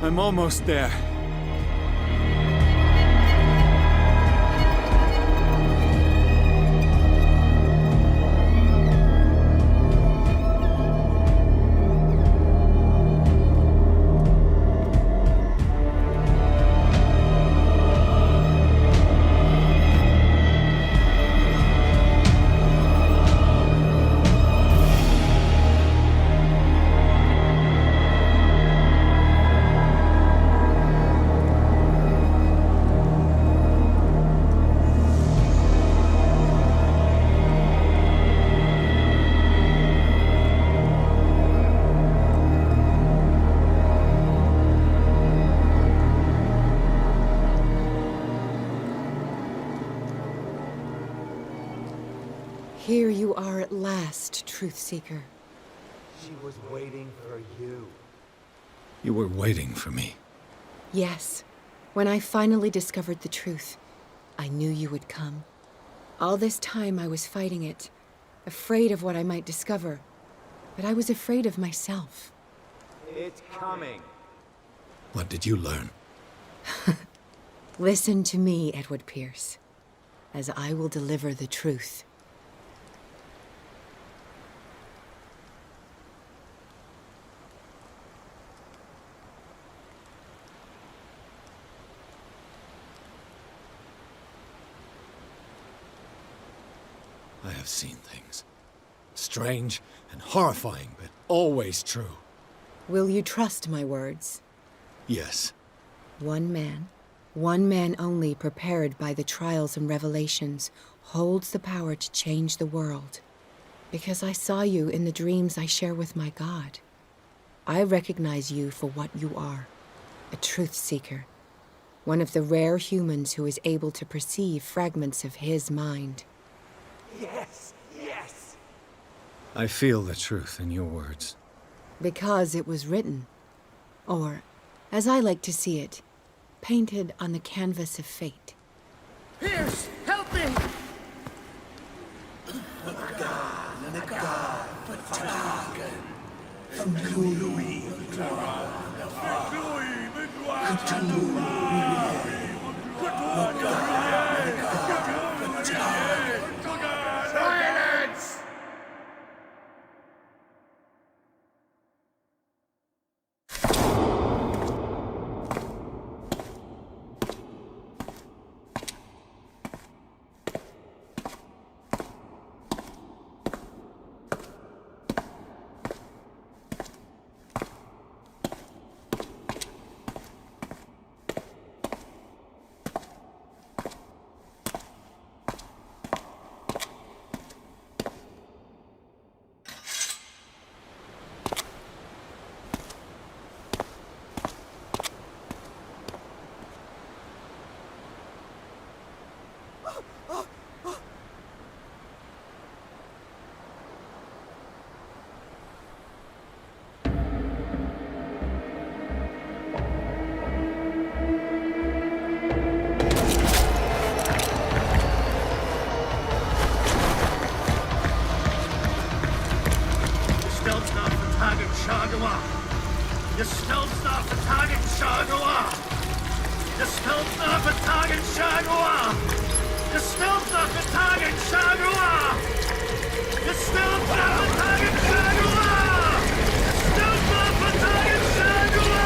I'm almost there. Here you are at last, Truth Seeker. She was waiting for you. You were waiting for me. Yes. When I finally discovered the truth, I knew you would come. All this time I was fighting it, afraid of what I might discover. But I was afraid of myself. It's coming. What did you learn? Listen to me, Edward Pierce, as I will deliver the truth. I have seen things. Strange and horrifying, but always true. Will you trust my words? Yes. One man only prepared by the trials and revelations, holds the power to change the world. Because I saw you in the dreams I share with my God. I recognize you for what you are, a truth seeker. One of the rare humans who is able to perceive fragments of his mind. Yes, yes! I feel the truth in your words. Because it was written. Or, as I like to see it, painted on the canvas of fate. Pierce, help me! Silence! target, Shagawa! You're still not the target, Shagawa! You're still not the target, Shagawa! You're still not the target, Shagawa! You're still not the target, Shagawa! You're still not the target, Shagawa!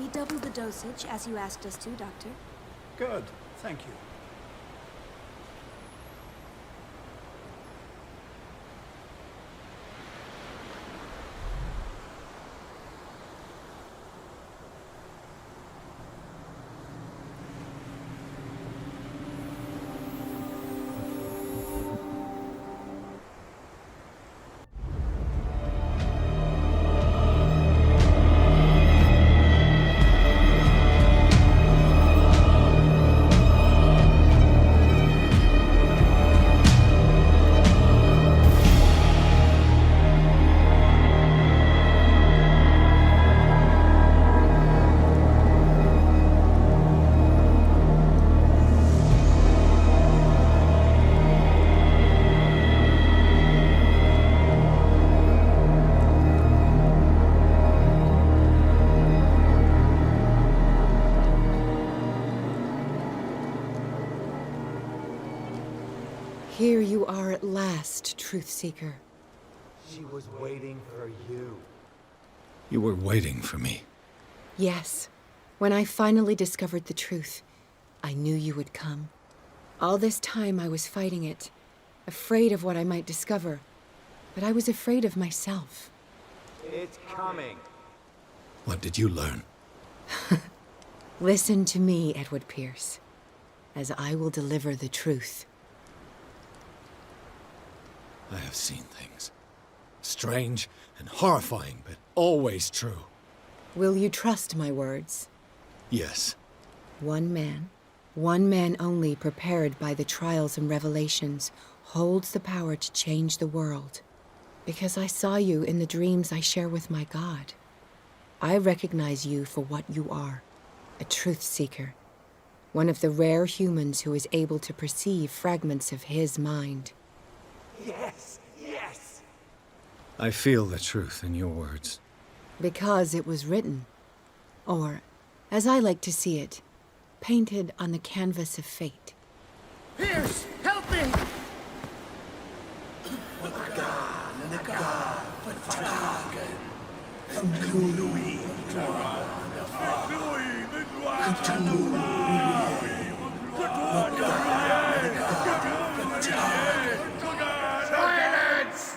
We doubled the dosage, as you asked us to, Doctor. Good, thank you. Here you are at last, Truth Seeker. She was waiting for you. You were waiting for me. Yes. When I finally discovered the truth, I knew you would come. All this time I was fighting it, afraid of what I might discover. But I was afraid of myself. It's coming. What did you learn? Listen to me, Edward Pierce, as I will deliver the truth. I have seen things. Strange and horrifying, but always true. Will you trust my words? Yes. One man only prepared by the trials and revelations, holds the power to change the world. Because I saw you in the dreams I share with my God. I recognize you for what you are, a truth seeker. One of the rare humans who is able to perceive fragments of his mind. Yes, yes! I feel the truth in your words. Because it was written. Or, as I like to see it, painted on the canvas of fate. Pierce, help me! Silence!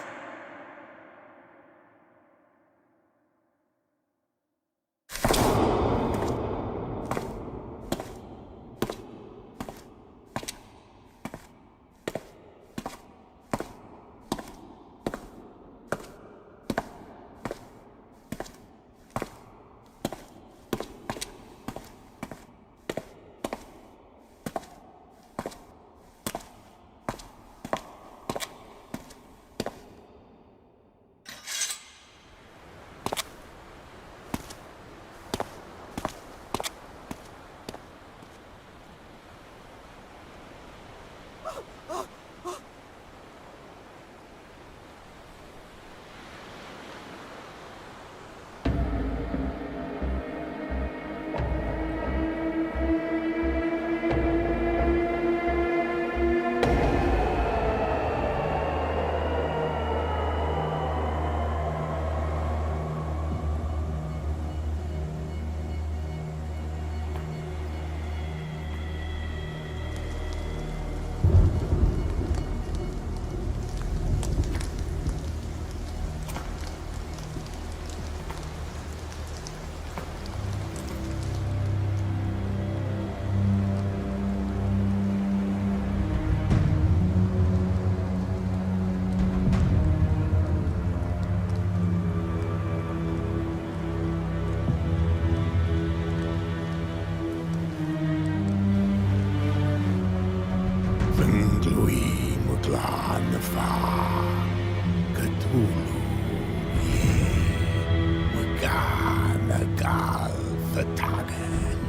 Cthulhu, ye, Wagan, Agal, Fatagan.